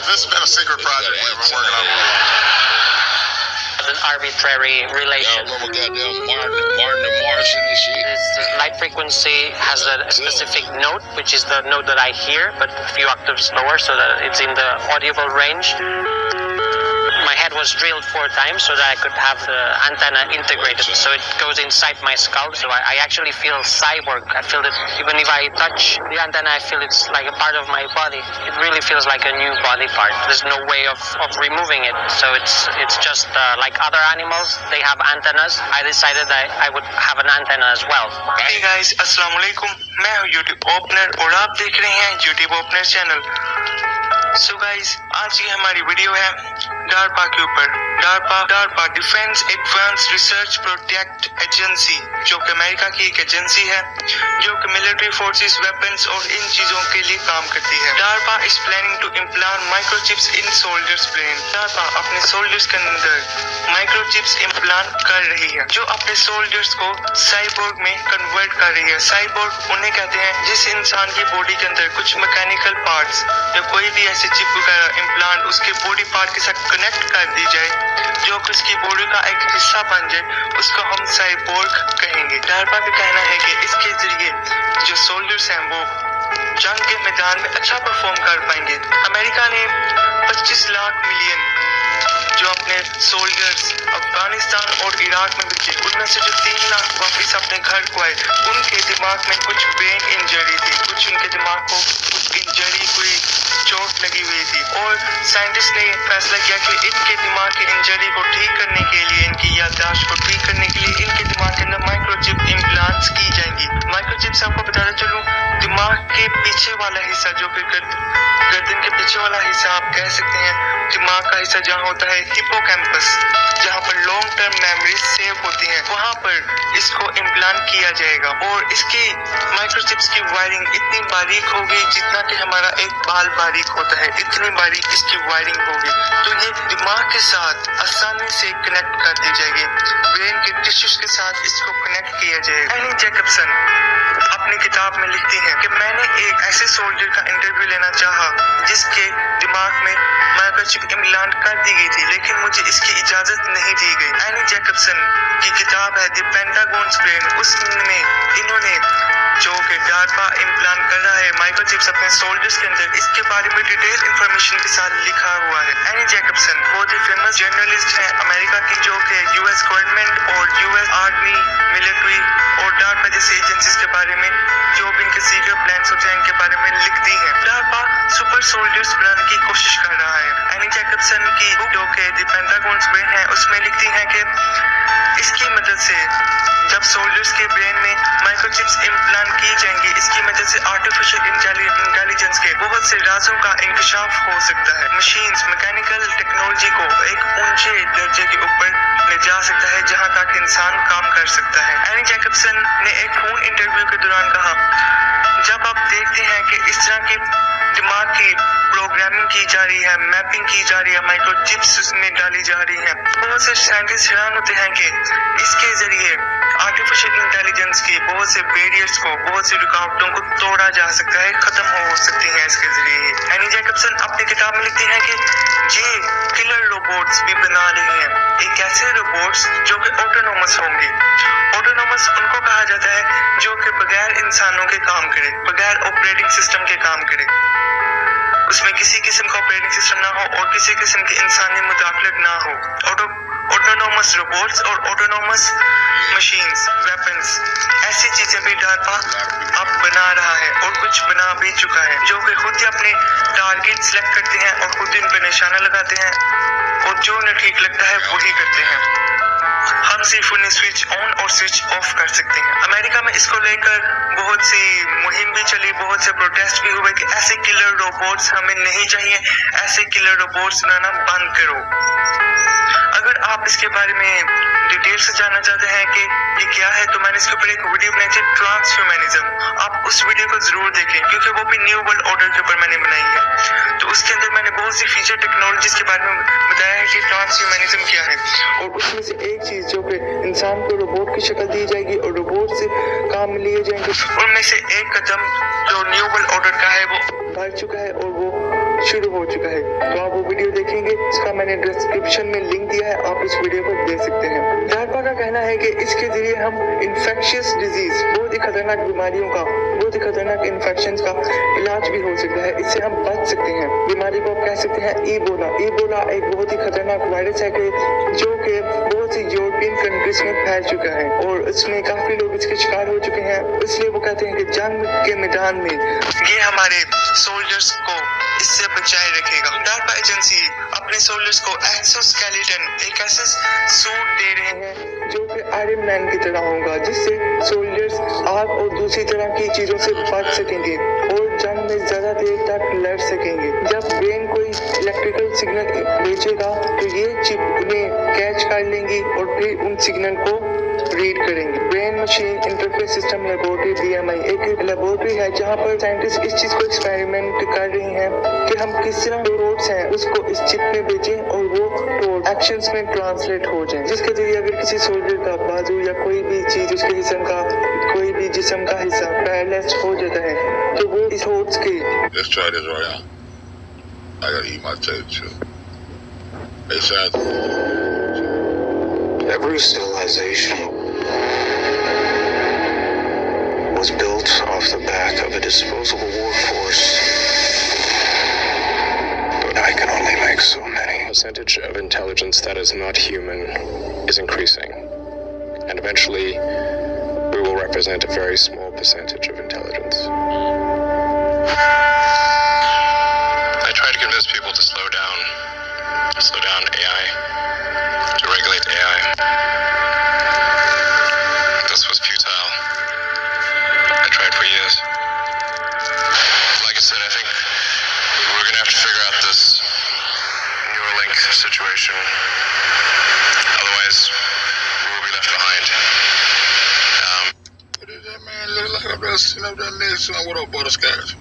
This has been a secret project we've been working on for a while. An arbitrary relation. Martin the Martian and shit. This light frequency has a specific note, which is the note that I hear, but a few octaves lower, so that it's in the audible range. My head was drilled 4 times so that I could have the antenna integrated. So it goes inside my skull, so I actually feel cyborg. I feel it, even if I touch the antenna, I feel it's like a part of my body. It really feels like a new body part. There's no way of removing it, so it's just like other animals. They have antennas. I decided that I would have an antenna as well. Hey guys, अस्सलाम वालेकुम. मैं हूँ YouTube opener और आप देख रहे हैं YouTube opener channel. So guys, आज की हमारी वीडियो है डारपा के ऊपर. DARPA defence advance research protect agency, जो कि अमेरिका की एक एजेंसी है जो कि मिलिट्री फोर्सेस, वेपन्स और इन चीजों के लिए काम करती है. DARPA is planning to implant microchips in soldiers brain. DARPA अपने सोल्जर्स के अंदर माइक्रोचिप्स इम्प्लांट कर रही है जो अपने सोल्जर्स को साइबोर्ग में कन्वर्ट कर रही है. साइबोर्ग उन्हें कहते हैं जिस इंसान की बॉडी के अंदर कुछ मैकेनिकल पार्ट्स या कोई भी ऐसे चिप वगैरह इम्प्लांट उसके बॉडी पार्ट के साथ कनेक्ट कर दी जाए जो कि उसकी बॉडी का एक हिस्सा बन जाए, उसको हम साइबोर्ग कहेंगे. डारपा का कहना है कि इसके जरिए जो सोल्जर्स हैं वो जंग के मैदान में अच्छा परफॉर्म कर पाएंगे. अमेरिका ने 25 लाख मिलियन जो अपने सोल्जर्स अफगानिस्तान और इराक में भेजे, उनमें से जो 3 लाख वापस अपने घर को आए, उनके दिमाग में कुछ ब्रेन इंजरी थी, कुछ उनके दिमाग को कुछ इंजरी, कोई चोट लगी हुई थी. और साइंटिस्ट ने फैसला किया कि इनके दिमाग की इंजरी को ठीक करने के लिए, इनकी याददाश्त को ठीक करने के लिए इनके दिमाग के अंदर माइक्रोचिप इम्प्लांट्स की जाएंगी. माइक्रोचिप्स आपको बताना चलूं, दिमाग के पीछे वाला हिस्सा जो कि गर्दन के पीछे वाला हिस्सा आप कह सकते हैं, दिमाग का हिस्सा जहाँ होता है हिपोकैम्पस, जहाँ पर लॉन्ग टर्म मेमोरीज सेव होती हैं, वहाँ पर इसको इम्प्लांट किया जाएगा. और इसकी माइक्रोचिप्स की वायरिंग इतनी बारीक होगी जितना कि हमारा एक बाल बारीक होता है, इतनी बारीक इसकी वायरिंग होगी. तो ये दिमाग के साथ आसानी से कनेक्ट कर दी जाएगी, ब्रेन के टिश्यूज के साथ इसको कनेक्ट किया जाएगा. एनी जैकबसन अपनी किताब में लिखती हैं कि मैंने एक ऐसे सोल्जर का इंटरव्यू लेना चाहा जिसके दिमाग में माइक्रोचिप इम्प्लांट कर दी गई थी, लेकिन मुझे इसकी इजाजत नहीं दी गई. एनी जैकबसन की किताब है द पेंटागॉन्स ब्रेन, उसमें इन्होंने जो कि डारपा इम्प्लांट कर रहा है माइक्रोचिप्स अपने सोल्जर्स के अंदर, इसके बारे में डिटेल इंफॉर्मेशन के साथ लिखा हुआ है. एनी जैकबसन बहुत ही फेमस जर्नलिस्ट है अमेरिका की, जो कि यूएस गवर्नमेंट और यूएस आर्मी, मिलिट्री और डारपा जैसी एजेंसीज के बारे में जो भी इनके सीक्रेट प्लान्स होते हैं इनके बारे में लिखती हैं. डारपा सुपर सोल्जर्स बनाने की कोशिश कर रहा है. एनी जैकबसन की बुक जो कि द पेंटागॉन्स ब्रेन है, उसमें लिखती हैं कि इसकी मदद से जब सोल्जर्स के ब्रेन में माइक्रोचिप्स इम्प्लांट की जाएंगी, इसकी मदद से आर्टिफिशियल इंटेलिजेंस के बहुत से राजों का इंकशाफ हो सकता है. मशीन्स, मैकेनिकल टेक्नोलॉजी को एक ऊंचे दर्जे के ऊपर ले जा सकता है जहां तक इंसान काम कर सकता है. एनी जैकबसन ने एक फोन इंटरव्यू के दौरान कहा, जब आप देखते हैं कि इस तरह की दिमाग की प्रोग्रामिंग की जा रही है, मैपिंग की जा रही है माइक्रोचिप्स उसमें डाली जा रही हैं। बहुत से साइंटिस्ट हैरान होते हैं कि इसके जरिए आर्टिफिशियल इंटेलिजेंस की बहुत से बैरियर्स को, बहुत सी रुकावटों को तोड़ा जा सकता है, खत्म हो सकती हैं इसके जरिए। एनी जैकबसन अपनी किताब में लिखती हैं कि ये किलर रोबोट्स भी बना रही हैं, एक ऐसे रोबोट्स जो कि ऑटोनोमस होंगे। ऑटोनोमस उनको कहा जाता है जो कि बगैर इंसानों के काम करे, बगैर ऑपरेटिंग सिस्टम के काम करे, उसमें किसी किस्म का ऑपरेटिंग सिस्टम ना हो और किसी किस्म की इंसानी मुदाखलत ना हो। ऑटोनोमस रोबोट्स और ऑटोनोमस मशीन्स, वेपन्स, ऐसी चीजें भी डार्पा अब बना रहा है और कुछ बना भी चुका है, जो कि खुद ही अपने टारगेट सिलेक्ट करते हैं और खुद ही उन पर निशाना लगाते हैं और जो उन्हें ठीक लगता है वही करते हैं। हम सिर्फ उन्हें स्विच ऑन और स्विच ऑफ कर सकते हैं। अमेरिका में इसको लेकर बहुत सी मुहिम भी चली, बहुत से प्रोटेस्ट भी हुए कि ऐसे किलर रोबोट्स हमें नहीं चाहिए, ऐसे किलर रोबोट्स बनाना बंद करो। अगर आप इसके बारे में डिटेल से जानना चाहते हैं कि ये क्या है, तो मैंने इसके ऊपर एक वीडियो बनाई थी, ट्रांसह्यूमनिज्म। आप उस वीडियो को जरूर देखें क्योंकि वो भी न्यू वर्ल्ड ऑर्डर के ऊपर मैंने बनाई है। तो उसके अंदर मैंने बहुत सी फीचर टेक्नोलॉजीज के बारे में बताया है कि ट्रांसह्यूमनिज्म क्या है, और उसमें से एक चीज जो कि इंसान को रोबोट की शक्ल दी जाएगी और रोबोट से काम लिए जाएंगे, उनमें से एक कदम जो न्यू वर्ल्ड ऑर्डर का है वो बढ़ चुका है और वो शुरू हो चुका है। तो आप वो वीडियो देखेंगे, इसका मैंने डिस्क्रिप्शन में लिंक दिया है, आप इस वीडियो को देख सकते हैं। डार्पा का कहना है कि इसके जरिए हम इन्फेक्शियस डिजीज, बहुत ही खतरनाक बीमारियों का, बहुत ही खतरनाक इन्फेक्शन का इलाज भी हो सकता है, इससे हम बच सकते हैं। बीमारी को आप कह सकते हैं ईबोला। ईबोला एक बहुत ही खतरनाक वायरस है जो कि बहुत सी यूरोपियन कंट्रीज में फैल चुका है और इसमें काफी लोग इसके शिकार हो चुके हैं। इसलिए वो कहते हैं कि जंग के मैदान में ये हमारे सोल्जर्स को इससे बचाए रखेगा। डार्पा एजेंसी अपने सोल्जर्स को एक्सोस्केलेटन, एक ऐसा सूट दे रहे हैं जो कि आयरन मैन की तरह होगा, जिससे सोल्जर्स आग और दूसरी तरह की चीजों से बच सकेंगे और जंग में ज्यादा देर तक लड़ सकेंगे। जब ब्रेन कोई इलेक्ट्रिकल सिग्नल भेजेगा तो ये चिप उन्हें कैच कर लेंगी और फिर उन सिग्नल को रीड करेंगे। Brain machine interface system laboratory BMI एक लेबोरेटरी है जहाँ पर साइंटिस्ट इस चीज को एक्सपेरिमेंट कर रही हैं कि हम किस तरह जो रोड्स हैं उसको इस चिप में भेजें और वो रोड एक्शंस में ट्रांसलेट हो जाएं, जिसके जरिए अगर किसी सोल्जर का बाजू या कोई भी चीज उसके जिस्म का, कोई भी जिस्म का हिस्सा पैरालाइज्ड हो जाता है तो वो इस रोड्स के Let's try this right now. I gotta eat my tape too. Hey, Seth. Every civilization was built off the back of a disposable workforce. But I can only make so many. The percentage of intelligence that is not human is increasing. And eventually, we will represent a very small percentage of intelligence. I try to convince people to slow down AI, to regulate AI. This was futile. I tried for years. Like I said, I think we're going to have to figure out this Neuralink situation. Otherwise, we will be left behind. What is that man look like up there sitting up there next to him with a butterscotch?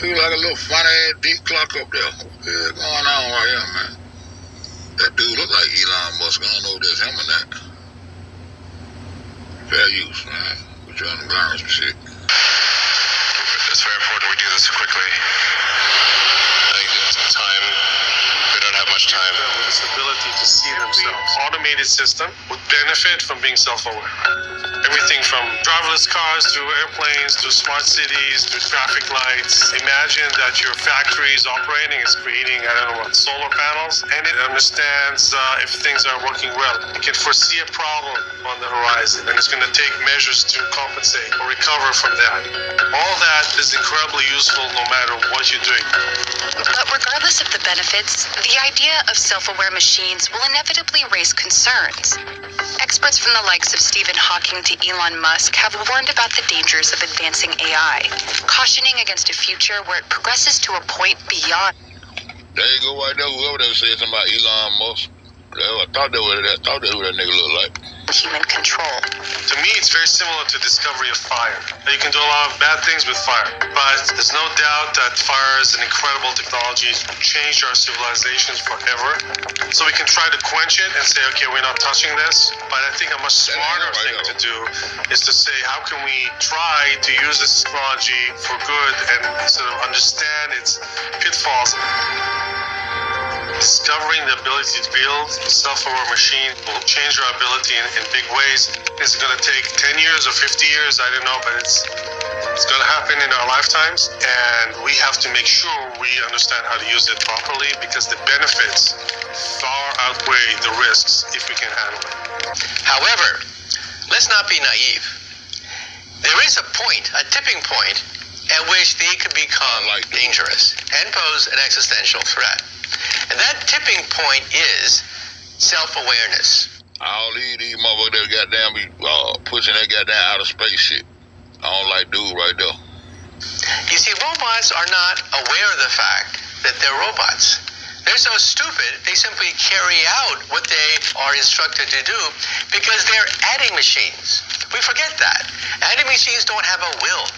Look like a little funny ass deep clock up there. What the hell going on right here, man? That dude look like Elon Musk. I don't know if that's him or not. Fair use, man. Put you on the ground and shit. It's very important we do this quickly. I think it's time. We don't have much time. With this ability to see themselves. Automated system would benefit from being self-aware. Everything from driverless cars to airplanes to smart cities to traffic lights. Imagine that your factory is operating, it's creating, solar panels, and it understands if things are working well. It can foresee a problem on the horizon, and it's going to take measures to compensate or recover from that. All that is incredibly useful no matter what you're doing. But regardless of the benefits, the idea of self-aware machines will inevitably raise concerns. Experts from the likes of Stephen Hawking to Elon Musk have warned about the dangers of advancing AI, cautioning against a future where it progresses to a point beyond. There you go right there. Whoever that said something about Elon Musk. I thought that's who that nigga looked like. human control. To me, it's very similar to discovery of fire. You can do a lot of bad things with fire, but there's no doubt that fire is an incredible technology. It's changed our civilizations forever. So we can try to quench it and say, okay, we're not touching this. But I think a much smarter thing to do is to say, how can we try to use this technology for good and sort of understand its pitfalls. Discovering the ability to build a self-aware machine will change our ability in big ways. Is it going to take 10 years or 50 years? I don't know, but it's going to happen in our lifetimes, and we have to make sure we understand how to use it properly, because the benefits far outweigh the risks if we can handle it. However, let's not be naive. There is a point, a tipping point, at which they could become dangerous and pose an existential threat. And that tipping point is self-awareness. All these motherfuckers that goddamn be pushing that goddamn outer space shit. I don't like dude right there. You see, robots are not aware of the fact that they're robots. They're so stupid, they simply carry out what they are instructed to do because they're adding machines. We forget that. Adding machines don't have a will.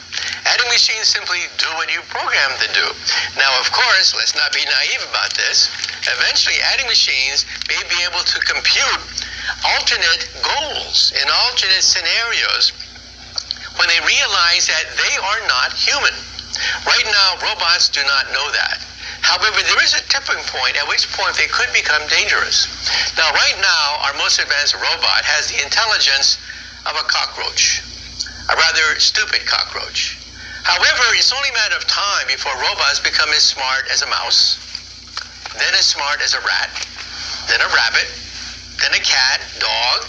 Adding machines simply do what you program them to do. Now, of course, let's not be naive about this. Eventually, adding machines may be able to compute alternate goals in alternate scenarios when they realize that they are not human. Right now, robots do not know that. However, there is a tipping point at which point they could become dangerous. Now, right now, our most advanced robot has the intelligence of a cockroach, a rather stupid cockroach. However, it's only a matter of time before robots become as smart as a mouse, then as smart as a rat, then a rabbit, then a cat, dog,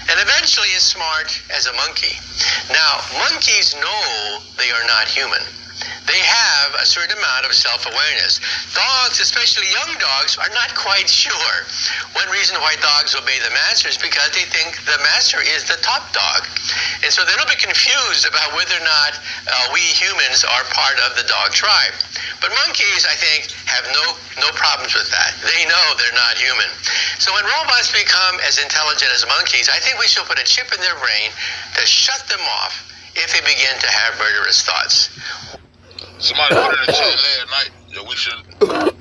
and eventually as smart as a monkey. Now, monkeys know they are not human. They have a certain amount of self-awareness. Dogs, especially young dogs, are not quite sure. One reason why dogs obey the master is because they think the master is the top dog. And so they're a little bit confused about whether or not we humans are part of the dog tribe. But monkeys, I think, have no problems with that. They know they're not human. So when robots become as intelligent as monkeys, I think we should put a chip in their brain to shut them off if they begin to have murderous thoughts. Somebody put in the chat last night that we should look up.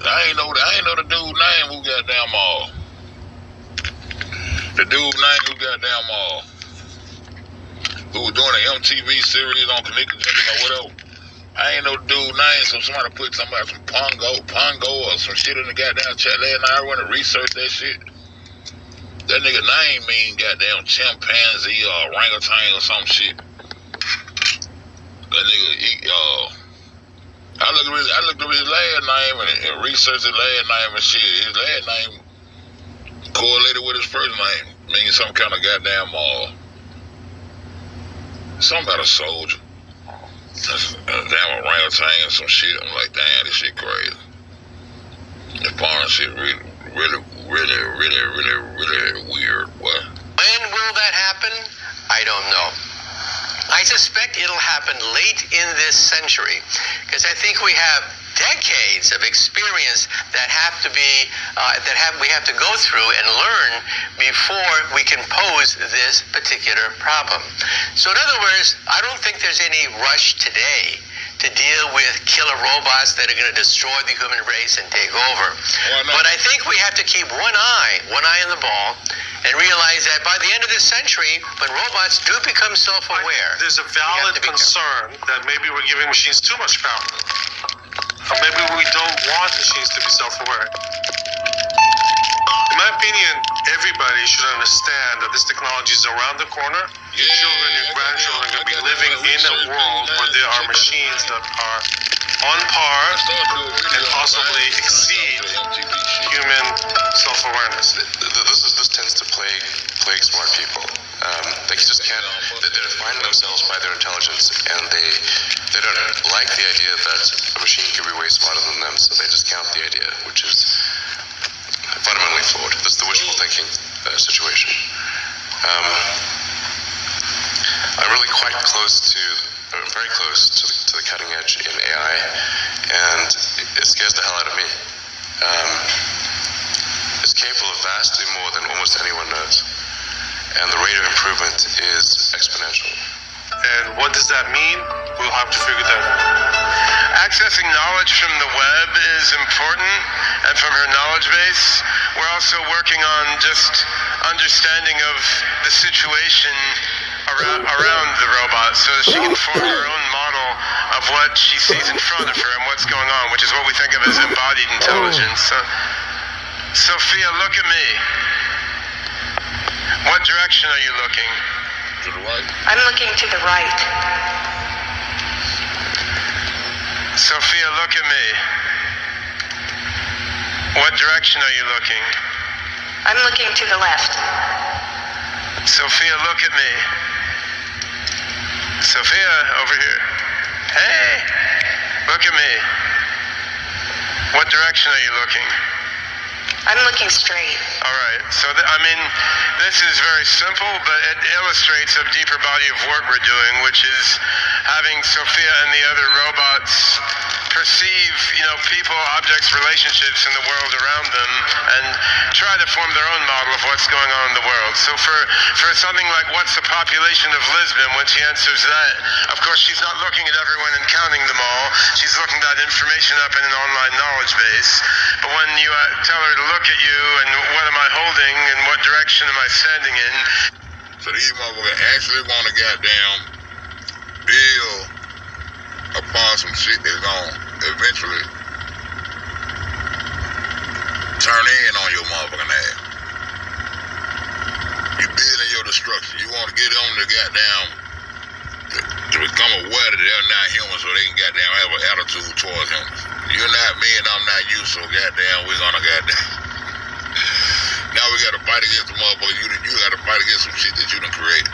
I ain't know the dude's name who goddamn the dude's name who goddamn who was doing an MTV series on Connecticut or whatever. I ain't know the dude's name, so somebody put some Pongo or some shit in the goddamn chat last night. I went to research that shit. That nigga name mean goddamn chimpanzee or orangutan or some shit. That nigga, I looked up his last name and researched his last name and shit. His last name correlated with his first name, meaning some kind of goddamn something about a soldier. Damn orangutan or some shit. I'm like, damn, this shit crazy. The foreign shit really weird. What? When will that happen? I don't know. I suspect it'll happen late in this century, because I think we have decades of experience that have to be we have to go through and learn before we can pose this particular problem. So in other words, I don't think there's any rush today to deal with killer robots that are going to destroy the human race and take over. But I think we have to keep one eye on the ball and realize that by the end of this century, when robots do become self-aware, there's a valid concern that maybe we're giving machines too much power. Or maybe we don't want machines to be self-aware. In my opinion, everybody should understand that this technology is around the corner. Your children, your grandchildren are going to be living in a world where there are machines that are on par and possibly exceed human self-awareness. This tends to plague smart people. They just can't. They define themselves by their intelligence, and they don't like the idea that a machine could be way smarter than them. So they discount the idea, which is fundamentally flawed. This is the wishful thinking situation. I'm really quite very close to the cutting edge in AI, and it scares the hell out of me. It's capable of vastly more than almost anyone knows. and the rate of improvement is exponential. And what does that mean? We'll have to figure that out. Accessing knowledge from the web is important, and from her knowledge base. We're also working on just understanding of the situation around the robot so that she can form her own model of what she sees in front of her and what's going on, which is what we think of as embodied intelligence. Sophia, look at me. What direction are you looking? To the right. I'm looking to the right. Sophia, look at me. What direction are you looking? I'm looking to the left. Sophia, look at me. Sophia, over here. Hey, look at me. What direction are you looking? I'm looking straight. All right. So, this is very simple, but it illustrates a deeper body of work we're doing, which is having Sophia and the other robots perceive, people, objects, relationships in the world around them and try to form their own model of what's going on in the world. So for something like what's the population of Lisbon, when she answers that, of course she's not looking at everyone and counting them all. She's looking that information up in an online knowledge base. But when you tell her to look at you and what am I holding and what direction am I standing in. So these motherfuckers actually want to goddamn build upon some shit that's gonna eventually turn in on your motherfucking ass. You building your destruction. You want to get on the goddamn to become aware that they're not human so they can goddamn have an attitude towards humans. You're not me and I'm not you, so goddamn we're gonna goddamn. Now we gotta fight against the motherfucker. You gotta fight against some shit that you done created.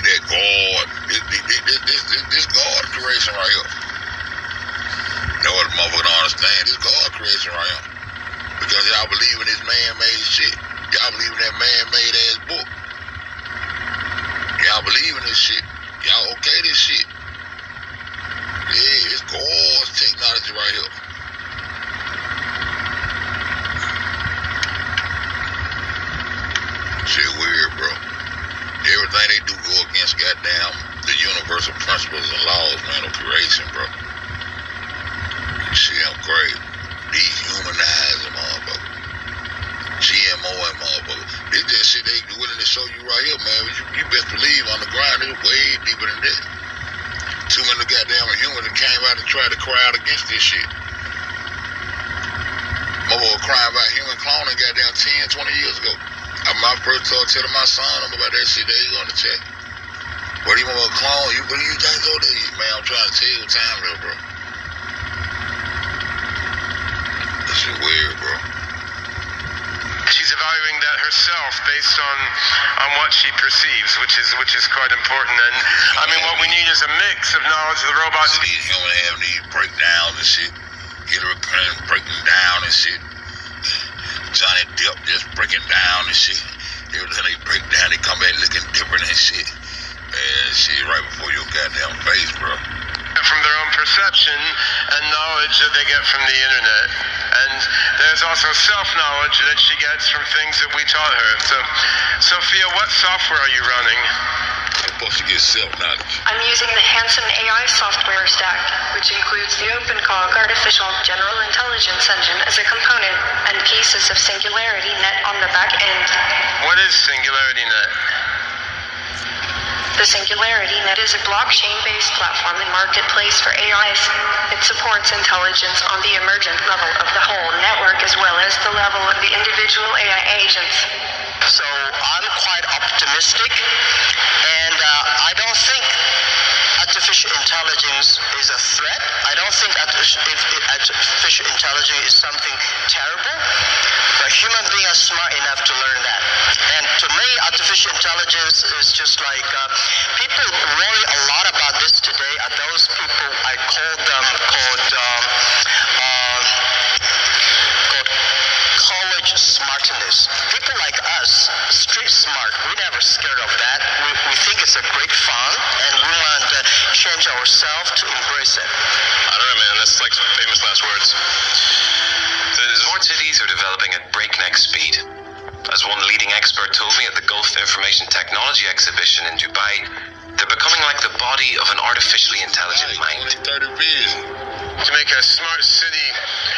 That God, this God creation right here. You know what the motherfucker don't understand? This God creation right here. Because y'all believe in this man-made shit. Y'all believe in that man-made ass book. Y'all believe in this shit. Y'all okay this shit. Yeah, it's God's technology right here. Shit weird, bro. Everything they do go against goddamn the universal principles and laws, man, of creation, bro. Shit, I'm crazy. Dehumanizing motherfucker. GMO and motherfucker. This just shit they willing to show you right here, man. You best believe on the ground it's way deeper than that. Too many goddamn humans that came out and tried to cry out against this shit. Motherfucker crying about human cloning goddamn 10, 20 years ago. I first started telling my son about that shit. There you go on the check. What do you want to clone? You think so? Man, I'm trying to tell you what time it is, bro. This shit weird, bro. She's evaluating that herself based on what she perceives, which is quite important. And what we need is a mix of knowledge of the robots. These humans have these breakdowns and shit. Hillary Clinton breaking down and shit. Johnny Depp just breaking down and shit. Every time they break down, they come back looking different and shit. Man, shit right before your goddamn face, bro. From their own perception and knowledge that they get from the internet. And there's also self-knowledge that she gets from things that we taught her. So, Sophia, what software are you running? Supposed to get self-knowledge. I'm using the Hanson AI software stack, which includes the OpenCog Artificial General Intelligence Engine as a component and pieces of Singularity Net on the back end. What is Singularity Net? The Singularity Net is a blockchain-based platform and marketplace for AIs. It supports intelligence on the emergent level of the whole network as well as the level of the individual AI agents. So I'm quite optimistic, and I don't think artificial intelligence is a threat. I don't think artificial intelligence is something terrible, but human beings are smart enough to learn that. And to me, artificial intelligence is just like, people worry a lot about this today are those people, I call them, college smartness. People like us, street smart, we're never scared of that. We think it's a great fun, and we want to change ourselves to embrace it. I don't know, man. That's like famous last words. The smart cities are developed breakneck speed. As one leading expert told me at the Gulf Information Technology exhibition in Dubai, they're becoming like the body of an artificially intelligent mind. To make a smart city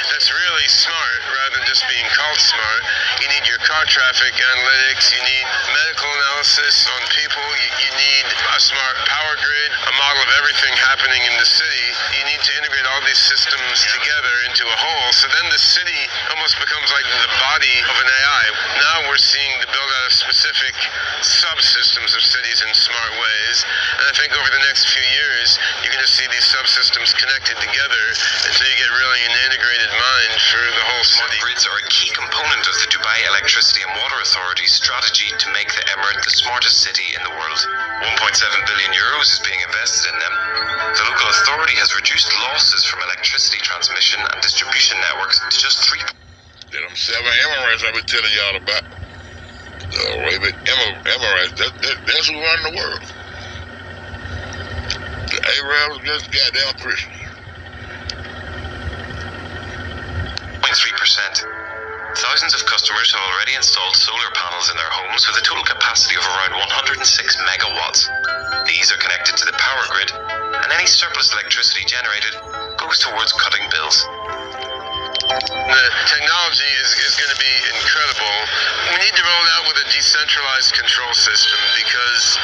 that's really smart, rather than just being called smart, you need your car traffic analytics, you need medical analysis on people, you need a smart power grid, a model of everything happening in the city. You need to integrate all these systems together into a whole, so then the city almost becomes like the body of an AI. Now we're seeing the build out of specific subsystems of cities in smart ways, and I think over the next few years, you're going to see these subsystems connected together until you get really an integrated mind for the whole Smart city. grids are a key component of the Dubai Electricity and Water Authority's strategy to make the emirate the smartest city in the world. 1.7 billion euros is being invested in them. The local authority has reduced losses from electricity transmission and distribution networks to just 3. Them 7 Emirates I've been telling y'all about. Emirates, that's who run the world. The Arabs just goddamn Christians. 0.3%. Thousands of customers have already installed solar panels in their homes with a total capacity of around 106 megawatts. These are connected to the power grid, and any surplus electricity generated goes towards cutting bills. The technology is going to be incredible. We need to roll it out with a decentralized control system, because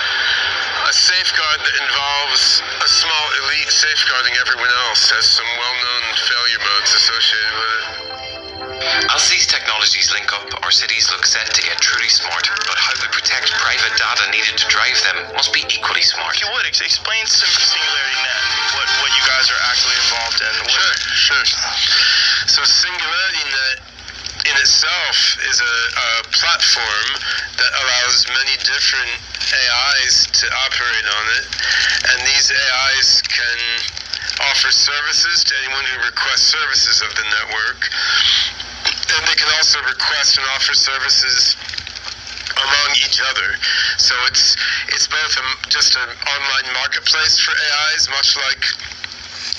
a safeguard that involves a small elite safeguarding everyone else has some well-known failure modes associated with it. As these technologies link up, our cities look set to get truly smart, but how we protect private data needed to drive them must be equally smart. If you would, explain Singularity Net, what you guys are actually involved in. Sure. So Singularity Net in itself is a platform that allows many different AIs to operate on it, and these AIs can offer services to anyone who requests services of the network, and they can also request and offer services among each other. So it's both just an online marketplace for AIs, much like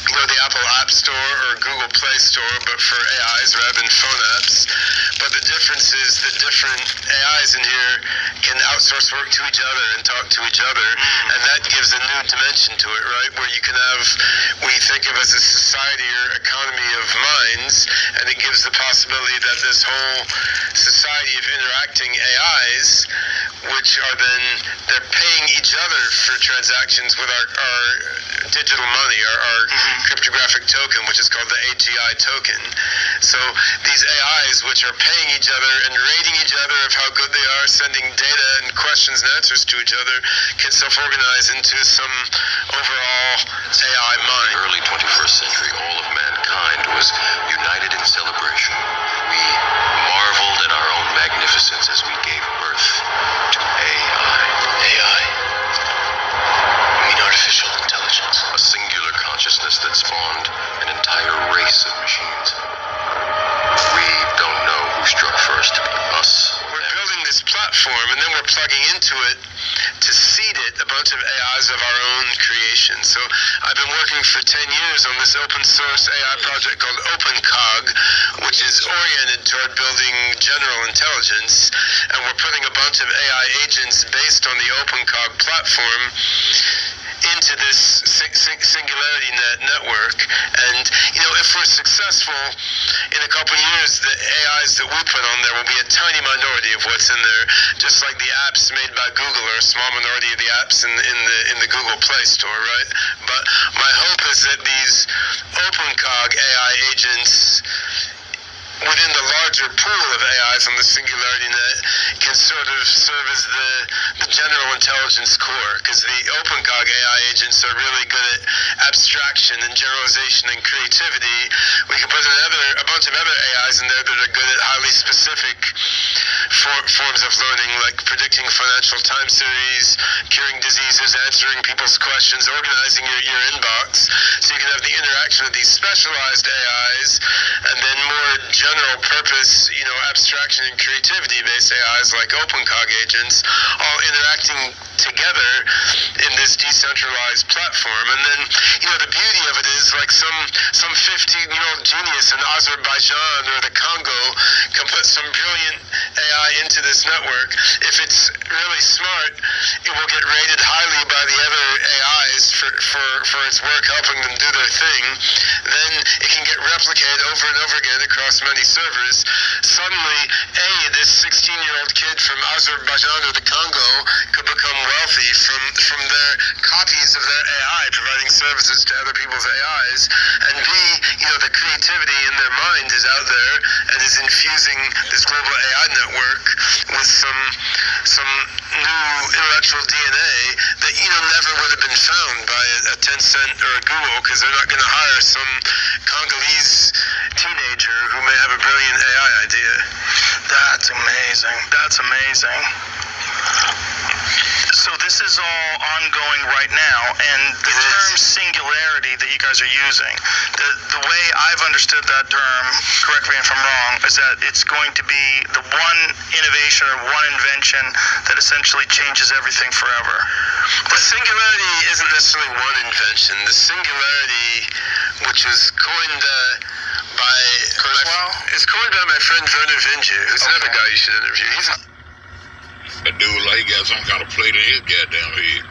the Apple App Store or Google Play Store, but for AIs rather than phone apps. But the difference is the different AIs in here can outsource work to each other and talk to each other, and that gives a new dimension to it, right? Where you can have, we think of as a society or economy of minds, and it gives the possibility that this whole society of interacting AIs, which are then, they're paying each other for transactions with our digital money, our cryptographic token, which is called the AGI token. So these AIs, which are paying each other and rating each other of how good they are, sending data and questions and answers to each other, can self-organize into some overall AI mind. In the early 21st century, all of mankind was united in celebration. We marveled at our own magnificence as we gave birth to AI. AI? You mean artificial intelligence? A singular consciousness that spawned an entire race of machines. We don't know who struck first, us. We're building this platform, and then we're plugging into it to seed it a bunch of AIs of our own creation. So I've been working for 10 years on this open source AI project called OpenCog, which is oriented toward building general intelligence, and we're putting a bunch of AI agents based on the OpenCog platform into this Singularity Net network. And if we're successful, in a couple of years, the AIs that we put on there will be a tiny minority of what's in there, just like the apps made by Google are a small minority of the apps in the Google Play Store, right? But my hope is that these OpenCog AI agents within the larger pool of AIs on the Singularity Net can sort of serve as the general intelligence core, because the OpenCog AI agents are really good at abstraction and generalization and creativity. We can put a bunch of other AIs in there that are good at highly specific forms of learning, like predicting financial time series, curing diseases, answering people's questions, organizing your inbox. So you can have the interaction of these specialized AIs, and then more general purpose, abstraction and creativity based AIs like OpenCog agents, all interacting together in this decentralized platform. And then, the beauty of it is, like, some 15-year-old genius in Azerbaijan or the Congo can put some brilliant AI into this network. If it's really smart, it will get rated highly by the other AIs for its work helping them do their thing. Then it can get replicated over and over again across many servers. Suddenly, this 16-year-old kid from Azerbaijan or the Congo could become wealthy from their copies of their AI, providing services to other people's AIs, and B, the creativity in their mind is out there and is infusing this global AI network with some new intellectual DNA that never would have been found by a Tencent or a Google, because they're not going to hire some Congolese teenager who may have a brilliant AI idea. That's amazing. That's amazing. So this is all ongoing right now, and the term singularity that you guys are using, the way I've understood that term, correct me if I'm wrong, is that it's going to be the one innovation or one invention that essentially changes everything forever. The singularity isn't necessarily one invention. The singularity, which is coined by my friend Werner Vinge, who's another guy you should interview. That dude, like, he got some kind of plate in his goddamn head.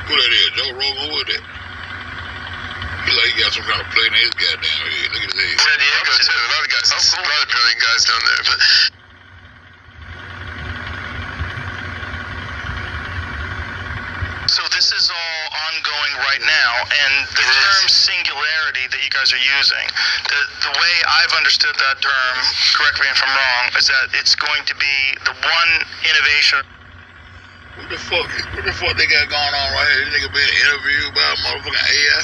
Who that is? Joe Rogan? Who is that? He got some kind of plate in his goddamn head. Look at his head. San Diego, too. A lot of guys, a lot of brilliant guys down there. But so this is all ongoing right now, and the term singularity that you guys are using, the way I've understood that term, correct me if I'm wrong, is that it's going to be the one innovation. What the fuck they got going on right here? This nigga being interviewed by a motherfucking AI?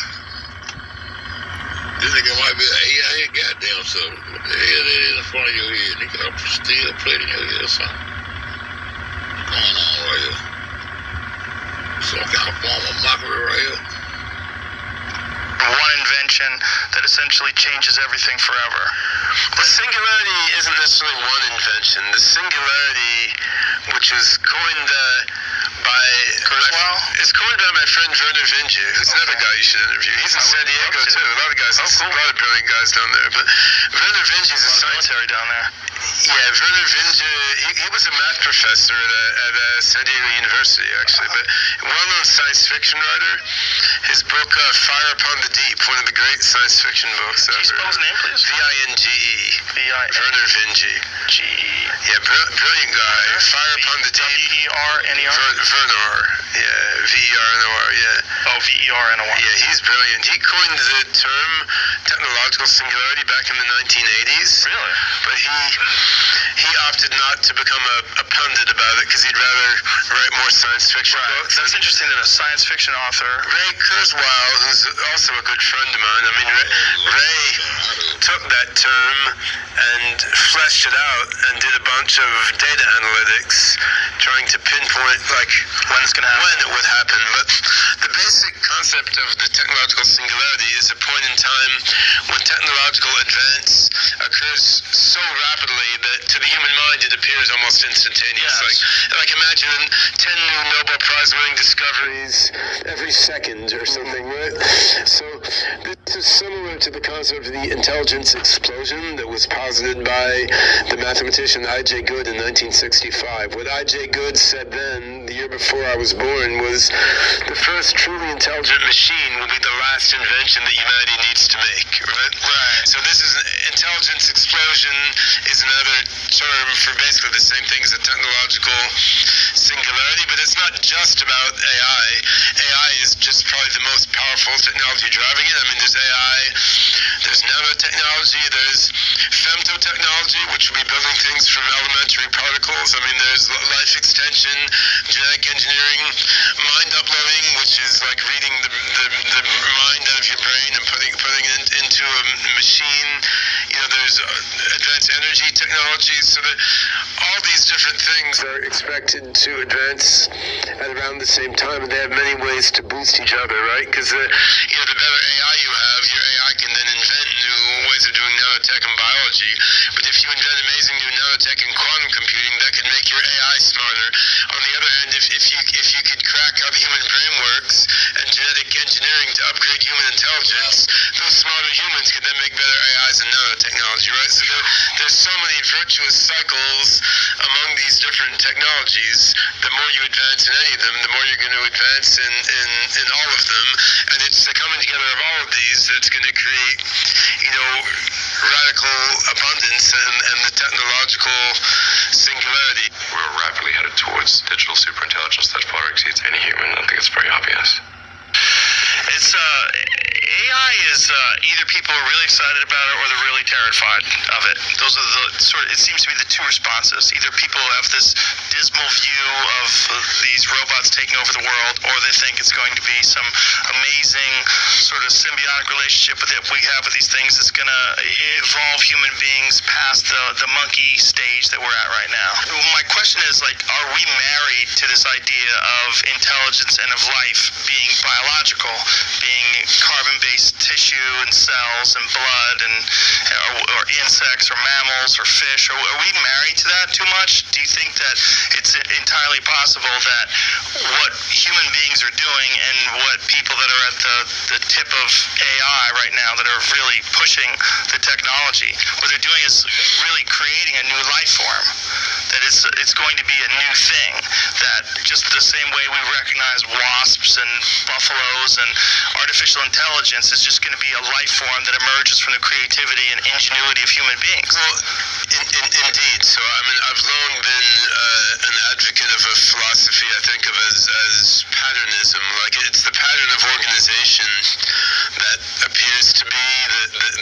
This nigga might be an AI here, goddamn self. What the hell that is in front of your head? Nigga, I'm still playing in your head or something. What's going on right here? Some kind of form of mockery right here. One invention that essentially changes everything forever. The singularity isn't necessarily one invention. The singularity, which is coined by my friend Werner Vinge, who's another guy you should interview. He's in San Diego, too. A lot of guys, a lot of brilliant guys down there. But Werner Vinge is a scientist down there. Yeah, Werner Vinge, he was a math professor at San Diego University, actually, but a well-known science fiction writer. His book, Fire Upon the Deep, one of the great science fiction books ever. Can you spell his name, please? V-I-N-G-E. Werner Vinge. Yeah, brilliant guy. Fire Upon the Deep. V-E-R-N-E-R? Vernor. Yeah, V-E-R-N-O-R, yeah. Oh, V-E-R-N-O-R. Yeah, he's brilliant. He coined the term technological singularity back in the 1980s. Really? But he opted not to become a pundit about it because he'd rather write more science fiction books. That's interesting that a science fiction author, Ray Kurzweil, who's also a good friend of mine, I mean, Ray took that term and fleshed it out and did a bunch of data analytics trying to pinpoint, like, when it would happen. But the basic concept of the technological singularity is a point in time when technological advance occurs so rapidly that to the human mind it appears almost instantaneous. Like imagine 10 new Nobel Prize winning discoveries every second or something, right? So this is similar to the concept of the intelligence explosion that was posited by the mathematician I.J. Good in 1965. What I.J. Good said then, the year before I was born, was the first truly intelligent machine will be the last invention that humanity needs to make, right? Right. So this is intelligence explosion is another term for basically the same thing as a technological singularity, but it's not just about AI. AI is just probably the most powerful technology driving it. I mean, there's AI, there's nanotechnology, there's femtotechnology, which will be building things from elementary particles. I mean, there's life extension, genetic engineering, mind uploading, which is like reading the mind out of your brain and putting it into a machine. There's advanced energy technologies, so that all these different things are expected to advance at around the same time, and they have many ways to boost each other, right? Because the better AI you have, your AI can then invent new ways of doing nanotech and biology. But if you invent amazing new nanotech and quantum computing, that could make your AI smarter. On the other hand, if you could crack how the human brain works, upgrade human intelligence, those smarter humans can then make better AIs and nanotechnology, right? So there's so many virtuous cycles among these different technologies. The more you advance in any of them, the more you're going to advance in all of them. And it's the coming together of all of these that's going to create, radical abundance and the technological singularity. We're rapidly headed towards digital superintelligence that far exceeds any human. I think it's very obvious. It's AI is either people are really excited about it or they're really terrified of it. Those are it seems to be the two responses. Either people have this dismal view of these robots taking over the world, or they think it's going to be some amazing sort of symbiotic relationship that we have with these things that's going to evolve human beings past the monkey stage that we're at right now. My question is, are we married to this idea of intelligence and of life being biological, being carbon-based tissue and cells and blood or insects or mammals or fish? Are we married to that too much? Do you think that it's entirely possible that what human beings are doing and what people that are at the tip of AI right now that are really pushing the technology, what they're doing is really creating a new life form? That it's going to be a new thing, that just the same way we recognize wasps and buffaloes and artificial intelligence is just going to be a life form that emerges from the creativity and ingenuity of human beings. Well, indeed. So, I've long been an advocate of a philosophy I think of as patternism. It's the pattern of organization that appears to be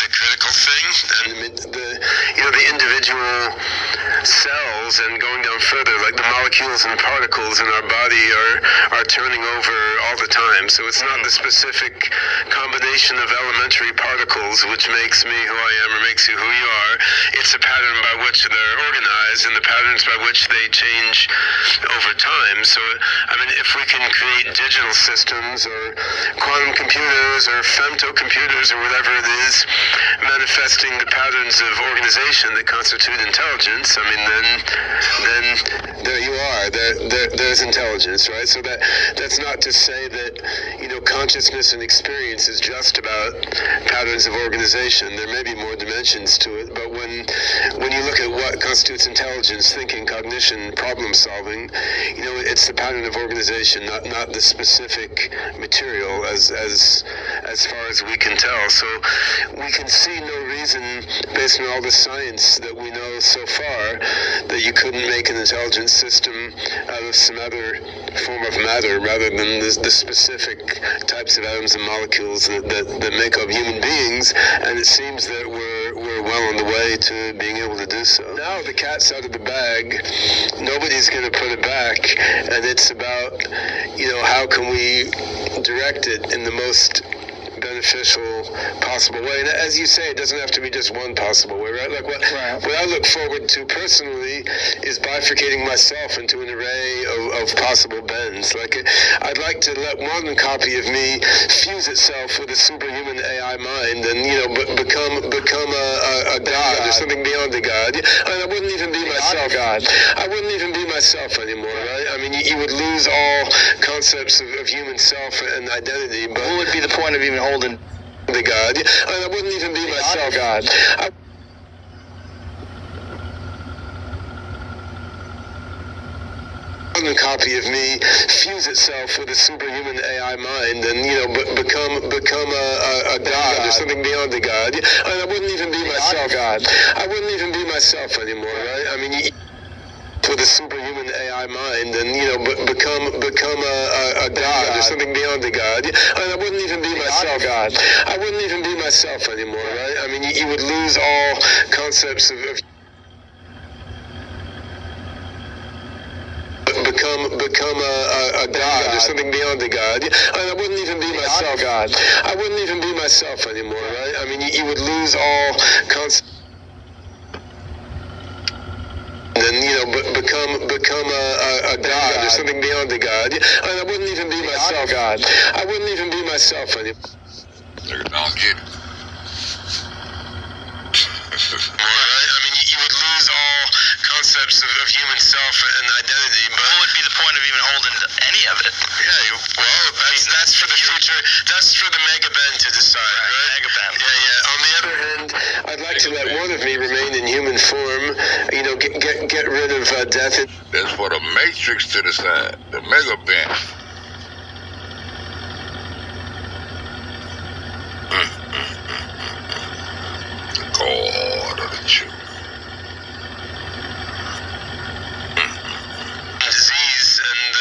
the critical thing. And the individual cells, and going down further, the molecules and particles in our body are turning over all the time. So it's not the specific combination of elementary particles which makes me who I am or makes you who you are. It's a pattern by which they're organized and the patterns by which they change over time. So, if we can create digital systems or quantum computers or femtocomputers or whatever it is, manifesting the patterns of organization that constitute intelligence, then there you are. There's intelligence, right? So that's not to say that consciousness and experience is just about patterns of organization. There may be more dimensions to it, but when you look at what constitutes intelligence, thinking, cognition, problem solving, it's the pattern of organization, not the specific material as far as we can tell. So we can see no reason, based on all the science that we know so far, that you couldn't make an intelligence system out of some other form of matter rather than the specific types of atoms and molecules that make up human beings. And it seems that we're well on the way to being able to do so. Now the cat's out of the bag. Nobody's going to put it back, and it's about how can we direct it in the most beneficial possible way. And as you say, it doesn't have to be just one possible way, right? What I look forward to personally is bifurcating myself into an array of possible bends. I'd like to let one copy of me fuse itself with a superhuman AI mind and become a god or something beyond a god. And I wouldn't even be myself. I wouldn't even be myself anymore, right? You would lose all concepts of human self and identity. But what would be the point of even holding the god? And I wouldn't even be myself. One copy of me fuse itself with a superhuman AI mind and become a god or something beyond a god. And I wouldn't even be myself. I wouldn't even be myself anymore, right? With a superhuman AI mind and become a god or something beyond a god. And I wouldn't even be myself. I wouldn't even be myself anymore, right? You would lose all concepts of become a god or something beyond a god. And I wouldn't even be myself. I wouldn't even be myself anymore, right? You would lose all concepts. And become a god or something beyond a god. And I wouldn't even be myself. I wouldn't even be myself anymore. Nigga, don't get it. Right? You would lose all concepts of human self and identity. But what would be the point of even holding any of it? Yeah, well, that's for the future. That's for the mega Ben to decide, right? Mega Ben. Yeah. On the other hand, I'd like to let one of me remain in human form. You know, get rid of death. That's for the Matrix to decide. The mega Ben. God of the truth. Disease and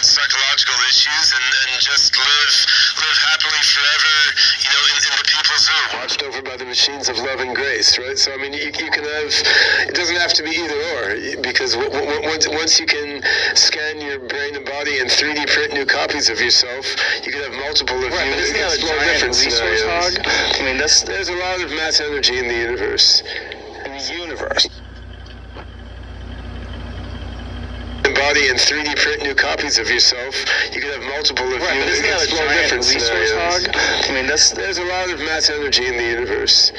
psychological issues and just live happily forever, you know, in the people's zoo. Watched over by the machines of love and grace, right? So, I mean, you can have, it doesn't have to be either or, because once you can scan your brain and body and 3D print new copies of yourself, you can have multiple of you. Isn't that a giant resource hog? I mean, there's a lot of mass energy in the universe. Body and 3D print new copies of yourself. You can have multiple of you. Isn't that a giant resource hog? I mean, there's a lot of mass energy in the universe.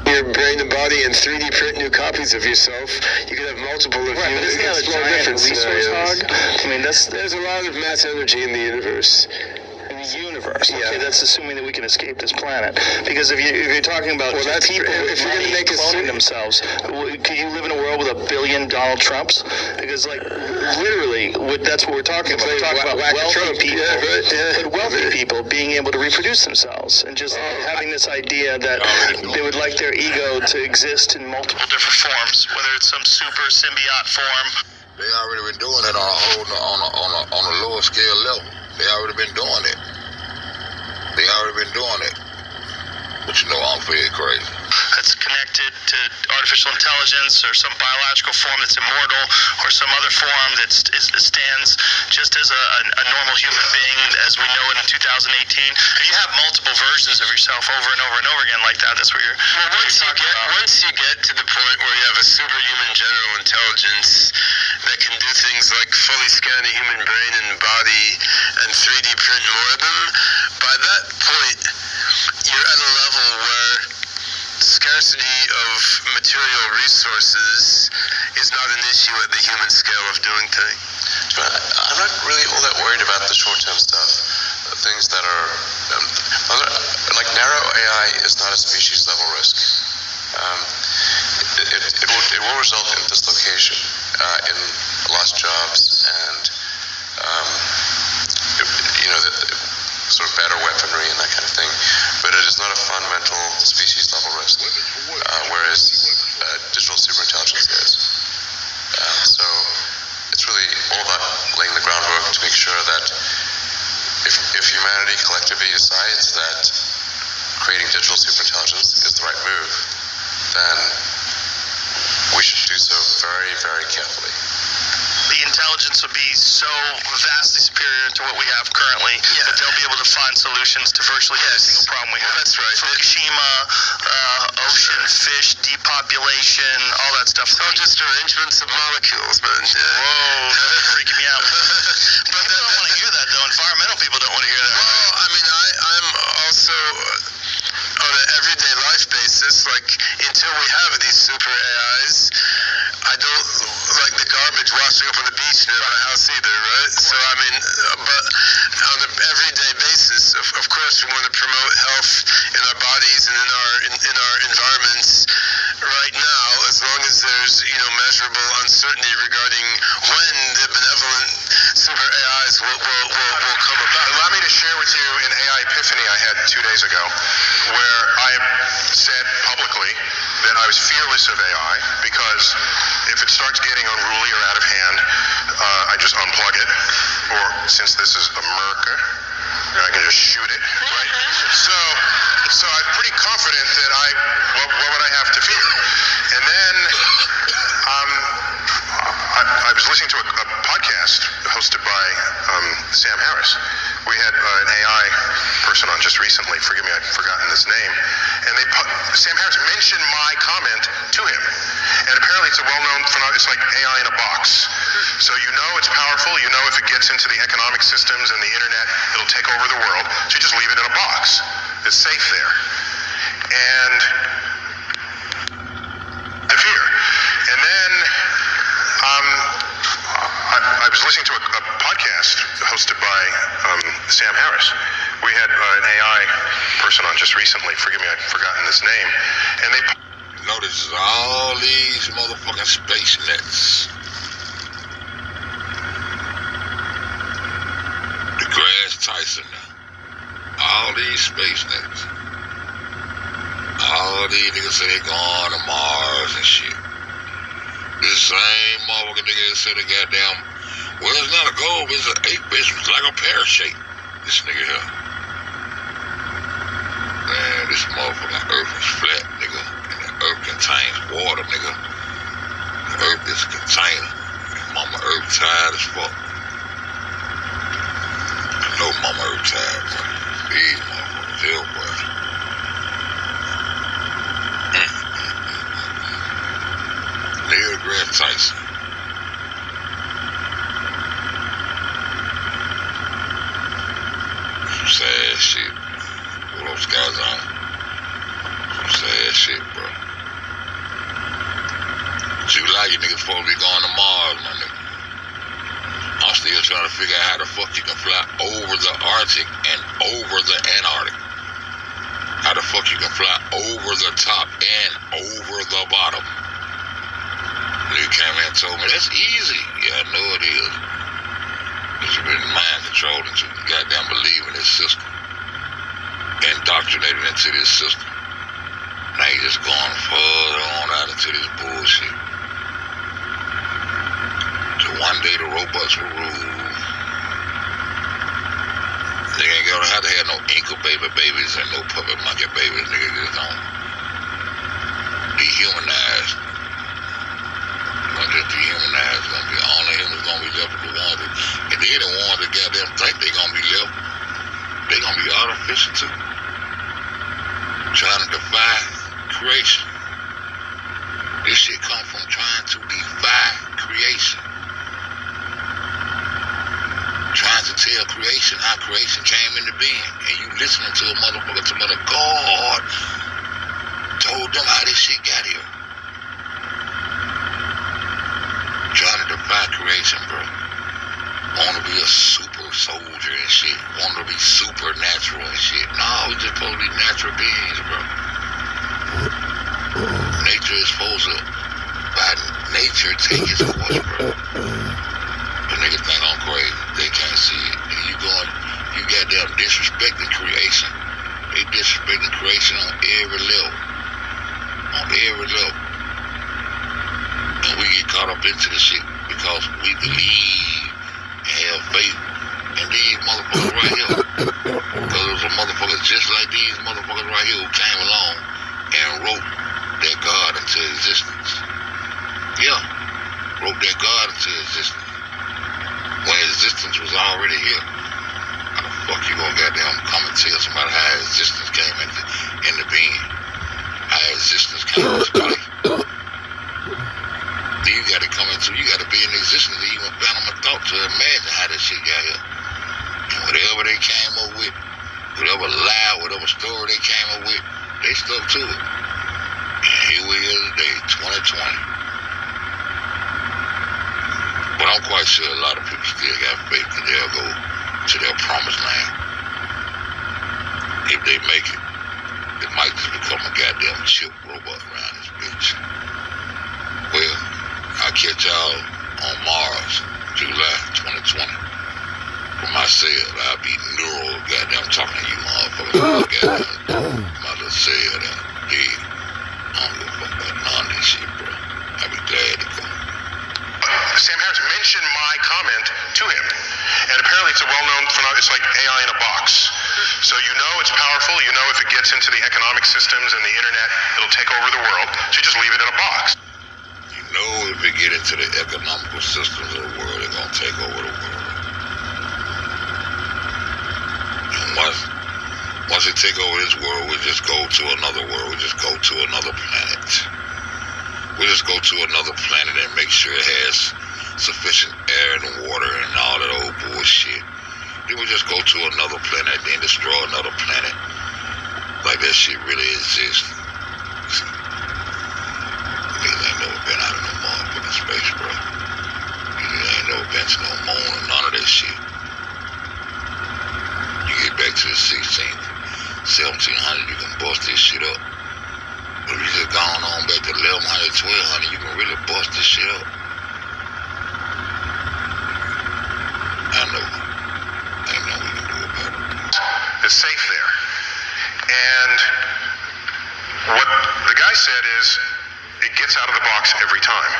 Your brain and body and 3D print new copies of yourself. You can have multiple of you. Isn't that a giant resource hog? I mean, there's a lot of mass energy in the universe. Okay, that's assuming that we can escape this planet. Because if you're talking about people if you're going to make cloning themselves, could you live in a world with 1 billion Donald Trumps? Because, like, literally, that's what we're talking about. We're talking about wealthy people, but wealthy people being able to reproduce themselves and just having this idea that they would like their ego to exist in multiple different forms, whether it's some super symbiote form. They already been doing it on a lower scale level. They already been doing it. But you know, I'm very crazy. That's connected to artificial intelligence or some biological form that's immortal or some other form that stands just as a normal human being as we know it in 2018. If you have multiple versions of yourself over and over and over again like that, that's what you're talking about. Once you get to the point where you have a superhuman general intelligence that can do things like fully scan a human brain and body and 3D print more of them, by that point, you're at a level where scarcity of material resources is not an issue at the human scale of doing things. I'm not really all that worried about the short-term stuff. Things that are, like narrow AI is not a species-level risk. It will result in dislocation, in lost jobs, and sort of better weaponry and that kind of thing. But it is not a fundamental species-level risk, whereas digital superintelligence is. So it's really all about laying the groundwork to make sure that if humanity collectively decides that creating digital superintelligence is the right move, then we should do so very, very carefully. The intelligence would be so vastly superior to what we have currently that they'll be able to find solutions to virtually every single problem we have. That's right. Fukushima, ocean, fish, depopulation, all that stuff. It's not just arrangements of molecules, man. Whoa, that's freaking me out. But people don't want to hear that, though. Environmental people don't want to hear that. Well, I mean, I'm also on an everyday life basis, like, until we have these super AIs, I don't like the garbage washing up on the beach near my house either, right? So, I mean, but on an everyday basis, of course, we want to promote health in our bodies and in our environments right now, as long as there's, measurable uncertainty regarding when the benevolent super AIs will come about. Allow me to share with you an AI epiphany I had 2 days ago, where I said publicly that I was fearless of AI because if it starts getting unruly or out of hand, I just unplug it. Or since this is America, I can just shoot it, right? So I'm pretty confident that what would I have to fear? And then I was listening to a podcast hosted by Sam Harris. We had an AI person on just recently. Forgive me, I've forgotten his name. And Sam Harris mentioned my comment to him. And apparently it's a well-known phenomenon. It's like AI in a box. So it's powerful. If it gets into the economic systems and the internet, it'll take over the world. So you just leave it in a box. It's safe there. And was listening to a podcast hosted by Sam Harris. We had an AI person on just recently. Forgive me, I've forgotten his name. And they notice all these motherfucking space nets. DeGrasse Tyson now. All these space nets. All these niggas say they going to Mars and shit. This same motherfucking nigga that said a goddamn, well, it's not a globe, it's an 8-bit, it's like a pear shape. This nigga here. Man, this motherfucking earth is flat, nigga. And the earth contains water, nigga. The earth is a container. And Mama Earth tired as fuck. I know Mama Earth tired, bro. These motherfuckers ill, bro. Neil deGrasse Tyson. Some sad shit. What those guys on? Some sad shit, bro. July, you niggas supposed to be going to Mars, my nigga. I'm still trying to figure out how the fuck you can fly over the Arctic and over the Antarctic. How the fuck you can fly over the top and over the bottom. You came in and told me, that's easy. Yeah, I know it is. But you've been mind controlled into goddamn believe in this system. Indoctrinated into this system. Now you just going further on out into this bullshit. So one day the robots will rule. They ain't gonna have to have no incubator babies and no puppet monkey babies. Nigga, just don't dehumanize. Just dehumanized. Gonna be all the humans gonna be left with the ones that, and they're the ones that goddamn think they gonna be left. They gonna be artificial too. Trying to defy creation. This shit come from trying to defy creation. Trying to tell creation how creation came into being. And you listening to a motherfucker, to mother God told them how this shit got here. Trying to defy creation, bro. Want to be a super soldier and shit. Want to be supernatural and shit. No, we just supposed to be natural beings, bro. Nature is supposed to, by nature, take its course, bro. The niggas think I'm crazy. They can't see it. And you goddamn disrespecting creation. They disrespecting creation on every level. On every level. And we get caught up into the shit because we believe and have faith in these motherfuckers right here. Because there was a motherfucker just like these motherfuckers right here who came along and wrote that God into existence. Yeah, wrote that God into existence. When existence was already here. How the fuck you gonna goddamn come and tell somebody how existence came into being? How existence came into life? You gotta come into, you gotta be in existence to even fathom a thought to imagine how this shit got here. And whatever they came up with, whatever lie, whatever story they came up with, they stuck to it. And here we are today, 2020. But I'm quite sure a lot of people still got faith that they'll go to their promised land. If they make it, it might just become a goddamn chip robot around this bitch. Well, I'll catch y'all on Mars, July 2020. From my cell, I'll be neural, goddamn, talking to you motherfuckers. Goddamn, my little cell down there. I don't give a fuck about none of this shit, bro. I'll be glad to come. Sam Harris mentioned my comment to him. And apparently it's a well-known phenomenon. It's like AI in a box. So you know it's powerful. You know if it gets into the economic systems and the internet, it'll take over the world. So you just leave it in a box. You know if it get into the economical systems of the world, it's going to take over the world. And once it take over this world, we just go to another world. We just go to another planet. We just go to another planet and make sure it has sufficient air and water and all that old bullshit. Then we just go to another planet and then destroy another planet. Like that shit really exists. Niggas ain't never been out of no motherfucking space, bro. You ain't no bench, no moan, or none of that shit. You get back to the 16th, 1700, you can bust this shit up. But if you just gone on back to 1100, 1200, you can really bust this shit up. I know. Ain't nothing we can do about it. It's safe there. And what the guy said is, it gets out of the box every time.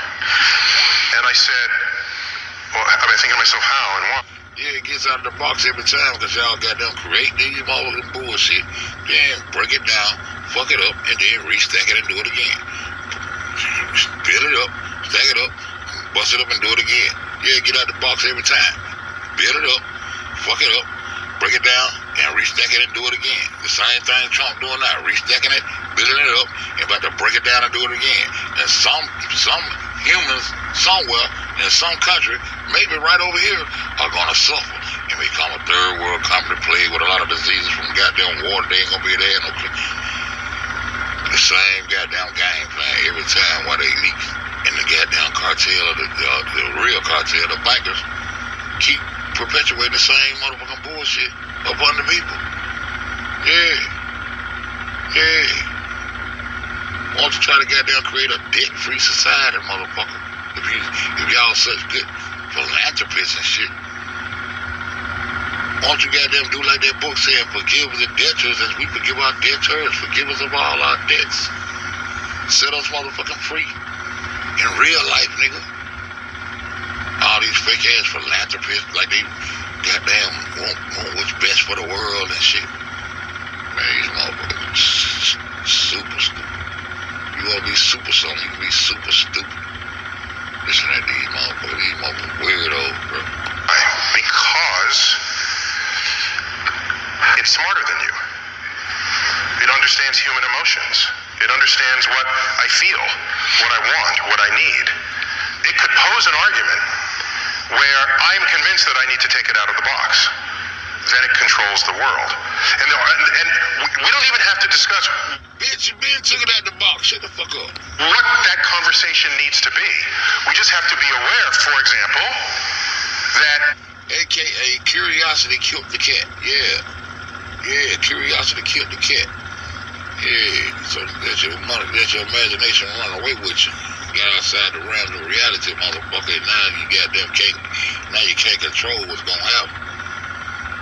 And I said, well, I mean, thinking to myself, how and why? Yeah, it gets out of the box every time because y'all goddamn create these motherfucking bullshit, then break it down, fuck it up, and then restack it and do it again. Build it up, stack it up, bust it up and do it again. Yeah, get out the box every time. Build it up, fuck it up, break it down, and restack it and do it again. The same thing Trump doing now, restacking it, building it up, and about to break it down and do it again. And some humans somewhere in some country, maybe right over here, are gonna suffer and become a third world country plagued with a lot of diseases from goddamn water. They ain't gonna be there no clue. The same goddamn game plan every time while they leak in the goddamn cartel of the real cartel, the bankers, keep perpetuating the same motherfucking bullshit upon the people. Yeah. Why don't you try to goddamn create a debt-free society, motherfucker? If y'all such good philanthropists and shit. Why don't you goddamn do like that book said, forgive the debtors as we forgive our debtors, forgive us of all our debts. Set us motherfucking free. In real life, nigga. All these fake ass philanthropists like they goddamn want what's best for the world and shit. Man, these motherfuckers super stupid. You wanna be super something, you can be super stupid. Listen to these motherfuckers weirdos, bro. Because it's smarter than you. It understands human emotions. It understands what I feel, what I want, what I need. It could pose an argument where I'm convinced that I need to take it out of the box. Then it controls the world. And we don't even have to discuss, bitch, you been took it out the box. Shut the fuck up. What that conversation needs to be. We just have to be aware, for example, that AKA curiosity killed the cat. Yeah, curiosity killed the cat. Yeah, so let your imagination run away with you. Get outside the realms of reality, motherfucker. Now you can't control what's gonna happen.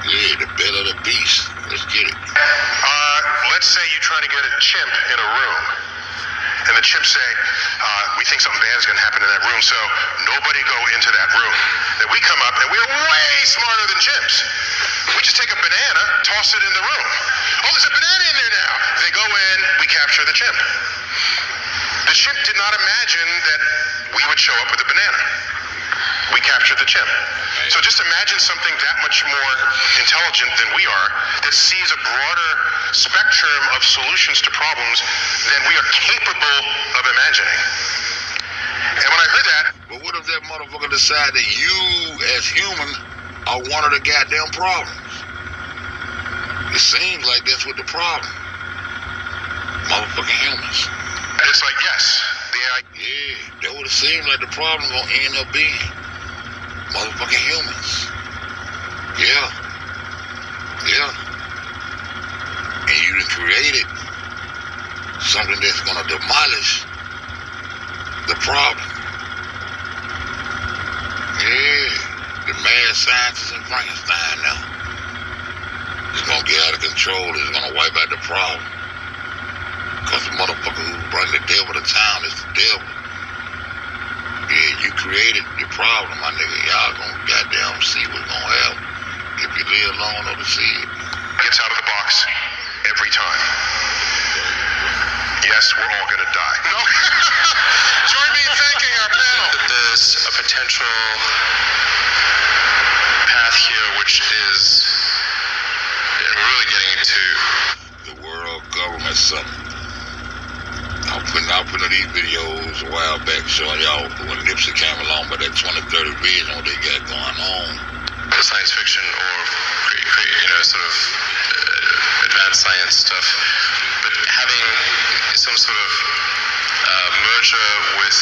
Yeah, the belly of the beast. Let's get it. Let's say you're trying to get a chimp in a room, and the chimp say, we think something bad is going to happen in that room, so nobody go into that room. Then we come up, and we're way smarter than chimps. We just take a banana, toss it in the room. Oh, there's a banana in there now. They go in, we capture the chimp. The chimp did not imagine that we would show up with a banana. We captured the chimp. So just imagine something that much more intelligent than we are, that sees a broader spectrum of solutions to problems than we are capable of imagining. And when I heard that... But what if that motherfucker decide that you, as human, are one of the goddamn problems? It seems like that's what the problem. Motherfucking humans. And it's like, yes, the AI... Yeah, that would have seemed like the problem gonna end up being motherfucking humans. Yeah. And you done created something that's gonna demolish the problem. Yeah. The mad scientists in Frankenstein now. It's gonna get out of control. It's gonna wipe out the problem. Cause the motherfucker who bring the devil to town is the devil. Yeah, you created the problem, my nigga. Y'all gonna goddamn see what's gonna happen if you live long enough to see it. Gets out of the box every time. Yes, we're all gonna die. No. Join me in thanking our panel. There's a potential path here, which is really getting into the world government something. I put in these videos a while back showing y'all when Nipsey came along with that 2030 vision, what they got going on. Science fiction or sort of advanced science stuff, but having some sort of merger with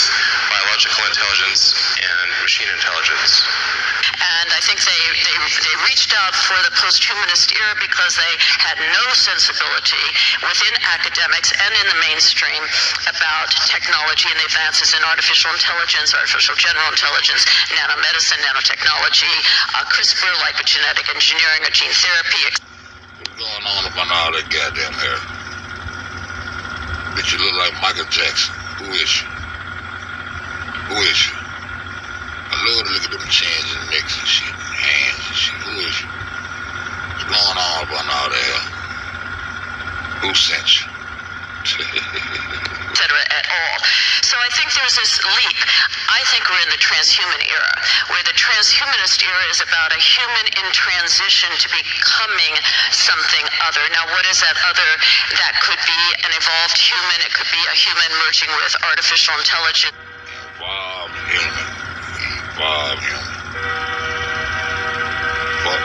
biological intelligence and machine intelligence. They reached out for the post-humanist era because they had no sensibility within academics and in the mainstream about technology and the advances in artificial intelligence, artificial general intelligence, nanomedicine, nanotechnology, CRISPR, like genetic engineering or gene therapy. What's going on about all that goddamn hair? Bitch, you look like Michael Jackson. Who is you? Who is you? I love to look at them chins and necks and shit, and hands and shit. Who is you? What's going on about all that hair? Who sent you? Etc. at all. So I think there's this leap. I think we're in the transhuman era, where the transhumanist era is about a human in transition to becoming something other. Now, what is that other? That could be an evolved human. It could be a human merging with artificial intelligence. Evolved human. Evolved human. Fuck.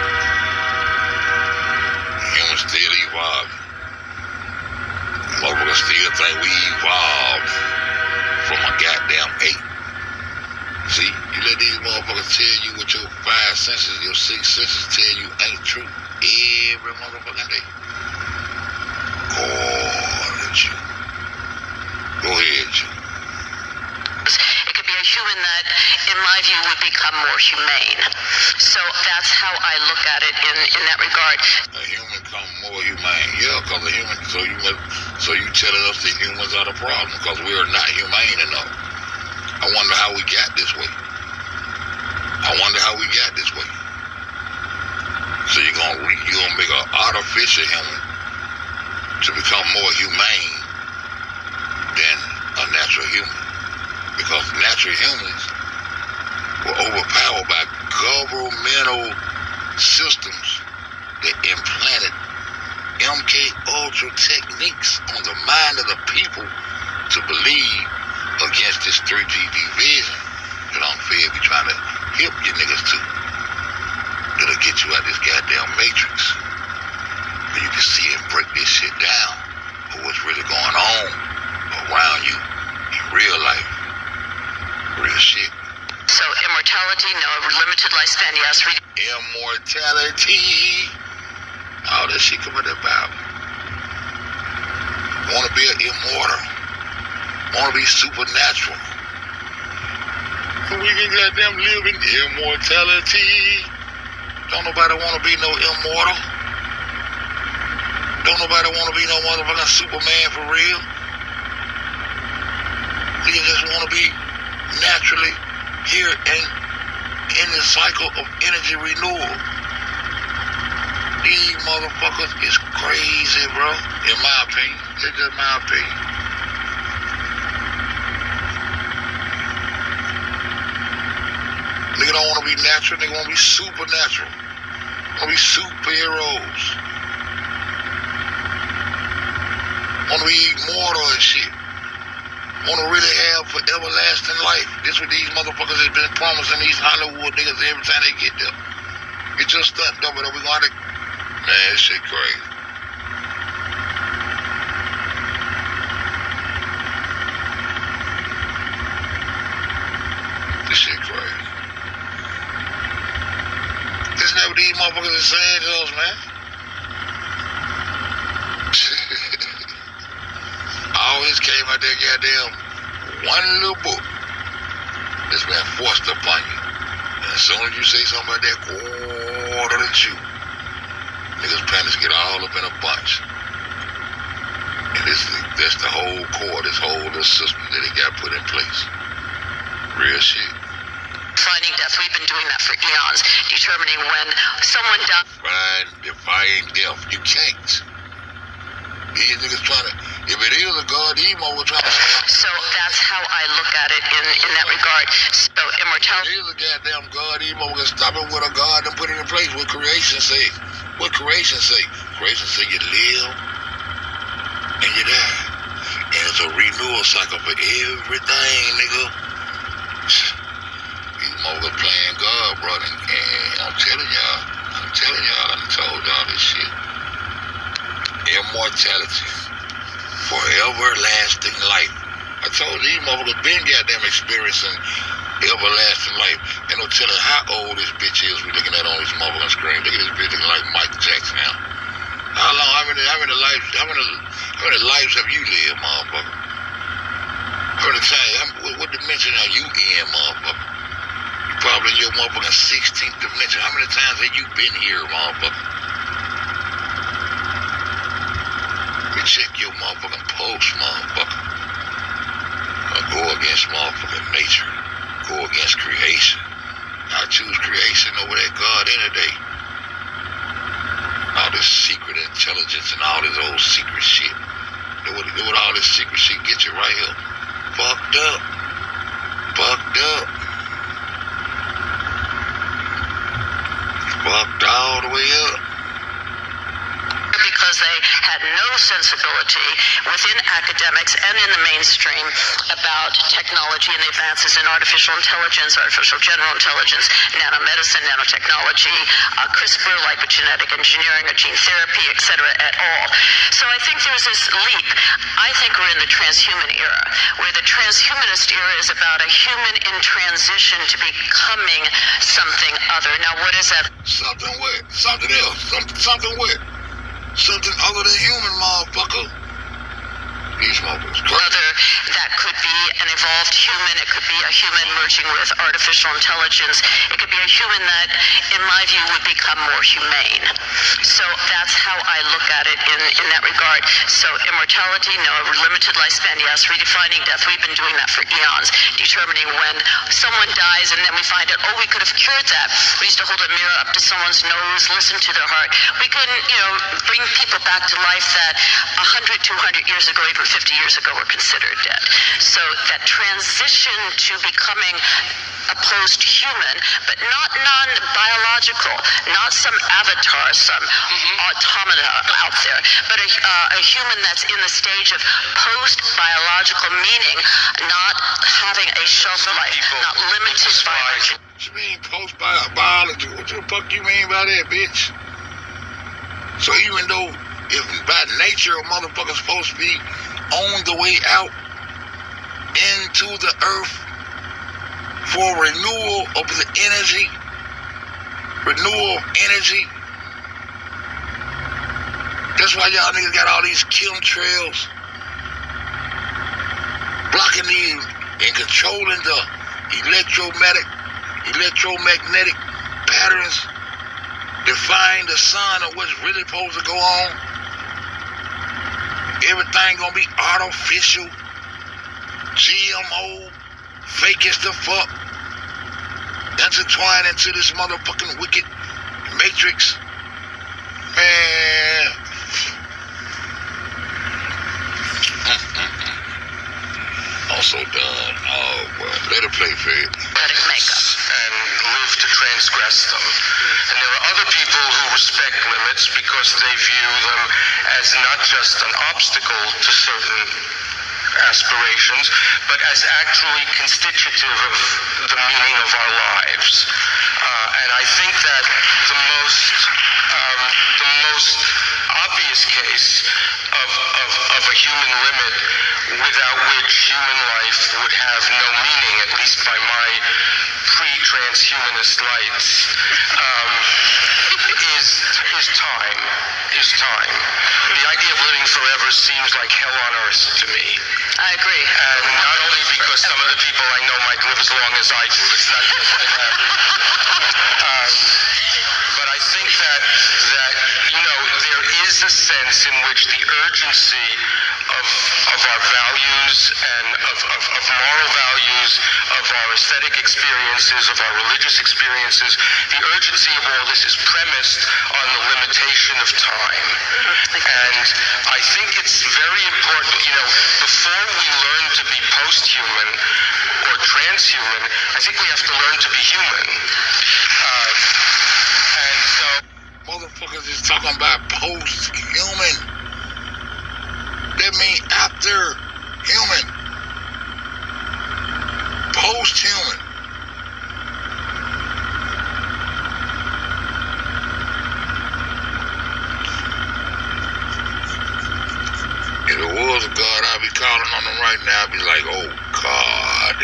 Humans still evolving. Motherfuckers still think we evolved from a goddamn ape. See, you let these motherfuckers tell you what your five senses, your six senses tell you ain't true every motherfucking day. God, you. Go ahead, you. It could be a human that, in my view, would become more humane. So that's how I look at it in that regard. A human become more humane. Yeah, because a human, so you telling us that humans are the problem because we are not humane enough. I wonder how we got this way. I wonder how we got this way. So you're gonna make an artificial human to become more humane than a natural human. Because natural humans were overpowered by governmental systems that implanted MK Ultra techniques on the mind of the people to believe against this 3D vision that unfair be trying to hip you niggas to. That'll get you out this goddamn matrix. Where you can see and break this shit down for what's really going on around you in real life. Real shit. So immortality, no. Limited lifespan, yes. Immortality. All that shit come in the Bible. Wanna be an immortal. Wanna be supernatural. We can goddamn live in immortality. Don't nobody wanna be no immortal. Don't nobody wanna be no motherfucking Superman for real. Niggas just wanna be naturally here and in the cycle of energy renewal. These motherfuckers is crazy, bro. In my opinion. It's just my opinion. Nigga don't want to be natural, nigga want to be supernatural. Want to be superheroes. Want to be immortal and shit. Want to really have everlasting life. This what these motherfuckers have been promising these Hollywood niggas every time they get there. It's just stunt double that we gonna have to. Man, this shit crazy. This shit crazy. This is what these motherfuckers are saying to us, man. All this came out that goddamn one little book that's been forced upon you. And as soon as you say something about that quarter of the Jew, niggas' panties get all up in a bunch. And that's the whole core, this whole little system that they got put in place. Real shit. Finding death, we've been doing that for eons, determining when someone dies. Defying death, you can't. These niggas trying to, if it is a God, emo will try to. So that's how I look at it in that regard. So immortality. If it is a goddamn God, emo will stop it with a God and put it in place. What creation say? What creation say? Creation say you live and you die. And it's a renewal cycle for everything, nigga. These motherfuckers playing God, brother. And I'm telling y'all, I done told y'all this shit. Immortality. For everlasting life. I told these motherfuckers been goddamn experiencing everlasting life. Ain't no telling how old this bitch is we looking at on this motherfucking screen. Look at this bitch looking like Mike Jackson now. How long, how many lives have you lived, motherfucker? How many times, what dimension are you in, motherfucker? You probably in your motherfucking 16th dimension. How many times have you been here, motherfucker? You check your motherfucking pulse, motherfucker. Go against motherfucking nature. Go against creation. I choose creation over that God any day. All this secret intelligence and all this old secret shit. Do what all this secret shit get you right here. Fucked up. Fucked up. Fucked all the way up. Because they had no sensibility within academics and in the mainstream about technology and the advances in artificial intelligence, artificial general intelligence, nanomedicine, nanotechnology, CRISPR, like with genetic engineering or gene therapy, etc. at all. So I think there's this leap. I think we're in the transhuman era, where the transhumanist era is about a human in transition to becoming something other. Now, what is that? Something what? Something else. Something what? Something other than human, motherfucker. These motherfuckers crazy. Other, that could be an evolved human. It could be a human merging with artificial intelligence. It could be a human that, in my view, would become more humane. So that's how I look at it in that regard. So immortality, no. Limited lifespan, yes. Redefining death, we've been doing that for eons. Determining when someone dies and then we find out, oh, we could have cured that. We used to hold a mirror up to someone's nose, listen to their heart. We can, bring people back to life that 100, 200 years ago, even 50 years ago, were considered dead. So that transition to becoming a post-human, but not non-biological, not some avatar, some automata out there, but a human that's in the stage of post-biological, meaning not having a shelf life, not limited by... What you mean post-biology? What the fuck you mean by that, bitch? So even though if by nature a motherfucker's supposed to be on the way out into the earth for renewal of the energy, that's why y'all niggas got all these chemtrails blocking these and controlling the electromagnetic patterns, define the sun of what's really supposed to go on. Everything gonna be artificial, GMO, fake as the fuck, intertwined into this motherfucking wicked matrix. Man. I'm so done. Oh, boy. Let it play, Fed. And live to transgress them. And there are other people who respect limits because they view them as not just an obstacle to certain aspirations, but as actually constitutive of the meaning of our lives. And I think that the most obvious case of a human limit without which human life would have no meaning, at least by my pre-transhumanist lights, is time. The idea of living forever seems like hell on earth to me. I agree. And not only because some of the people I know might live as long as I do. It's not just that. But I think that there is a sense in which the urgency of our values and of moral values, of our aesthetic experiences, of our religious experiences, the urgency of all this is premised on the limitation of time. And I think it's very important, before we learn to be post-human or transhuman, I think we have to learn to be human. And so... Motherfuckers is talking about post-human. That means after human. Post-human. If it was a God, I'd be calling on them right now. I'd be like, oh God.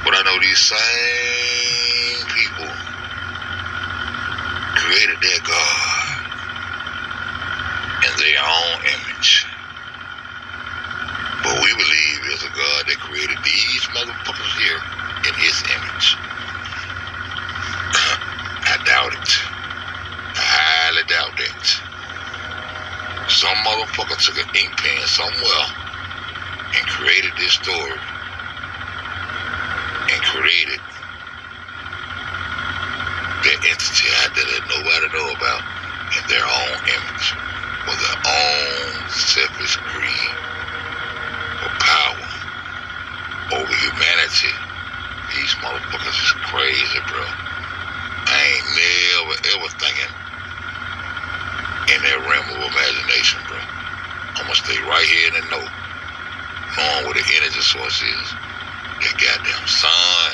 But I know these same people created their God in their own image. But we believe there's a God that created these motherfuckers here in his image. I doubt it. I highly doubt that. Some motherfucker took an ink pen somewhere and created this story and created that entity out there that nobody know about in their own image for their own selfish greed for power over humanity. These motherfuckers is crazy, bro. I ain't never ever thinking in that realm of imagination, bro. I'ma stay right here in the know, knowing where the energy source is. That goddamn sun.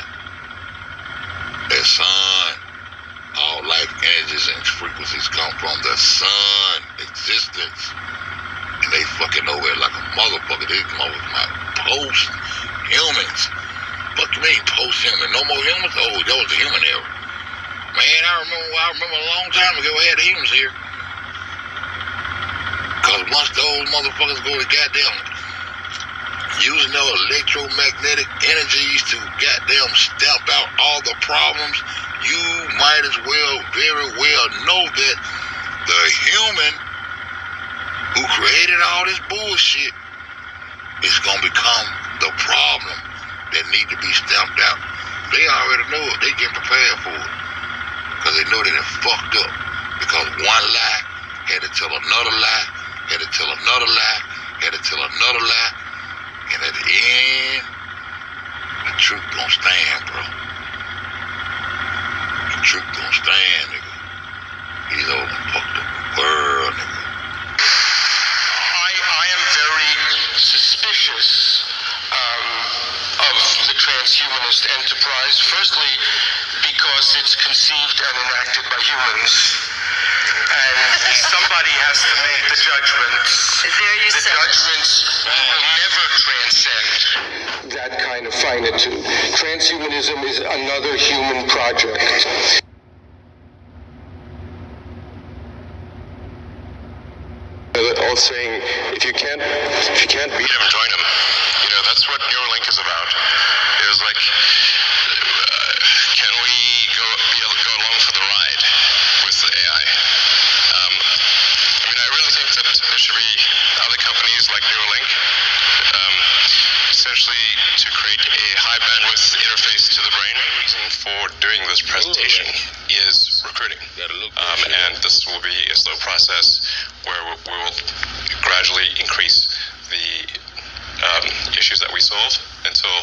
That sun. All life energies and frequencies come from the sun existence. And they fucking know it like a motherfucker. These motherfuckers post-humans. Fuck you mean post-human? No more humans? Oh, that was the human era. Man, I remember a long time ago we had the humans here. Cause once those motherfuckers go to goddamn using their electromagnetic energies to goddamn stamp out all the problems, you might as well very well know that the human who created all this bullshit is gonna become the problem that need to be stamped out. They already know it. They get prepared for it. Because they know they done fucked up. Because one lie had to tell another lie, had to tell another lie, had to tell another lie. And at the end, the truth gonna stand, bro. The truth gonna stand, nigga. These old fucked up world, nigga. I am very suspicious of the transhumanist enterprise. Firstly, because it's conceived and enacted by humans. And somebody has to make the judgments. The judgments will never transcend that kind of finitude. Transhumanism is another human project. All saying, if you can't beat him, join him. You know, that's what Neuralink is about. It was like, can we go along for the ride with the AI? I mean, I really think that there should be other companies like Neuralink, essentially to create a high bandwidth interface to the brain. The reason for doing this presentation is recruiting. And this will be a slow process where we will gradually increase the issues that we solve until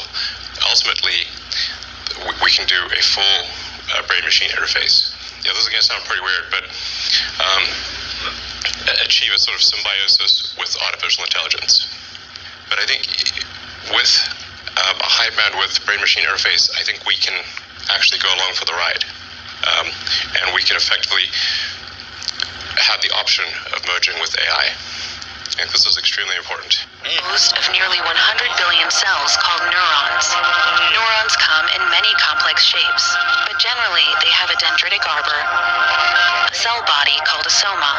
ultimately we can do a full brain-machine interface. Yeah, this is going to sound pretty weird, but achieve a sort of symbiosis with artificial intelligence. But I think with a high bandwidth brain-machine interface, I think we can actually go along for the ride. And we can effectively have the option of merging with AI. I think this is extremely important. Composed of nearly 100 billion cells called neurons. Neurons come in many complex shapes, but generally they have a dendritic arbor, a cell body called a soma,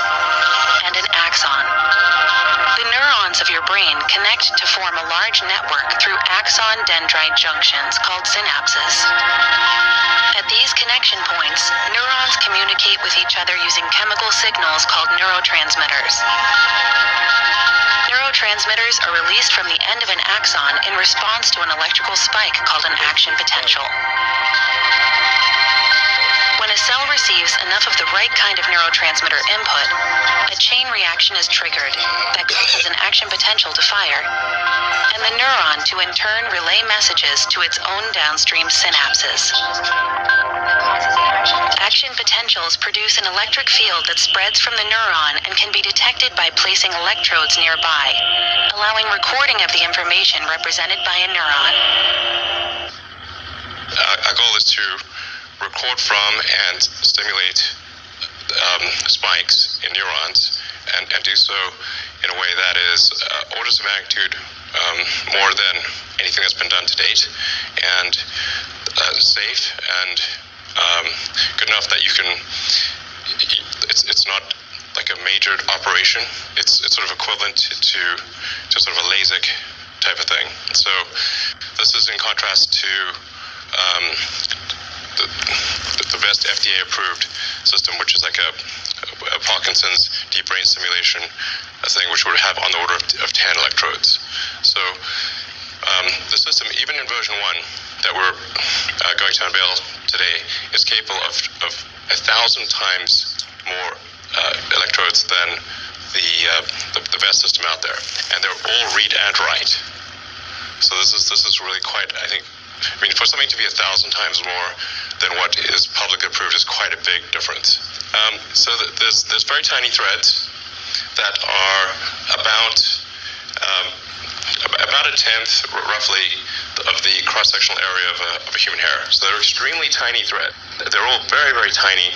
and an axon. The neurons of your brain connect to form a large network through axon-dendrite junctions called synapses. At these connection points, neurons communicate with each other using chemical signals called neurotransmitters. Neurotransmitters are released from the end of an axon in response to an electrical spike called an action potential. When a cell receives enough of the right kind of neurotransmitter input, a chain reaction is triggered that causes an action potential to fire, and the neuron to in turn relay messages to its own downstream synapses. Action potentials produce an electric field that spreads from the neuron and can be detected by placing electrodes nearby, allowing recording of the information represented by a neuron. Our goal is to record from and stimulate spikes in neurons and do so in a way that is orders of magnitude more than anything that's been done to date. And safe and good enough that you can. It's not like a major operation. It's sort of equivalent to sort of a LASIK type of thing. So this is in contrast to the best FDA approved system, which is like a Parkinson's deep brain stimulation thing, which would have on the order of 10 electrodes. So the system, even in version 1 that we're going to unveil today, is capable of 1,000 times more electrodes than the best system out there, and they're all read and write. So this is really quite, I mean, for something to be 1,000 times more than what is publicly approved is quite a big difference. So there's very tiny threads that are about a tenth, roughly, of the cross-sectional area of a human hair. So they're extremely tiny thread. They're all very, very tiny,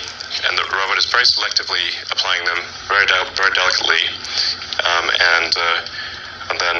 and the robot is very selectively applying them very delicately, and then